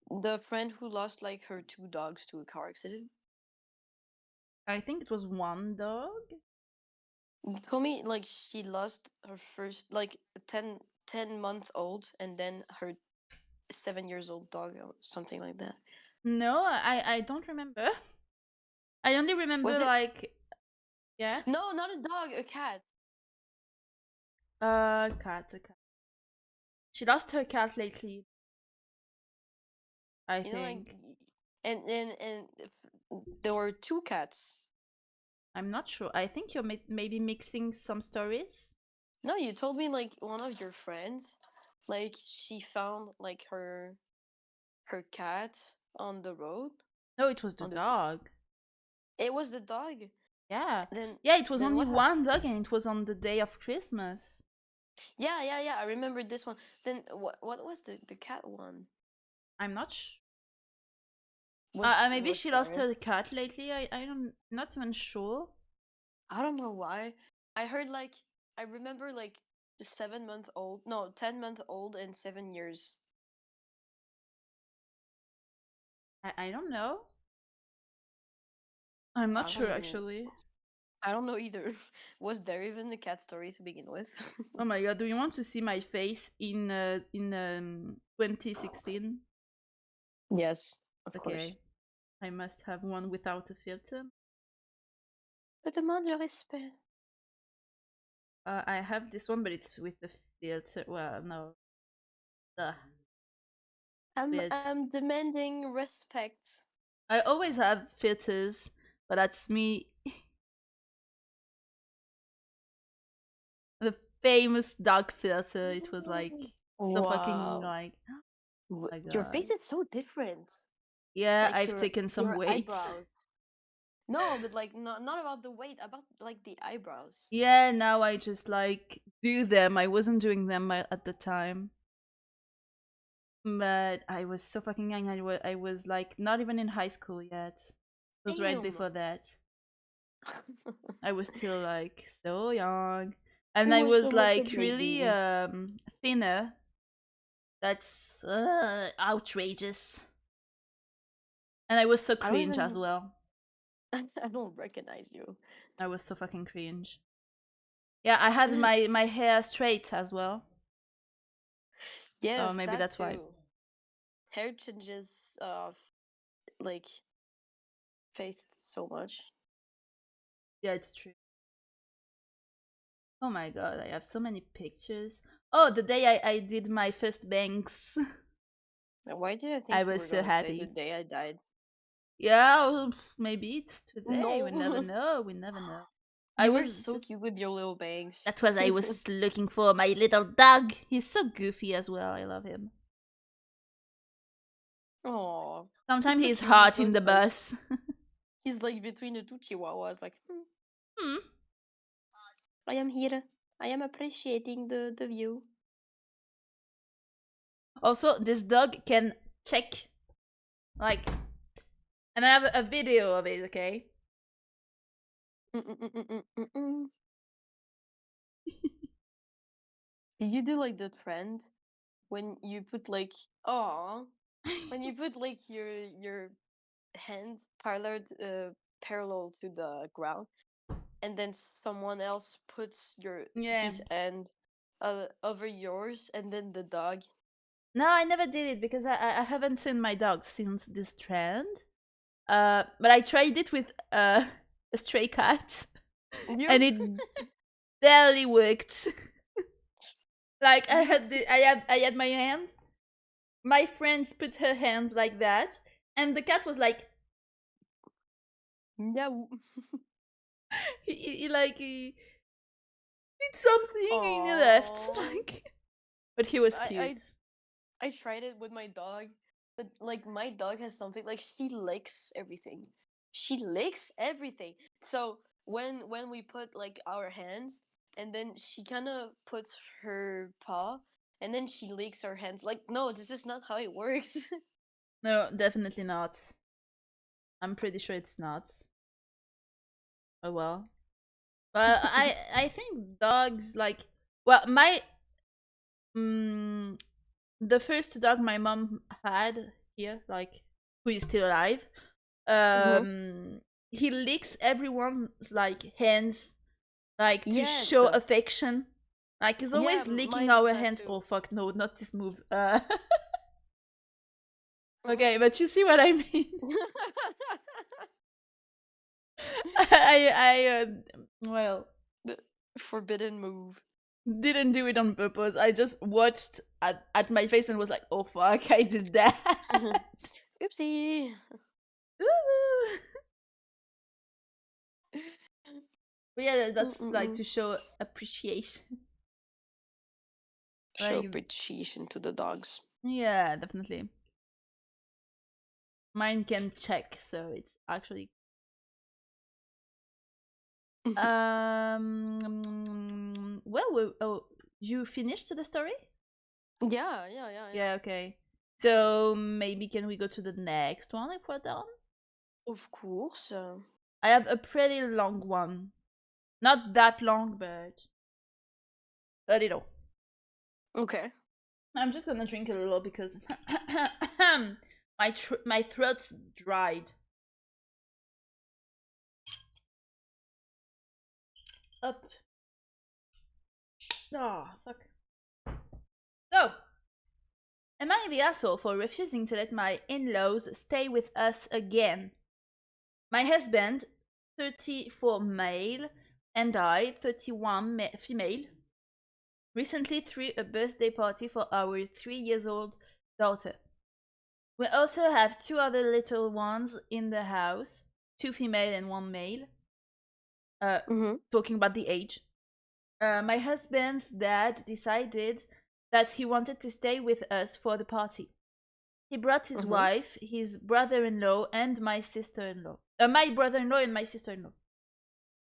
B: the friend who lost like her two dogs to a car accident.
A: I think it was one dog.
B: You told me like she lost her first like 10 month old and then her 7 years old dog or something like that.
A: No, I don't remember. I only remember
B: Was it?
A: like, yeah,
B: No, not a dog, a cat.
A: cat, a cat. She lost her cat lately, I
B: You know, like,
A: think.
B: and there were two cats.
A: I'm not sure. I think you're maybe mixing some stories.
B: No, you told me like one of your friends, like she found like her cat on the road
A: No, it was the
B: on the.
A: dog.
B: It was the dog.
A: Yeah.
B: Then
A: Yeah, it was
B: then
A: only
B: what happened?
A: one dog and it was on the day of Christmas.
B: Yeah. I remember this one. Then what was the cat one?
A: I'm not sure.
B: Was
A: Maybe
B: was
A: she lost
B: there?
A: her cat lately. I don't, not even sure.
B: I don't know why. I heard like I remember like the 7 month old, no, 10 month old and 7 years.
A: I don't know. I'm not
B: I
A: sure
B: don't.
A: actually.
B: I don't know either. Was there even a cat story to begin with?
A: Oh my god, do you want to see my face in 2016?
B: Yes, of course.
A: Okay, I must have one without a filter.
B: Je demande le respect.
A: I have this one, but it's with the filter. Well, no. Ugh, weird.
B: I'm demanding respect.
A: I always have filters, but that's me. The famous dog filter. It was like so fucking
B: Wow.
A: like. Oh my
B: Your
A: god.
B: face is so different.
A: Yeah,
B: Like
A: I've taken some
B: your
A: weight.
B: eyebrows. No, but like not about the weight, about like the eyebrows.
A: Yeah, now I just like do them. I wasn't doing them at the time. But I was so fucking young. I was like not even in high school yet. It was right
B: Damn.
A: before that. I was still like so young. And
B: You
A: I
B: were so
A: was
B: much a
A: like really
B: baby.
A: thinner. That's outrageous. And I was so
B: I don't
A: cringe as
B: even.
A: well.
B: I don't recognize you.
A: I was so fucking cringe. Yeah, I had my hair straight as well. So
B: Yes,
A: maybe
B: that
A: that's why.
B: too. Hair changes, like face so much.
A: Yeah, it's true. Oh my god, I have so many pictures. Oh, the day I did my first bangs.
B: And why did I
A: I
B: think you
A: was
B: were
A: so
B: gonna say the
A: happy.
B: day I died?
A: Yeah, well, maybe it's today. We never
B: No.
A: know. We never know. I
B: You were
A: was
B: so
A: just.
B: cute with your little bangs.
A: That's what I was looking for. My little dog. He's so goofy as well. I love him.
B: Oh, he's
A: Sometimes
B: so
A: he's
B: cute. He's
A: hot
B: so
A: in the
B: like
A: bus.
B: he's like between the two chihuahuas. Like,
A: Hmm.
B: I am here. I am appreciating the view.
A: Also, this dog can check, like, and I have a video of it. Okay.
B: Mm-mm-mm-mm-mm-mm. You do like the trend when you put like oh when you put like your hands parallel to the ground, and then someone else puts your
A: Yeah.
B: his hand over yours, and then the dog.
A: No, I never did it because I haven't seen my dog since this trend. But I tried it with a stray cat, and
B: You
A: it barely worked. Like I had my hand. My friends put her hands like that, and the cat was like
B: no.
A: he did something and he left.
B: Oh,
A: Like, but he was
B: I,
A: cute.
B: I I tried it with my dog, but like my dog has something like she licks everything. She licks everything. So when we put like our hands, and then she kind of puts her paw, and then she licks our hands. Like, no, this is not how it works.
A: No, definitely not. I'm pretty sure it's not. Oh well. But I think dogs like, well, my mm, the first dog my mom had here, like, who is still alive,
B: Mm-hmm.
A: um he licks everyone's like hands, like to
B: Yes.
A: show affection. Like he's
B: Yeah,
A: always licking
B: mine does
A: our
B: that
A: hands.
B: too.
A: Oh fuck, no, not this move. Okay, but you see what I mean. Well,
B: The forbidden move.
A: didn't do it on purpose. I just watched at my face and was like, oh fuck, I did that.
B: Oopsie.
A: Ooh. But yeah, that's like
B: Mm-mm-mm.
A: to show appreciation.
B: Show
A: Like,
B: appreciation to the dogs.
A: yeah, definitely. Mine can check, so it's actually. Oh, you finished the story?
B: Yeah.
A: Yeah, okay. So maybe can we go to the next one if we're done?
B: Of course.
A: I have a pretty long one. Not that long, but a little.
B: Okay.
A: I'm just gonna drink a little because my throat's dried up. Oh fuck. So, am I the asshole for refusing to let my in-laws stay with us again? My husband, 34 male, and I, 31 female, recently threw a birthday party for our 3-year-old daughter. We also have 2 other little ones in the house, 2 female and 1 male. Talking about the age. My husband's dad decided that he wanted to stay with us for the party. He brought his wife, his brother-in-law, and my sister-in-law. My brother-in-law and my sister-in-law.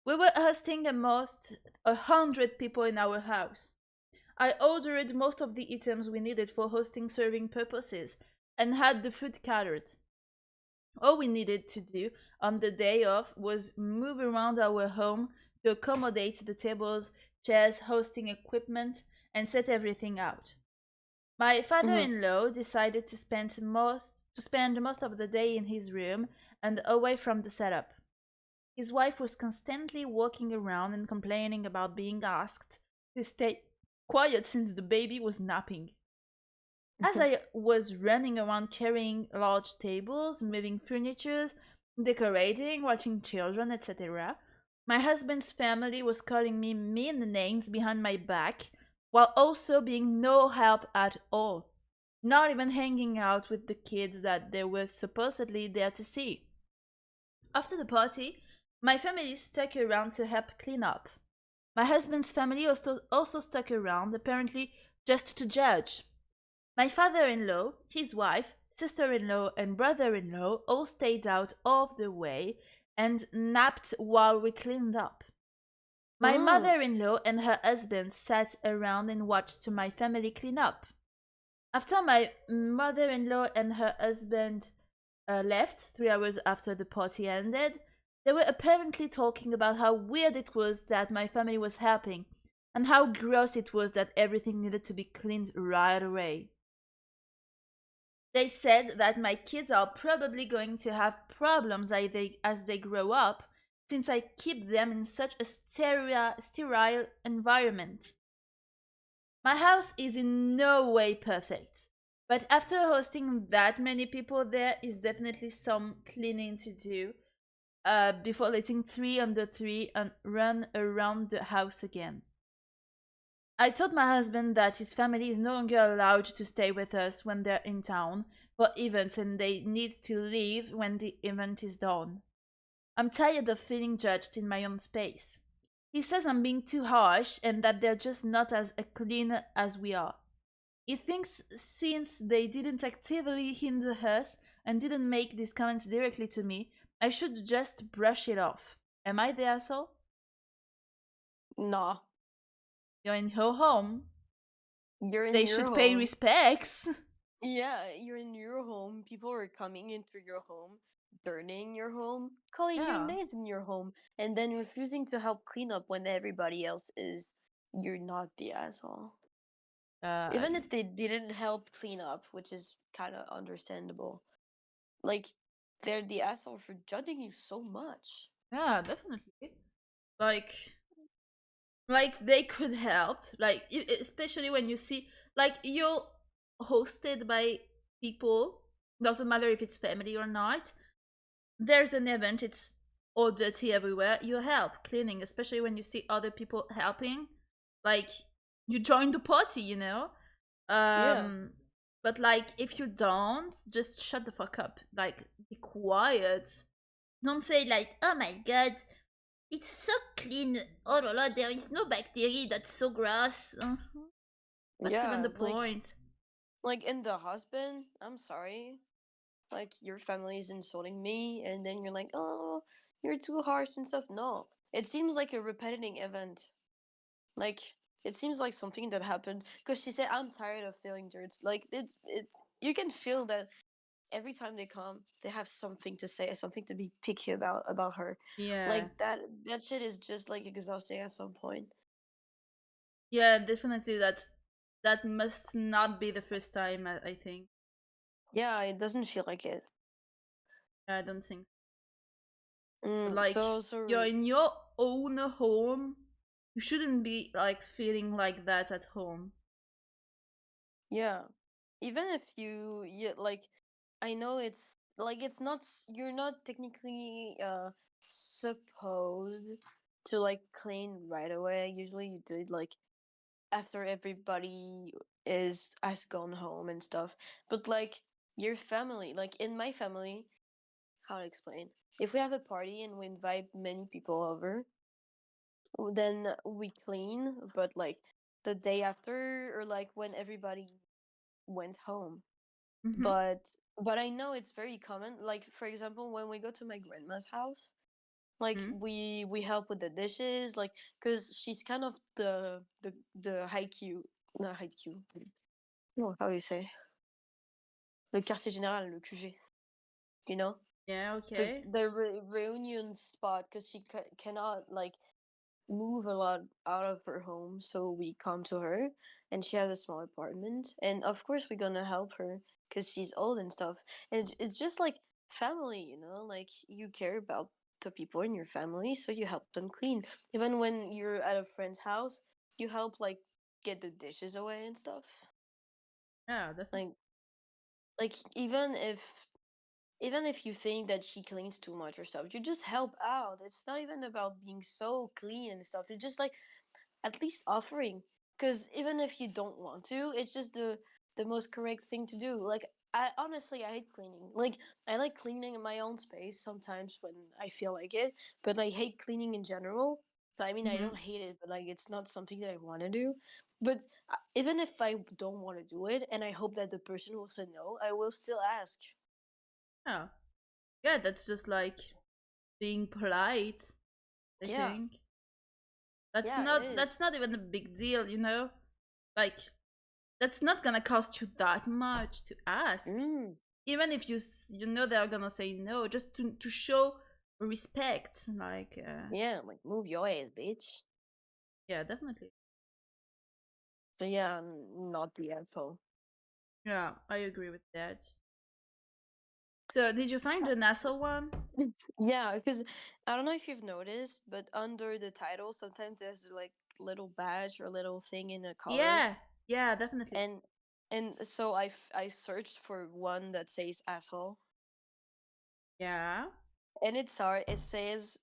A: We were hosting almost 100 people in our house. I ordered most of the items we needed for hosting serving purposes and had the food catered. All we needed to do on the day off was move around our home to accommodate the tables, chairs, hosting equipment, and set everything out. My father-in-law decided to spend most of the day in his room and away from the setup. His wife was constantly walking around and complaining about being asked to stay quiet since the baby was napping. As I was running around carrying large tables, moving furniture, decorating, watching children, etc., my husband's family was calling me mean names behind my back, while also being no help at all, not even hanging out with the kids that they were supposedly there to see. After the party, my family stuck around to help clean up. My husband's family also stuck around, apparently just to judge. My father-in-law, his wife, sister-in-law, and brother-in-law all stayed out of the way and napped while we cleaned up. My mother-in-law and her husband sat around and watched my family clean up. After my mother-in-law and her husband left, 3 hours after the party ended, they were apparently talking about how weird it was that my family was helping, and how gross it was that everything needed to be cleaned right away. They said that my kids are probably going to have problems as they grow up, since I keep them in such a sterile environment. My house is in no way perfect, but after hosting that many people, there is definitely some cleaning to do before letting 3 under 3 run around the house again. I told my husband that his family is no longer allowed to stay with us when they're in town for events and they need to leave when the event is done. I'm tired of feeling judged in my own space. He says I'm being too harsh and that they're just not as clean as we are. He thinks since they didn't actively hinder us and didn't make these comments directly to me, I should just brush it off. Am I the asshole?
B: Nah.
A: You're in her home.
B: You're in
A: They
B: your
A: should pay
B: home.
A: respects.
B: Yeah, you're in your home. People are coming into your home, dirtying your home, calling you
A: Yeah.
B: names in your home, and then refusing to help clean up when everybody else is. You're not the asshole. Even if they didn't help clean up, which is kind of understandable. Like, they're the asshole for judging you so much.
A: Yeah, definitely. Like, like they could help. Like, especially when you see, like, you're hosted by people. Doesn't matter if it's family or not. There's an event, it's all dirty everywhere. You help cleaning, especially when you see other people helping. Like, you join the party, you know?
B: Yeah.
A: Um, but like, if you don't, just shut the fuck up. Like, be quiet. Don't say like, "Oh my god, it's so clean. Oh la la, there is no bacteria. That's so gross." What's even
B: Yeah,
A: the point?
B: like in the husband, I'm sorry. Like your family is insulting me and then you're like, "Oh, you're too harsh and stuff." No. It seems like a repeating event. Like it seems like something that happened because she said, "I'm tired of feeling dirt." Like it's you can feel that every time they come, they have something to say, something to be picky about her.
A: Yeah,
B: Like that shit is just like exhausting at some point.
A: yeah, definitely. That must not be the first time. I think.
B: Yeah, it doesn't feel like it.
A: I don't think. But like, you're
B: So
A: in your own home. You shouldn't be like feeling like that at home.
B: yeah. Even if you like, I know it's like it's not you're not technically supposed to like clean right away. Usually you do it like after everybody is has gone home and stuff. But like your family, like in my family, how to explain? If we have a party and we invite many people over, then we clean, but like the day after or like when everybody went home.
A: Mm-hmm.
B: But I know it's very common. Like for example, when we go to my grandma's house, like
A: Mm-hmm.
B: we help with the dishes, like because she's kind of the high Q, not high Q. No, how do you say? Le quartier général, le QG. You know,
A: Yeah. Okay.
B: the reunion spot because she cannot like move a lot out of her home, so we come to her, and she has a small apartment, and of course we're gonna help her because she's old and stuff. And it's just like family, you know, like you care about the people in your family, so you help them clean. Even when you're at a friend's house, you help like get the dishes away and stuff.
A: Yeah. Definitely.
B: Like even if you think that she cleans too much or stuff, you just help out. It's not even about being so clean and stuff. It's just like at least offering, because even if you don't want to, it's just the most correct thing to do. Like I honestly, I hate cleaning. Like I like cleaning in my own space sometimes when I feel like it, but I hate cleaning in general. So, I mean, I
A: Mm-hmm.
B: don't hate it, but like it's not something that I want to do. But even if I don't want to do it and I hope that the person will say no, I will still ask.
A: Yeah. Yeah. That's just like being polite. I
B: Yeah,
A: think that's
B: yeah, it
A: not that's
B: is.
A: not even a big deal. You know, like, that's not gonna cost you that much to ask.
B: Mm.
A: Even if you know they're gonna say no, just to show respect. Like,
B: Yeah, like move your ass, bitch.
A: yeah, definitely.
B: So yeah, not the asshole.
A: Yeah, I agree with that. So, did you find the NASA one?
B: Yeah, because I don't know if you've noticed, but under the title, sometimes there's like little badge or little thing in a color,
A: Yeah, yeah, definitely.
B: and so I searched for one that says asshole,
A: Yeah.
B: and it's hard. It says,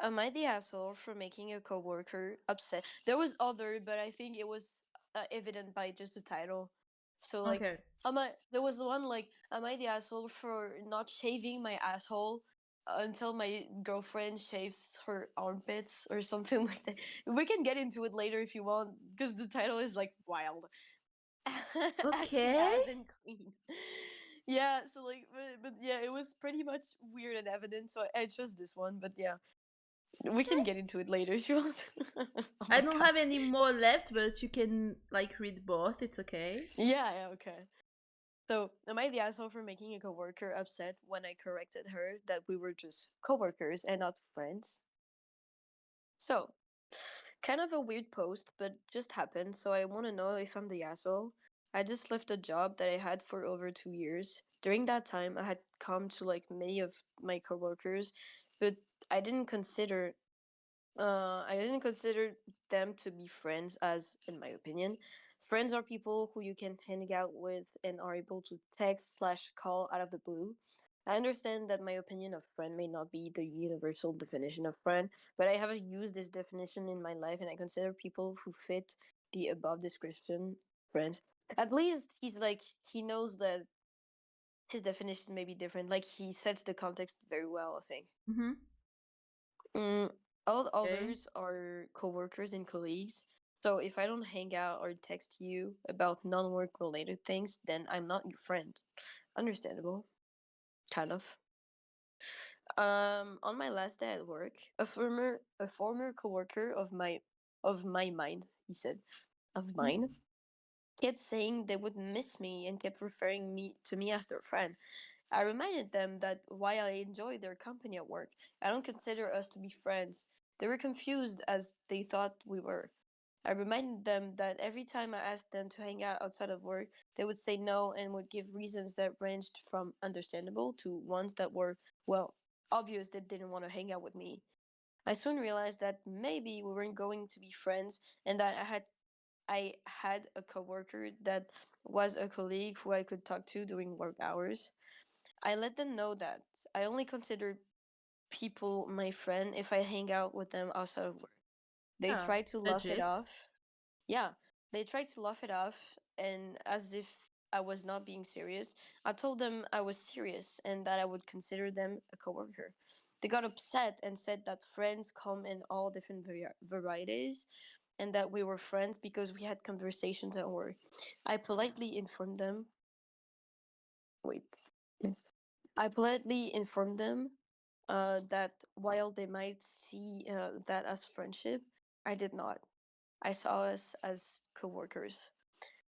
B: "Am I the asshole for making a coworker upset?" There was other, but I think it was evident by just the title. So like,
A: Okay.
B: am I? There was one like, "Am I the asshole for not shaving my asshole until my girlfriend shaves her armpits or something like that?" We can get into it later if you want, because the title is like wild. Actually,
A: Okay.
B: as in clean. Yeah, so like, but yeah, it was pretty much weird and evident, so I chose this one. But yeah, we can get into it later if you want. Oh
A: I
B: my
A: don't
B: god.
A: have any more left, but you can like read both. It's okay.
B: Yeah, yeah, okay. So, am I the asshole for making a coworker upset when I corrected her that we were just coworkers and not friends? So, kind of a weird post, but just happened, so I want to know if I'm the asshole. I just left a job that I had for over 2 years. During that time, I had come to like many of my coworkers, but I didn't consider I didn't consider them to be friends, as in my opinion. Friends are people who you can hang out with and are able to text/call out of the blue. I understand that my opinion of friend may not be the universal definition of friend, but I haven't used this definition in my life, and I consider people who fit the above description friends. At least he knows that his definition may be different. Like he sets the context very well, I think.
A: Mm-hmm.
B: Mm, all
A: Okay.
B: others are coworkers and colleagues. So if I don't hang out or text you about non-work related things, then I'm not your friend. Understandable, kind of. On my last day at work, a former coworker of my mind, he said, of
A: Mm-hmm.
B: mine, kept saying they would miss me and kept referring me to me as their friend. I reminded them that while I enjoy their company at work, I don't consider us to be friends. They were confused as they thought we were. I reminded them that every time I asked them to hang out outside of work, they would say no and would give reasons that ranged from understandable to ones that were, well, obvious they didn't want to hang out with me. I soon realized that maybe we weren't going to be friends and that I had a coworker that was a colleague who I could talk to during work hours. I let them know that I only consider people my friend if I hang out with them outside of work. They
A: Yeah.
B: tried to laugh it
A: Legit.
B: off. Yeah, they tried to laugh it off, and as if I was not being serious, I told them I was serious and that I would consider them a coworker. They got upset and said that friends come in all different varieties and that we were friends because we had conversations at work. I politely informed them. Wait. I politely informed them that while they might see that as friendship, I did not. I saw us as coworkers.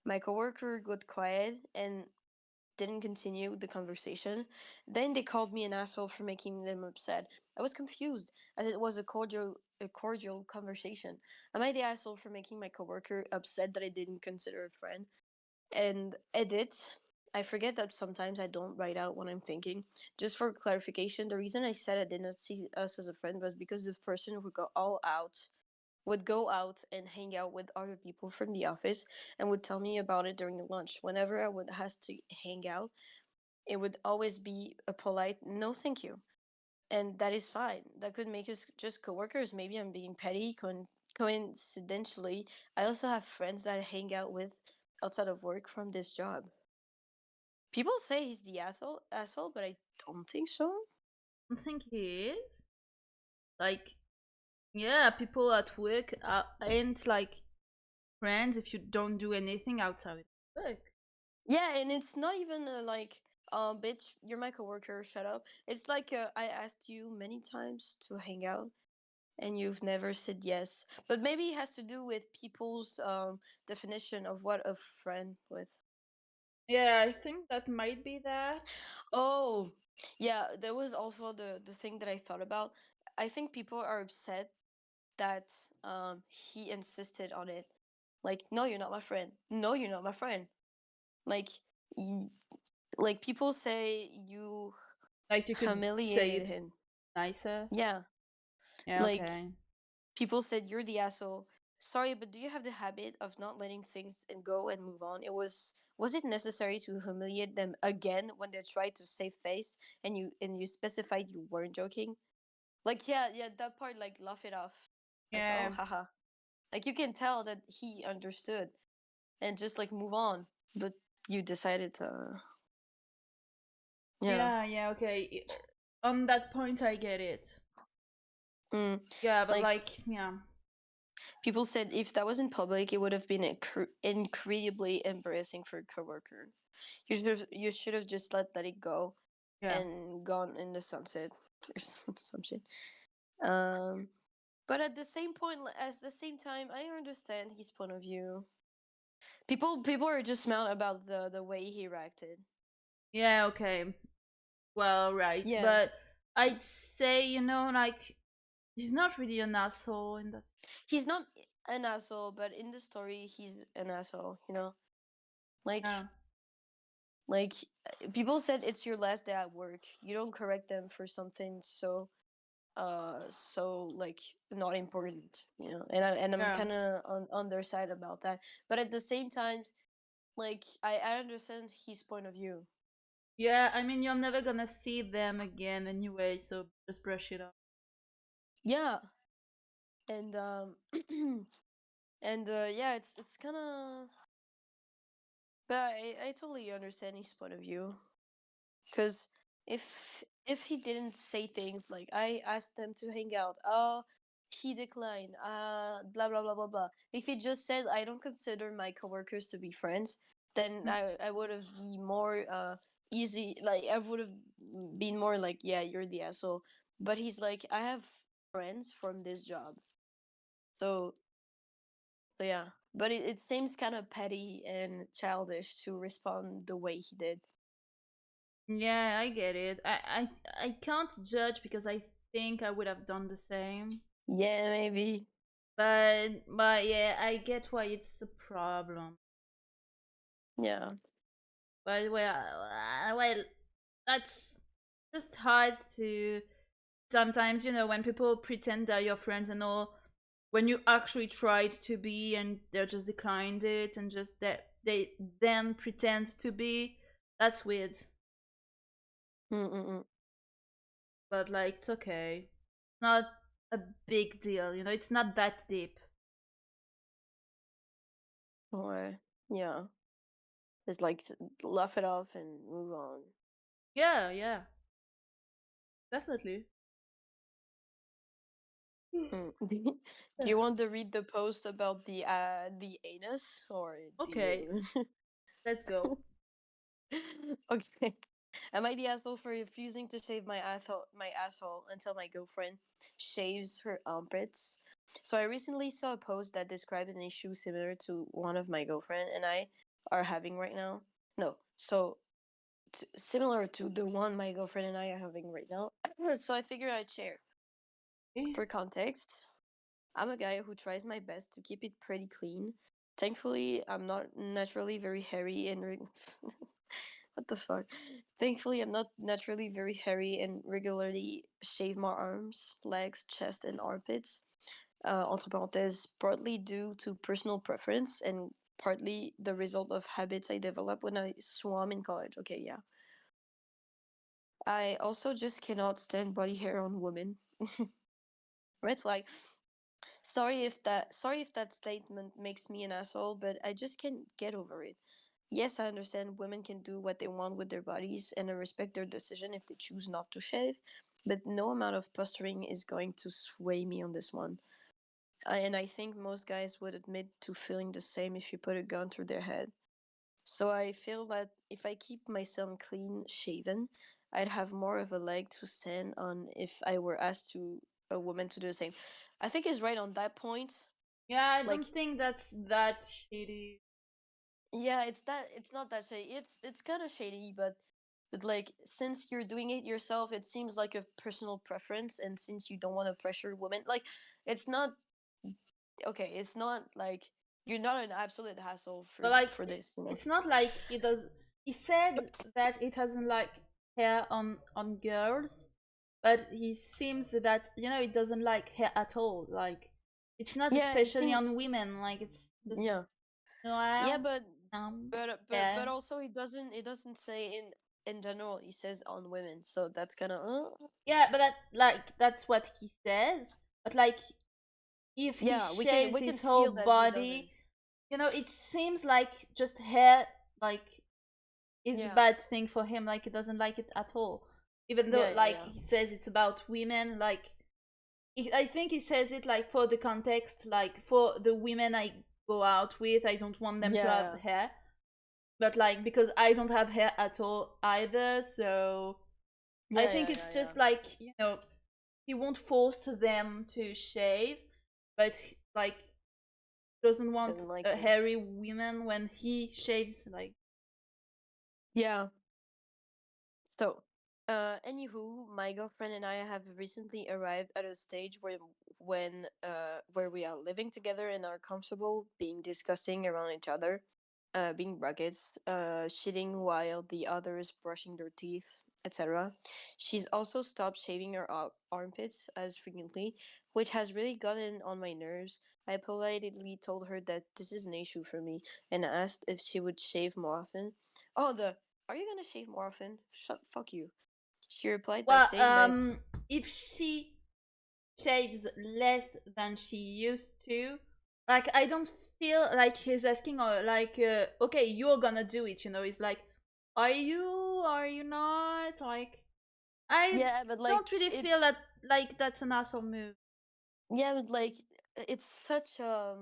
B: My coworker got quiet and didn't continue the conversation. Then they called me an asshole for making them upset. I was confused, as it was a cordial conversation. Am I the asshole for making my coworker upset that I didn't consider a friend? And edit. I forget that sometimes I don't write out what I'm thinking. Just for clarification, the reason I said I did not see us as a friend was because the person would go out and hang out with other people from the office and would tell me about it during lunch. Whenever I would has to hang out, it would always be a polite no thank you. And that is fine. That could make us just coworkers. Maybe I'm being petty. Coincidentally, I also have friends that I hang out with outside of work from this job. People say he's the asshole, but I don't think so.
A: I think he is. Like, yeah, people at work ain't like friends if you don't do anything outside of work.
B: Yeah, and it's not even like, bitch, you're my coworker, shut up. It's like I asked you many times to hang out, and you've never said yes. But maybe it has to do with people's definition of what a friend with.
A: Yeah, I think that might be that.
B: Oh, yeah, there was also the thing that I thought about. I think people are upset that he insisted on it. Like, no, you're not my friend. No, you're not my friend. Like, y- like people say you
A: Like you could say
B: humiliated
A: it
B: him.
A: nicer.
B: Yeah,
A: Yeah,
B: like
A: okay.
B: people said you're the asshole. Sorry, but do you have the habit of not letting things and go and move on? Was it necessary to humiliate them again when they tried to save face and you specified you weren't joking? Like, yeah, that part, like, laugh it off. Like, oh,
A: Yeah.
B: haha. Like, you can tell that he understood and just like move on. But you decided to, yeah.
A: Yeah, okay. On that point, I get it.
B: Mm.
A: Yeah, but
B: Like,
A: like, yeah.
B: people said if that was in public, it would have been incredibly embarrassing for a coworker. You should have just let it go
A: Yeah.
B: and gone in the sunset or some shit. Um, but at the same point, at the same time, I understand his point of view. People are just mad about the way he reacted.
A: Yeah, okay. Well, right.
B: Yeah,
A: But I'd say, like, he's not really an asshole, and that's.
B: he's not an asshole, but in the story, he's an asshole. Like
A: Yeah.
B: like people said it's your last day at work. You don't correct them for something so so like not important, you know. And I'm
A: Yeah.
B: kind of on their side about that, but at the same time, like I understand his point of view.
A: Yeah, I mean, you're never gonna see them again anyway, so just brush it off.
B: Yeah, and and yeah, it's kind of, but I totally understand his point of view. Because if if he didn't say things like I asked them to hang out, he declined, blah blah blah blah blah. If he just said I don't consider my coworkers to be friends, then
A: Mm.
B: I would have been more easy. Like I would have been more like, yeah, you're the asshole. But he's like, I have friends from this job, so yeah. But it seems kind of petty and childish to respond the way he did.
A: Yeah, I get it. I can't judge because I think I would have done the same.
B: Yeah, maybe.
A: But yeah, I get why it's a problem.
B: Yeah.
A: But well, that's just hard to sometimes, when people pretend they're your friends and all, when you actually tried to be and they just declined it and just that they then pretend to be, that's weird.
B: Mm-mm-mm.
A: But like, it's okay. It's not a big deal, it's not that deep.
B: Or yeah, just like laugh it off and move on.
A: Yeah, yeah, definitely.
B: Mm. Do you want to read the post about the anus, or do
A: Okay,
B: you?
A: let's go.
B: Okay. Am I the asshole for refusing to shave my asshole until my girlfriend shaves her armpits? So I recently saw a post that described an issue similar to one of my girlfriend and I are having right now. No, so similar to the one my girlfriend and I are having right now. So I figured I'd share.
A: Eh,
B: For context, I'm a guy who tries my best to keep it pretty clean. Thankfully, I'm not naturally very hairy and what the fuck? Thankfully, I'm not naturally very hairy and regularly shave my arms, legs, chest, and armpits. Entre parenthèses, partly due to personal preference and partly the result of habits I developed when I swam in college. Okay, yeah. I also just cannot stand body hair on women. Red flag. Sorry if that statement makes me an asshole, but I just can't get over it. Yes, I understand women can do what they want with their bodies and I respect their decision if they choose not to shave, but no amount of posturing is going to sway me on this one. And I think most guys would admit to feeling the same if you put a gun through their head. So I feel that if I keep myself clean shaven, I'd have more of a leg to stand on if I were asked to a woman to do the same. I think he's right on that point.
A: yeah, I
B: Like,
A: don't think that's that shitty.
B: yeah, it's not that shady. It's kind of shady, but like since you're doing it yourself, it seems like a personal preference, and since you don't want to pressure women, like it's not okay. It's not like you're not an absolute hassle
A: But like,
B: for this, you know.
A: it's not like he does. He said that it hasn't like hair on girls, but he seems that it doesn't like hair at all. Like, it's not
B: Yeah, it
A: especially
B: seems.
A: on women. Like, it's just
B: Yeah, yeah,
A: no,
B: but
A: hair.
B: also it doesn't say in general. He says on women, so that's kind of
A: Yeah, but that's what he says. But like, if he
B: yeah. We can
A: shaves
B: we can
A: his whole
B: feel that he doesn't.
A: body, it seems like just hair. Like, is a
B: Yeah,
A: bad thing for him. Like, he doesn't like it at all. Even though,
B: yeah, yeah,
A: like,
B: yeah,
A: he says it's about women. Like, I think he says it like for the context, like for the women I go out with, I don't want them to have
B: yeah,
A: hair. But like, because I don't have hair at all either, so I
B: yeah,
A: think
B: yeah, yeah,
A: it's
B: yeah.
A: just like, he won't force them to shave, but like, doesn't want
B: Doesn't like
A: a
B: it.
A: hairy woman when he shaves. Like,
B: Yeah. So, anywho, my girlfriend and I have recently arrived at a stage where we are living together and are comfortable being disgusting around each other, being brackets, shitting while the other is brushing their teeth. etc. She's also stopped shaving her armpits as frequently, which has really gotten on my nerves. I politely told her that this is an issue for me and asked if she would shave more often. Oh, the are you gonna shave more often? Fuck you. She replied by
A: Well,
B: saying that it's
A: if she shaves less than she used to, like I don't feel like he's asking, or like, okay, you're gonna do it. It's like, are you? Are you not? Like, I
B: yeah, but like
A: don't really feel
B: it's
A: that like that's an asshole move.
B: yeah, but like it's such a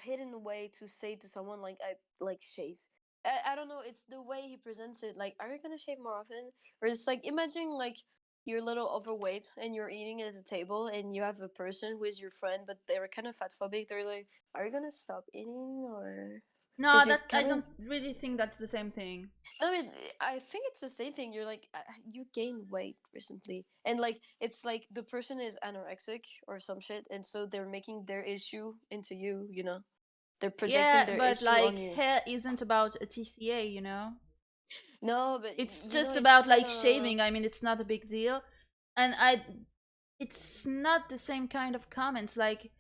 B: hidden way to say to someone like I like shave. I don't know. It's the way he presents it. Like, are you gonna shave more often? Or it's like imagine like you're a little overweight and you're eating at the table and you have a person who is your friend but they're kind of fat phobic. They're like, are you gonna stop eating or?
A: No,
B: Because you're
A: that I
B: kind of
A: don't really think that's the same thing.
B: I mean, I think it's the same thing. You're like, you gained weight recently, and like, it's like the person is anorexic or some shit, and so they're making their issue into you. You know, they're projecting
A: Yeah,
B: their
A: but
B: issue on
A: like
B: you.
A: hair isn't about a TCA.
B: No, but
A: It's
B: you know,
A: just
B: it's
A: about
B: kind
A: like
B: of
A: shaving. I mean, it's not a big deal, and it's not the same kind of comments. Like,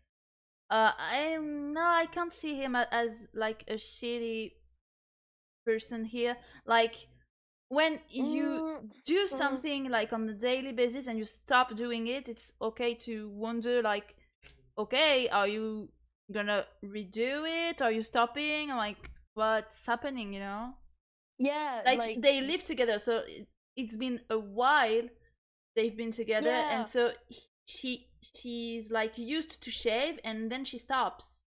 A: I can't see him as like a shitty person here. Like, when you
B: mm,
A: do
B: mm,
A: something like on a daily basis and you stop doing it, it's okay to wonder, like, okay, are you gonna redo it? Are you stopping? Like, what's happening?
B: yeah,
A: Like,
B: like
A: they live together, so it's been a while they've been together, and
B: yeah,
A: so she's like used to shave, and then she stops.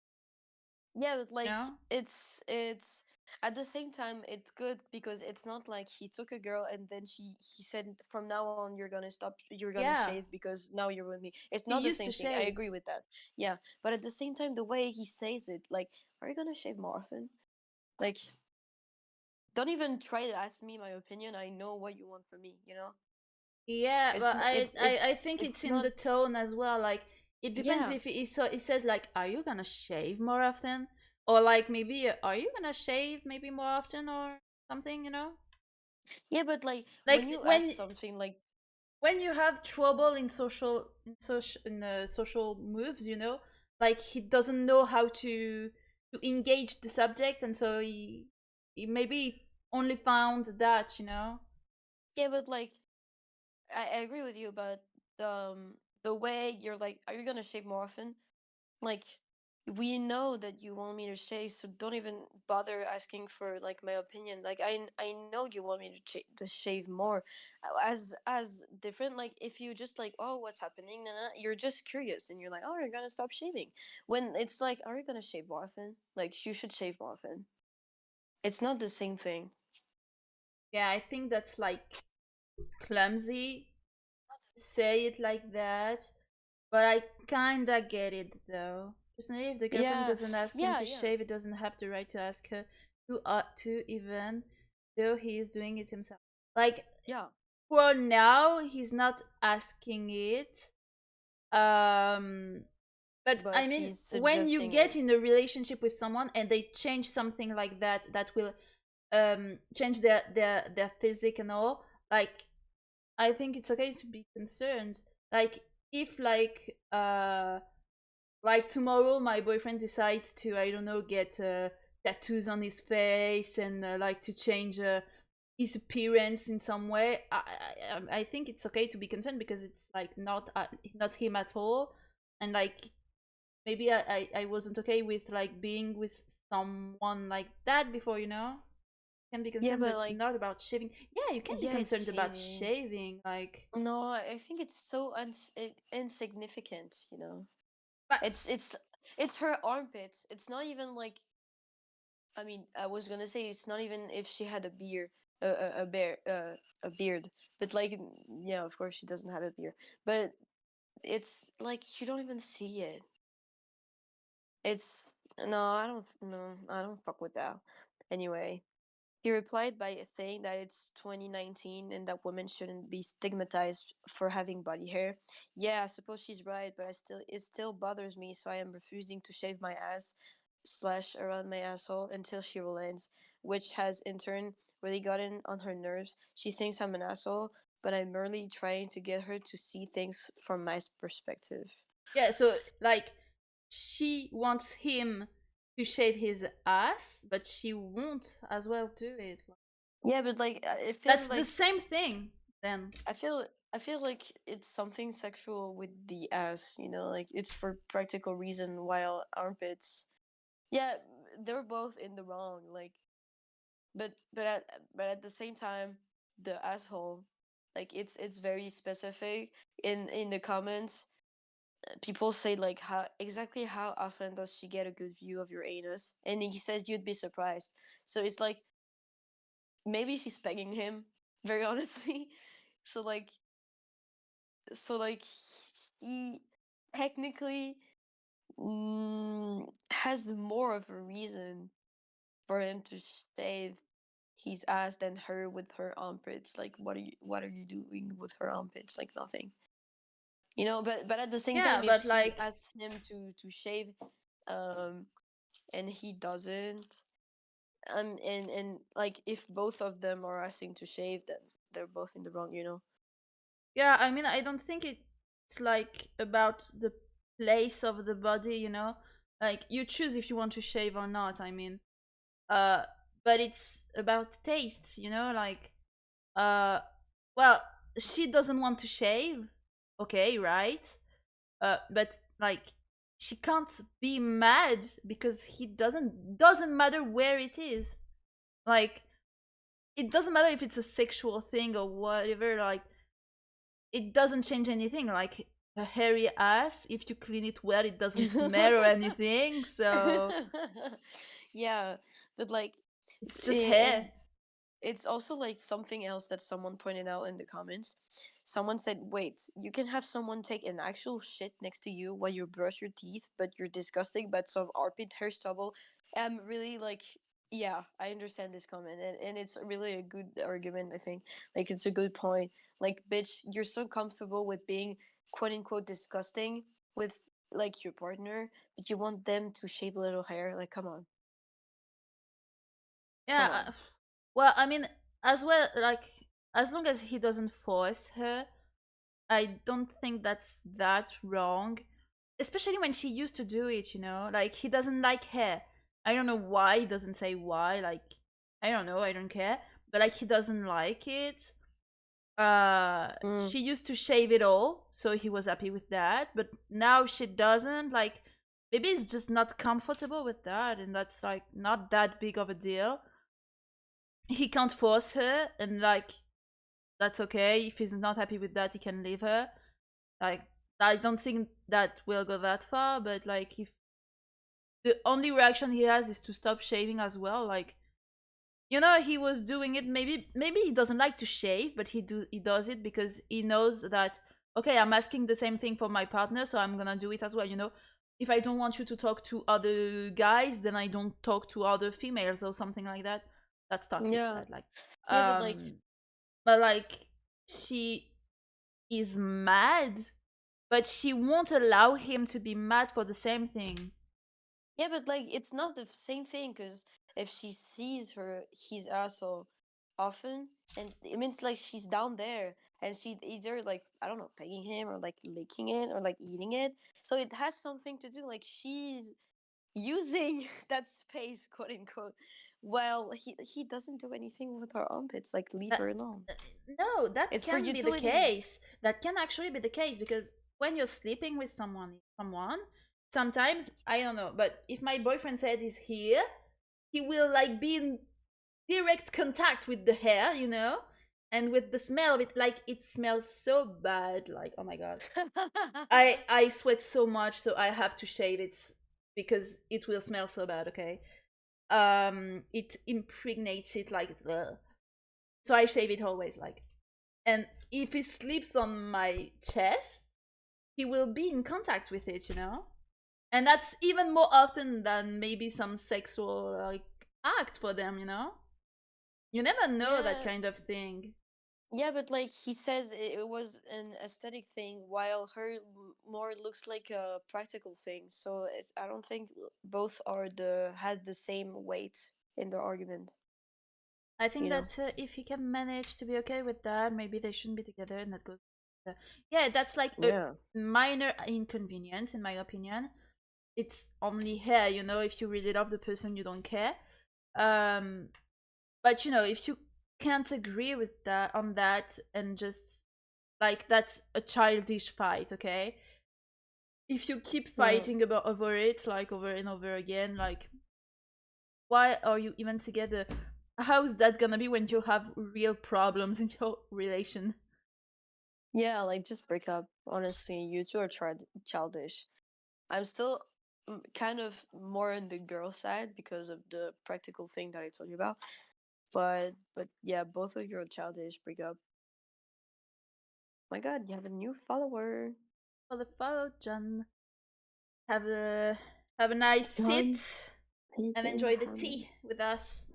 B: yeah, but
A: You
B: like
A: know?
B: it's at the same time it's good because it's not like he took a girl and then he said from now on you're gonna stop, you're gonna
A: Yeah,
B: shave because now you're with me. It's
A: he
B: not the
A: used to
B: same thing. I
A: shave.
B: agree with that. Yeah, but at the same time the way he says it, like, are you gonna shave more often? Like, don't even try to ask me my opinion. I know what you want from me. You know,
A: Yeah,
B: it's
A: but
B: n-
A: I think it's
B: it's
A: in
B: not.
A: the tone as well. Like, it depends
B: Yeah,
A: if he says like, "Are you gonna shave more often?" Or like, maybe, "Are you gonna shave maybe more often?" or something.
B: yeah, but like when
A: Like,
B: you ask something like
A: when you have trouble in social moves, like, he doesn't know how to engage the subject, and so he maybe only found that.
B: yeah, but like I agree with you about the way you're like, are you gonna shave more often? Like, we know that you want me to shave, so don't even bother asking for like my opinion. Like, I know you want me to shave more, as different. Like, if you just like, oh, what's happening? Nah, nah, you're just curious, and you're like, oh, you're gonna stop shaving. When it's like, are you gonna shave more often? Like, you should shave more often. It's not the same thing.
A: Yeah, I think that's like clumsy to say it like that, but I kinda get it though. Personally, if the girlfriend
B: Yeah,
A: doesn't ask him
B: yeah,
A: to
B: yeah,
A: shave, it doesn't have the right to ask her who ought to, even though he is doing it himself. Like,
B: yeah.
A: for now, he's not asking it. But I
B: But
A: mean,
B: he's
A: when you
B: suggesting
A: get
B: it.
A: in a relationship with someone and they change something like that, that will change their physique and all, like, I think it's okay to be concerned. Like, if like tomorrow my boyfriend decides to, I don't know, get tattoos on his face, and like to change his appearance in some way, I think it's okay to be concerned, because it's like not him at all. And like, maybe I wasn't okay with like being with someone like that before. Can be
B: Yeah,
A: concerned,
B: but
A: but
B: like,
A: not about shaving. Yeah, you can be
B: yeah, it's
A: concerned about
B: shaving.
A: shaving, like.
B: No, I think it's so insignificant, you know.
A: But
B: It's her armpits. It's not even like, I mean, I was gonna say it's not even if she had a beard, a beard. But like, yeah, of course she doesn't have a beard. But it's like you don't even see it. It's no, I don't. No, I don't fuck with that. Anyway. He replied by saying that it's 2019 and that women shouldn't be stigmatized for having body hair. Yeah, I suppose she's right, but it still bothers me, so I am refusing to shave my ass slash around my asshole until she relents, which has in turn really gotten on her nerves. She thinks I'm an asshole, but I'm merely trying to get her to see things from my perspective.
A: Yeah, so like she wants him to shave his ass, but she won't as well do it.
B: Yeah, but like I feel
A: That's the
B: like
A: same thing then.
B: I feel like it's something sexual with the ass, you know, like it's for practical reason while armpits. Yeah, they're both in the wrong, like but at the same time, the asshole, like it's very specific in the comments. People say like how often does she get a good view of your anus? And he says you'd be surprised. So it's like maybe she's pegging him, very honestly. So like so he technically has more of a reason for him to shave his ass than her with her armpits. Like what are you doing with her armpits? Like nothing. You know, but at the same
A: Yeah,
B: time if
A: but
B: she
A: like
B: asks him to shave um and he doesn't and like if both of them are asking to shave then they're both in the wrong, you know.
A: yeah, I mean I don't think it's like about the place of the body, you know? Like you choose if you want to shave or not, I mean. Uh but it's about tastes, you know, like uh well, she doesn't want to shave. Okay, right? But like she can't be mad because he doesn't matter where it is. Like it doesn't matter if it's a sexual thing or whatever, like it doesn't change anything. Like a hairy ass, if you clean it well, it doesn't smell or anything, so
B: Yeah, but like
A: it's just
B: and
A: hair.
B: it's also like something else that someone pointed out in the comments. Someone said, "Wait, you can have someone take an actual shit next to you while you brush your teeth, but you're disgusting by some armpit hair stubble." I'm really like, yeah, I understand this comment, and it's really a good argument. I think, like, it's a good point. Like, bitch, you're so comfortable with being quote unquote disgusting with like your partner, but you want them to shave a little hair. Like, come on, come
A: Yeah,
B: on.
A: well, I mean, as well, like as long as he doesn't force her, I don't think that's that wrong. Especially when she used to do it, you know? Like he doesn't like hair. I don't know why he doesn't say why, like I don't know, I don't care. But like he doesn't like it.
B: Mm.
A: She used to shave it all, so he was happy with that, but now she doesn't. Like maybe he's just not comfortable with that, and that's like not that big of a deal. He can't force her, and like that's okay. If he's not happy with that, he can leave her. Like I don't think that will go that far, but like if the only reaction he has is to stop shaving as well, like you know, he was doing it, maybe he doesn't like to shave, but he does it because he knows that okay, I'm asking the same thing for my partner, so I'm gonna do it as well, you know. If I don't want you to talk to other guys, then I don't talk to other females or something like that. That's toxic,
B: Yeah,
A: that like
B: yeah, but like
A: um but like she is mad, but she won't allow him to be mad for the same thing.
B: yeah, but like it's not the same thing because if she sees his asshole often, and it means like she's down there and she either like I don't know pegging him or like licking it or like eating it. So it has something to do like she's using that space, quote unquote, while he doesn't do anything with her armpits. Like leave
A: Uh,
B: her alone.
A: uh, no, that
B: It's for
A: can be the
B: utility.
A: case. That can actually be the case because when you're sleeping with someone, sometimes I don't know, but if my boyfriend said he's here, he will like be in direct contact with the hair, you know, and with the smell of it. Like it smells so bad. Like oh my god, I sweat so much, so I have to shave it because it will smell so bad. Okay, it impregnates it like. Ugh. So I shave it always, like. And if he sleeps on my chest, he will be in contact with it, you know? And that's even more often than maybe some sexual like act for them, you know? You never know that
B: Yeah,
A: kind of thing.
B: yeah, but like he says it was an aesthetic thing, while her more looks like a practical thing. So I don't think both are the had the same weight in their argument.
A: I think
B: you know.
A: that if he can manage to be okay with that, maybe they shouldn't be together, and that goes. Yeah, that's like a
B: Yeah.
A: minor inconvenience, in my opinion. It's only hair, if you really love the person, you don't care. Um, but if you can't agree with that on that, and just like that's a childish fight, okay? If you keep
B: Yeah.
A: fighting about over it, like over and over again, like why are you even together? How's that gonna be when you have real problems in your relation?
B: Yeah, like just break up. Honestly, you two are childish. I'm still kind of more on the girl side because of the practical thing that I told you about. But yeah, both of you are childish. Break up. My God, you have a new follower.
A: Follow John. Have a have a nice
B: John
A: sit and enjoy the
B: Pagan.
A: tea with us.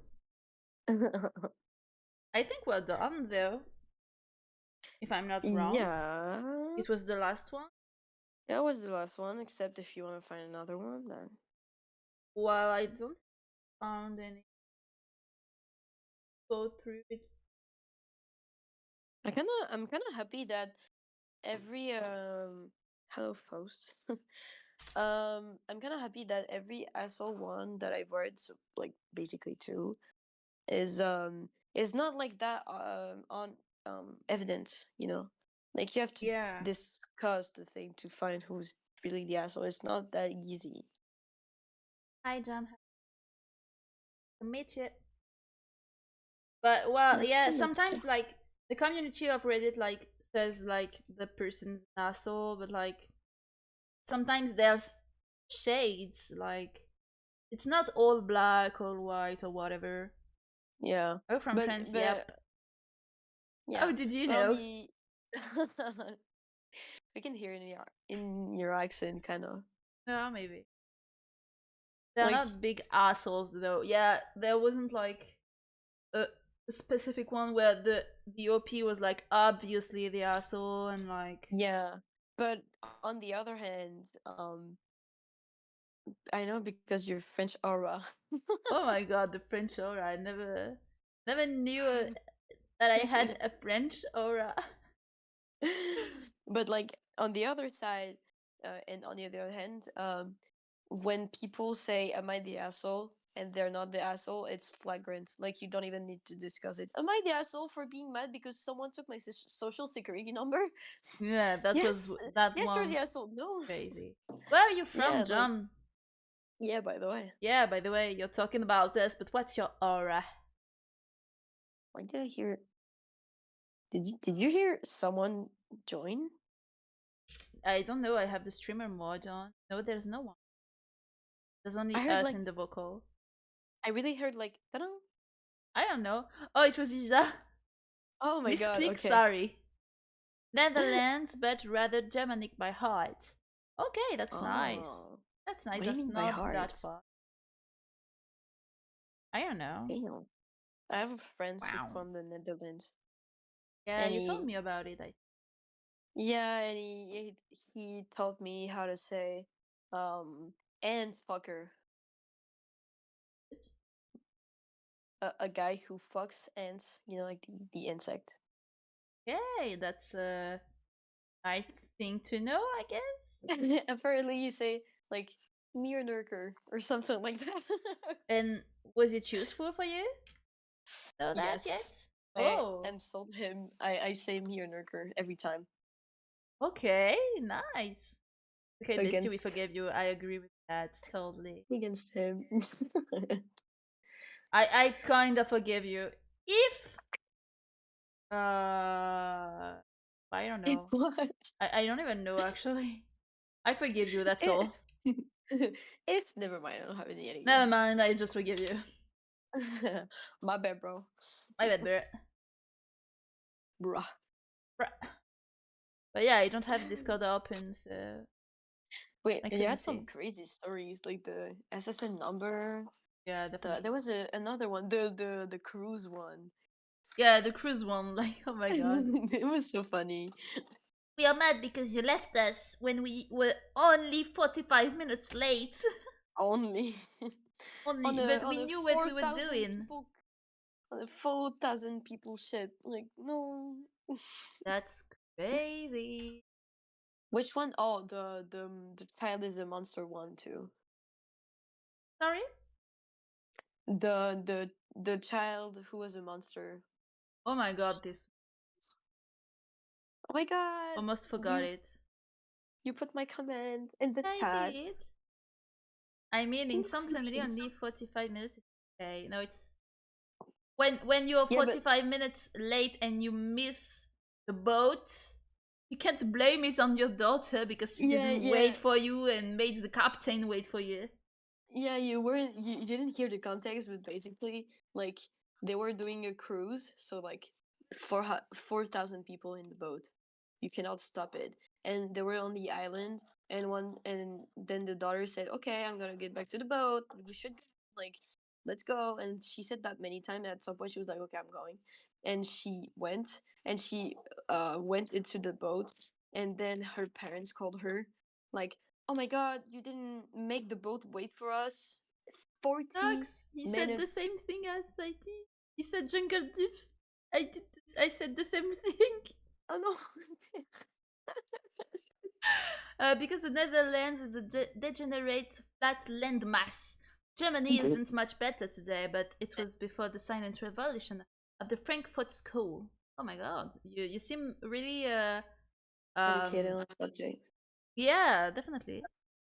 A: I think we're done though, if I'm not wrong.
B: Yeah,
A: It was the last one.
B: that was the last one. Except if you want to find another one, then
A: Well, I don't found any. Go through it.
B: I'm kind of happy that every hello folks. I'm kind of happy that every asshole one that I've read, so like basically two, is not like that on evident. You know, like you have to
A: Yeah.
B: discuss the thing to find who's really the asshole. It's not that easy.
A: Hi, John. Happy to meet you. But well,
B: Nice to
A: yeah.
B: meet you.
A: Sometimes like the community of Reddit like says like the person's an asshole, but like sometimes there's shades. Like it's not all black, all white, or whatever.
B: Yeah,
A: Oh, from France. Yep. How
B: yeah,
A: did you
B: but on
A: know?
B: the we can hear in your accent, kind of
A: No, maybe they're
B: like
A: not big assholes though. Yeah, there wasn't like a, a specific one where the OP was like obviously the asshole and like.
B: yeah. But on the other hand, I know because you're French aura.
A: Oh my god, the French aura! I never knew that I had a French aura.
B: But like on the other side, and on the other hand, when people say, "Am I the asshole?" and they're not the asshole, it's flagrant. Like you don't even need to discuss it. Am I the asshole for being mad because someone took my social security number?
A: Yeah, that was
B: Yes,
A: that
B: yes, you're
A: one
B: the asshole. No.
A: crazy. Where are you from,
B: Yeah, like
A: John?
B: yeah. By the way,
A: Yeah, by the way, you're talking about us, but what's your aura?
B: why did I hear? Did you hear someone join?
A: I don't know. I have the streamer mode on. No, there's no one. There's
B: I
A: only
B: heard
A: us
B: like
A: in the vocal.
B: I really heard like ta-da!
A: I don't know. Oh, it was Isa.
B: Oh my god,
A: Misclick,
B: okay.
A: sorry. Netherlands, but rather Germanic by heart. Okay, that's nice.
B: Oh,
A: That's nice.
B: what do you
A: That's
B: mean by
A: not that
B: heart?
A: far. I don't know.
B: Damn. I have friends who's
A: Wow.
B: from the Netherlands,
A: Yeah,
B: and
A: you told me about it. I
B: yeah, and he taught me how to say, um, ant fucker,
A: think.
B: a guy who fucks ants, like the insect.
A: Okay, that's a nice thing to know, I guess.
B: Apparently, you say like near or something like that.
A: And was it useful for you? Know that
B: Yes,
A: yet?
B: I
A: Oh,
B: insult him. I say near every time
A: okay, nice. Okay, Bestie, we
B: against
A: forgive you. I agree with that totally.
B: against him.
A: I kind of forgive you. If I don't
B: If
A: know.
B: what?
A: I don't even know actually. I forgive you. That's
B: If,
A: all.
B: if never mind, I don't have any idea.
A: Never mind. I just forgive you.
B: My bad, bro.
A: My bad, Barrett.
B: Bruh.
A: But yeah, I don't have Discord open, so
B: Wait,
A: I
B: you
A: couldn't
B: had some
A: see.
B: crazy stories like the SSN number.
A: Yeah,
B: There
A: definitely.
B: was another one, the cruise one.
A: Yeah, the cruise one. Like, oh my god.
B: It was so funny.
A: We are mad because you left us when we were only 45 minutes late.
B: Only on
A: Only,
B: a
A: but
B: on
A: we
B: a
A: knew what we were
B: 4,000
A: doing.
B: people. On a 4,000 people ship. Like, no.
A: That's crazy.
B: Which one? Oh, the child is the monster one too.
A: Sorry?
B: The child who was a monster.
A: Oh my god, this
B: Oh my god!
A: almost forgot
B: You
A: it.
B: you put my comment in the
A: I
B: chat.
A: did. I mean, in some family,
B: Inclusions.
A: only 45 minutes is okay. No, it's when you're
B: Yeah, but
A: 45 minutes late and you miss the boat, you can't blame it on your daughter because she
B: yeah,
A: didn't
B: yeah,
A: wait for you and made the captain wait for you.
B: yeah. You didn't hear the context, but basically, like they were doing a cruise, so like 4,000 people in the boat. You cannot stop it, and they were on the island, and then the daughter said, "Okay, I'm gonna get back to the boat. We should like let's go." And she said that many times. At some point, she was like, "Okay, I'm going," and she went, and she went into the boat, and then her parents called her, like, "Oh my God, you didn't make the boat wait for us 40
A: Max, he said the same
B: minutes."
A: thing as I did. He said jungle diff. I did. I said the same thing.
B: Oh no.
A: Because the Netherlands is a degenerate flat landmass. Germany isn't much better today, but it was before the silent revolution of the Frankfurt School. Oh my god, you seem really
B: Educated
A: um
B: on subject.
A: yeah, definitely.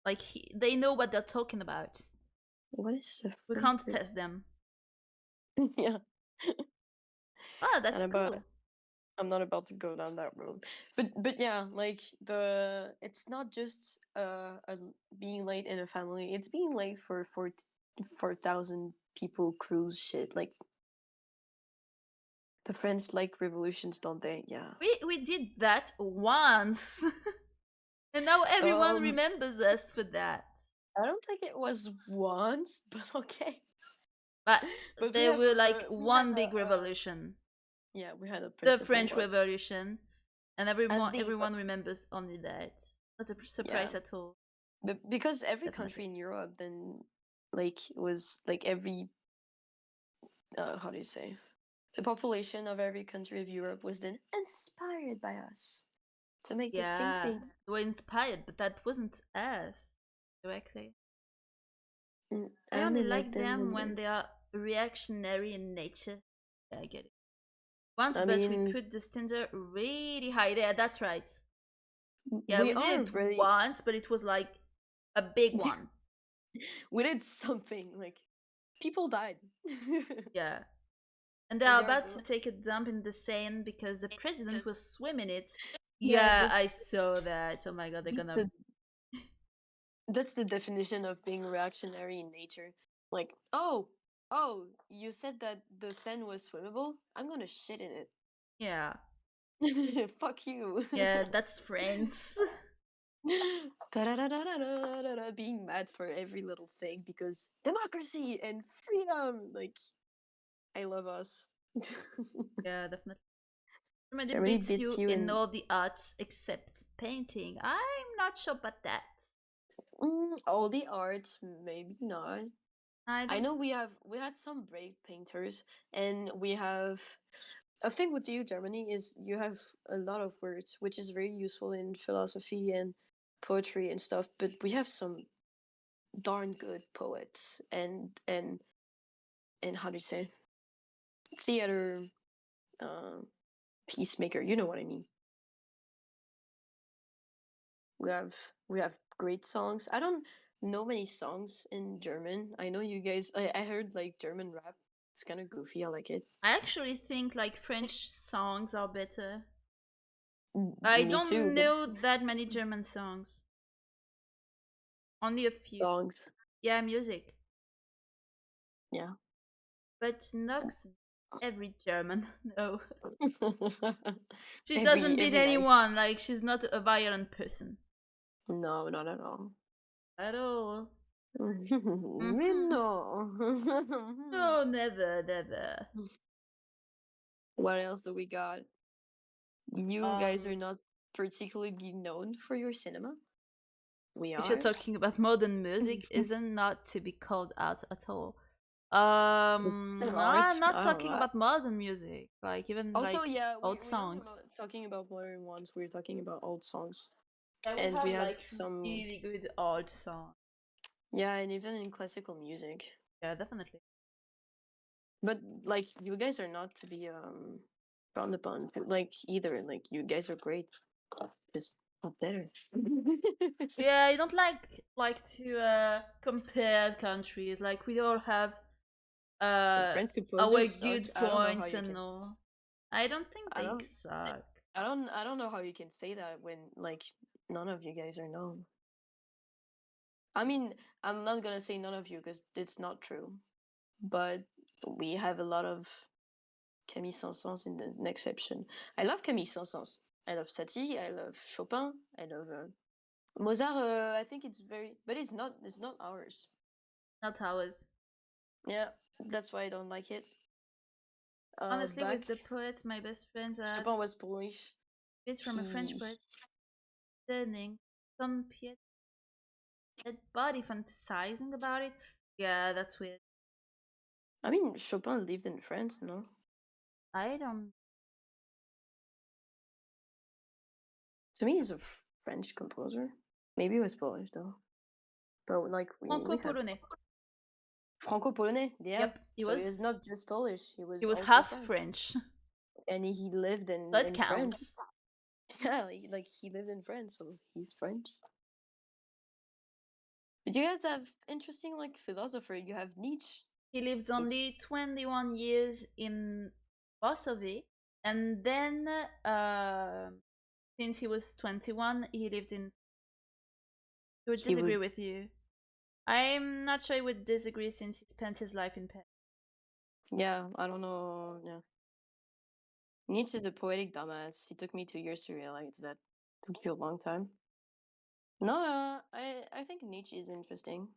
A: Like they know what they're talking about.
B: What is the
A: We can't
B: Frankfurt?
A: test them.
B: Yeah.
A: Oh,
B: And
A: that's
B: about
A: cool.
B: I'm not about to go down that road. But yeah, like the it's not just being late in a family. It's being late for 4,000 people cruise shit. Like the French like revolutions, don't they? Yeah.
A: We did that once, and now everyone
B: Um,
A: remembers us for that.
B: I don't think it was once, but okay.
A: But
B: But
A: there were like
B: we had
A: one big
B: a
A: revolution,
B: yeah, we had a
A: the
B: principal
A: French
B: one.
A: Revolution, and
B: And the
A: everyone remembers only that. Not a
B: yeah,
A: surprise at all.
B: but because every
A: Definitely.
B: country in Europe then like was like every how do you say, the population of every country of Europe was then inspired by us to make the same
A: Yeah,
B: thing.
A: they were inspired, but that wasn't us directly. I
B: I only
A: only
B: like
A: like
B: them
A: them
B: when
A: when
B: they're.
A: they are reactionary in nature. Yeah, I get it. Once,
B: I
A: but we
B: mean,
A: put the standard really high there. That's right. Yeah,
B: we
A: we
B: are
A: did it
B: really
A: once, but it was like a big one.
B: we did something like people died.
A: Yeah. And they
B: And
A: are
B: they are
A: about to take a dump in the Seine because the president was swimming it.
B: yeah,
A: Yeah, I saw that. Oh my god, they're
B: that's
A: gonna.
B: the that's the definition of being reactionary in nature. Like, oh, you said that the Seine was swimmable. I'm gonna shit in
A: Yeah.
B: it. Fuck you.
A: Yeah, that's friends.
B: Da-da-da-da-da-da-da, being mad for every little thing because democracy and freedom. Like, I love us.
A: Yeah, definitely. Germany
B: Germany
A: beats
B: beats
A: you
B: you
A: in
B: in
A: all the arts except painting. I'm not sure about that.
B: all the arts. Maybe not.
A: I
B: I
A: don't.
B: know we had some brave painters, and we have a thing with you, Germany, is you have a lot of words, which is very useful in philosophy and poetry and stuff. But we have some darn good poets and how do you say, theater, uh, peacemaker. You know what I mean. We have we have great songs. I don't know many songs in German. I know you guys. I heard like German rap. It's kind of goofy. I like it.
A: I actually think like French songs are better. I
B: Me too.
A: don't
B: But
A: know that many German songs. Only a few.
B: songs,
A: Yeah, music.
B: yeah.
A: But Nox, every German. No. She
B: every
A: doesn't beat
B: every night.
A: anyone. Like, she's not a violent person.
B: No, not at all.
A: At all. Mm-hmm.
B: no.
A: No, never, never.
B: What else do we got? You guys are
A: Um,
B: not particularly known for your cinema. We
A: if you're
B: are.
A: talking about modern music, isn't not to be called out at all.
B: It's still art.
A: I'm not
B: I don't
A: talking
B: know.
A: about modern music, like even
B: Also,
A: like
B: yeah,
A: old
B: we're not
A: songs.
B: about talking about modern ones. We're talking about old songs,
A: Yeah, we
B: and we
A: have
B: have
A: like
B: some.
A: really good old songs.
B: Yeah, and even in classical music.
A: Yeah, definitely.
B: But like, you guys are not to be frowned upon. Like either. Like you guys are great, just not better.
A: Yeah, I don't like to compare countries. Like we all have
B: The
A: uh
B: French
A: our
B: composers suck.
A: good
B: I don't know how
A: points
B: you
A: and
B: can.
A: all. I don't think
B: I
A: they
B: don't.
A: suck.
B: I don't know how you can say that when like none of you guys are known. I mean, I'm not gonna say none of you because it's not true. But we have a lot of Camille Saint-Saëns in an exception. I love Camille Saint-Saëns. I love Satie. I love Chopin. I love Mozart. I think it's very, but it's not. It's not ours.
A: Not ours.
B: Yeah, that's why I don't like it.
A: Honestly,
B: Bach.
A: with the poets, my best friends are
B: Chopin was Polish.
A: bit from a French
B: He.
A: poet, turning some piet dead body fantasizing about it. Yeah, that's weird.
B: I mean, Chopin lived in France, no?
A: I don't.
B: To me, he's a French composer. Maybe he was Polish though. But like we have
A: Franco-Polonais.
B: Franco-Polonais, yeah.
A: Yep, he
B: So he was
A: was.
B: not just Polish; he
A: He
B: was
A: was
B: also
A: half
B: French,
A: French.
B: and he lived
A: That
B: in France.
A: counts.
B: Yeah, like he lived in France, so he's French. But you guys have interesting like philosopher. You have Nietzsche.
A: He lived
B: He's
A: only 21 years in Varsovie, and then since he was 21, he lived in. He would
B: he
A: disagree
B: would
A: with you. I'm not sure he would disagree since he spent his life in Paris.
B: yeah. I don't know. Yeah, Nietzsche is a poetic dumbass. It took me 2 years to realize that. Took you a long time. No, I think Nietzsche is interesting,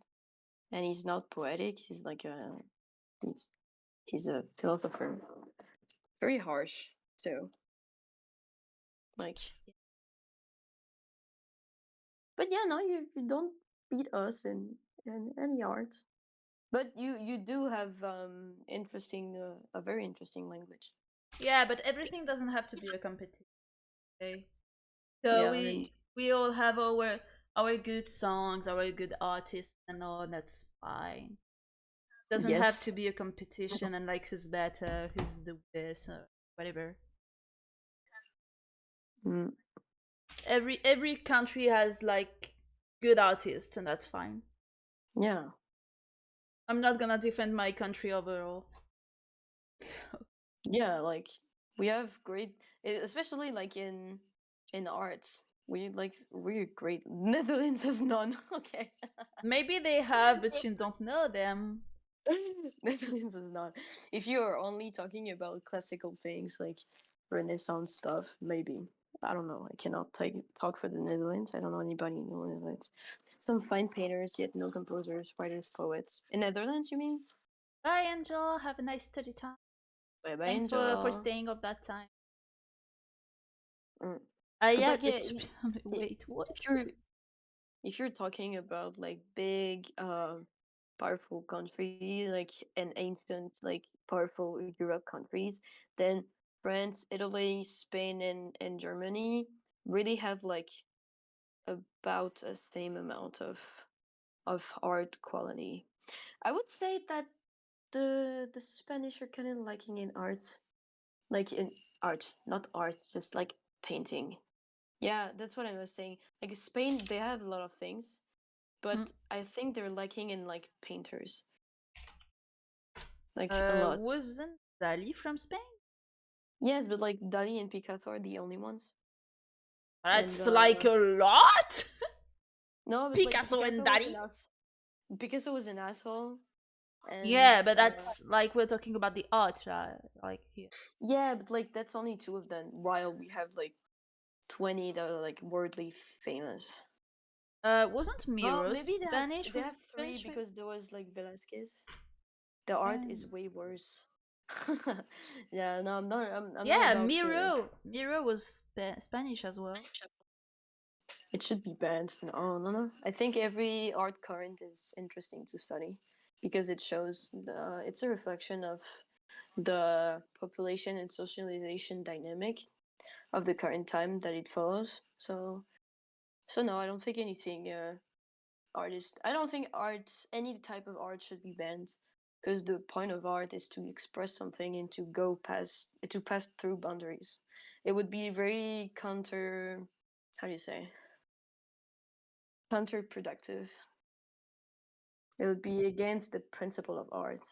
B: and he's not poetic. He's like a he's he's a philosopher. Very harsh. So like, but yeah, no, you don't beat us in any art. But you do have interesting a very interesting language.
A: Yeah, but everything doesn't have to be a competition. Okay? So
B: Yeah, and
A: we all have our good songs, our good artists, and all. That's fine. Doesn't have
B: yes,
A: to be a competition and like who's better, who's the best, or whatever.
B: mm,
A: Every country has like good artists, and that's fine.
B: yeah,
A: I'm not gonna defend my country overall. So
B: yeah. Like we have great, especially like in art. We're great. Netherlands has none. Okay.
A: maybe they have, but you don't know them.
B: Netherlands is not. If you are only talking about classical things like Renaissance stuff, maybe. I don't know. I cannot talk for the Netherlands. I don't know anybody in the Netherlands. Some fine painters, yet no composers, writers, poets. In Netherlands, you mean?
A: Bye, Angel. Have a nice study time.
B: Bye bye,
A: Thanks for
B: Angela.
A: staying up that time.
B: Mm.
A: Yeah,
B: But yeah,
A: it's wait,
B: if
A: what?
B: you're talking about like big, powerful countries, like an ancient, like powerful Europe countries, then France, Italy, Spain, and Germany really have like about a same amount of art quality. I would say that the Spanish are kind of lacking in art, like in art, not art, just like painting. Yeah, that's what I was saying. Like Spain, they have a lot of things, but
A: Hmm.
B: I think they're lacking in like painters, like a lot.
A: Wasn't Dali from Spain?
B: Yes, but like Dali and Picasso are the only ones. And
A: That's like a lot.
B: no, but like
A: Picasso and Dali.
B: Picasso was an asshole, and
A: Yeah, but that's like we're talking about the art, like here.
B: yeah, but like that's only two of them. While we have like 20 that are like worldly famous.
A: Wasn't
B: Well,
A: Miro
B: maybe
A: Spanish?
B: they
A: Was
B: have three
A: Spanish, right?
B: because there was like Velasquez. The art
A: Yeah.
B: is way worse. Yeah, no, I'm not
A: Yeah,
B: about to.
A: Miro was Spanish as well.
B: It should be banned. No, no, no. I think every art current is interesting to study. because it shows it's a reflection of the population and socialization dynamic of the current time that it follows. So no, I don't think anything I don't think art, any type of art, should be banned, because the point of art is to express something and to pass through boundaries. It would be very how do you say, counterproductive. It would be against the principle of art.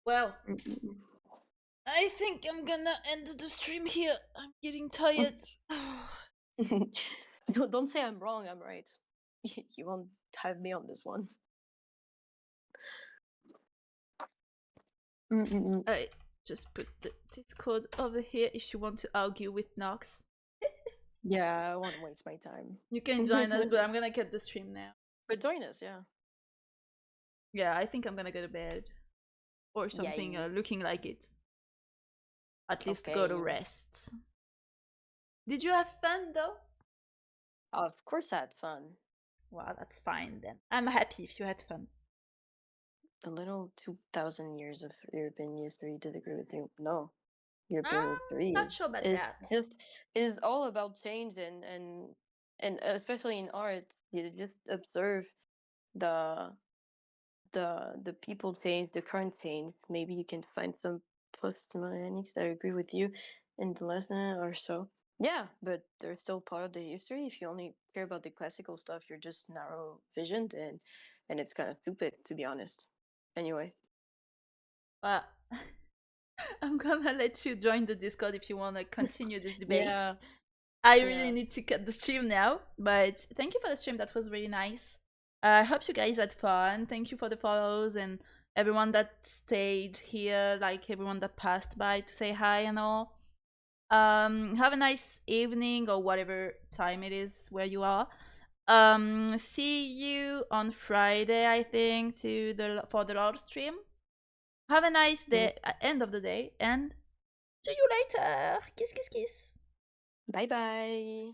A: Well,
B: Mm-mm.
A: I think I'm gonna end the stream here. I'm getting tired.
B: Don't say I'm wrong, I'm right. You won't have me on this one. Mm-mm.
A: I just put the Discord over here if you want to argue with Nox.
B: Yeah, I won't waste my time.
A: You can join us, but I'm gonna cut the stream now.
B: But join us, yeah.
A: Yeah, I think I'm gonna go to bed. Or something
B: Yay.
A: looking like it. At least go to
B: Okay.
A: rest. Did you have fun though?
B: Of course I had fun.
A: Well, that's fine then. I'm happy if you had fun.
B: A little 2,000 years of European history disagree with you. No. European
A: I'm
B: history
A: not sure about
B: is
A: that.
B: just is all about change, and especially in art, you just observe the the people change, the current change. Maybe you can find some post-millennials that agree with you in the lesson or so. Yeah, but they're still part of the history. If you only care about the classical stuff, you're just narrow visioned, and it's kind of stupid, to be honest. Anyway.
A: Well, I'm gonna let you join the Discord if you want to continue this debate.
B: Yeah,
A: I really
B: yeah.
A: need to cut the stream now, but thank you for the stream. That was really nice. I hope you guys had fun. Thank you for the follows and everyone that stayed here, like everyone that passed by to say hi and all. Have a nice evening or whatever time it is where you are. See you on Friday, I think, for the Lord stream. Have a nice day, end of the day, and see you later. Kiss, kiss, kiss.
B: Bye bye.